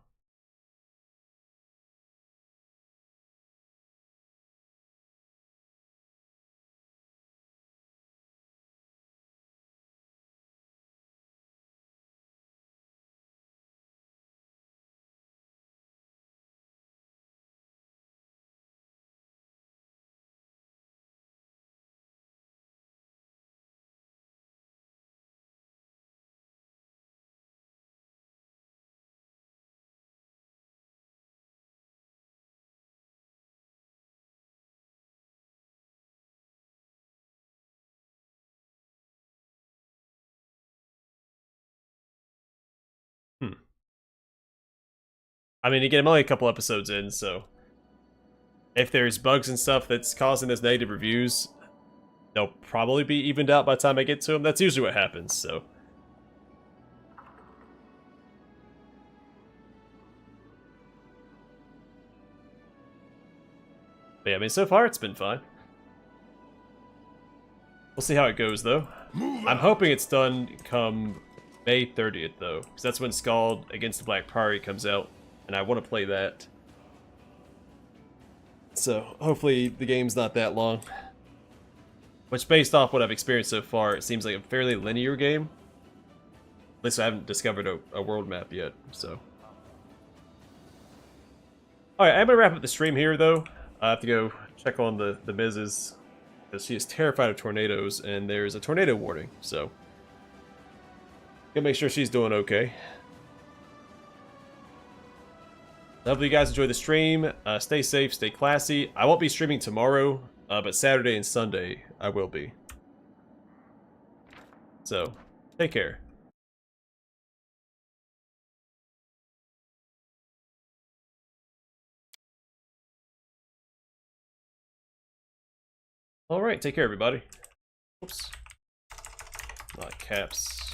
I mean, again, I'm only a couple episodes in, so... If there's bugs and stuff that's causing those negative reviews, they'll probably be evened out by the time I get to them. That's usually what happens, so... But yeah, I mean, so far it's been fine. We'll see how it goes, though. I'm hoping it's done come May 30th, though, because that's when Scald Against the Black Priory comes out, and I want to play that. So, hopefully the game's not that long. Which, based off what I've experienced so far, it seems like a fairly linear game. At least I haven't discovered a world map yet, so... Alright, I'm gonna wrap up the stream here, though. I have to go check on the Miz's, because she is terrified of tornadoes, and there's a tornado warning, so... Gotta make sure she's doing okay. Hopefully you guys enjoy the stream. Stay safe, stay classy. I won't be streaming tomorrow, but Saturday and Sunday I will be. So, take care. Alright, take care everybody. Oops. Not caps.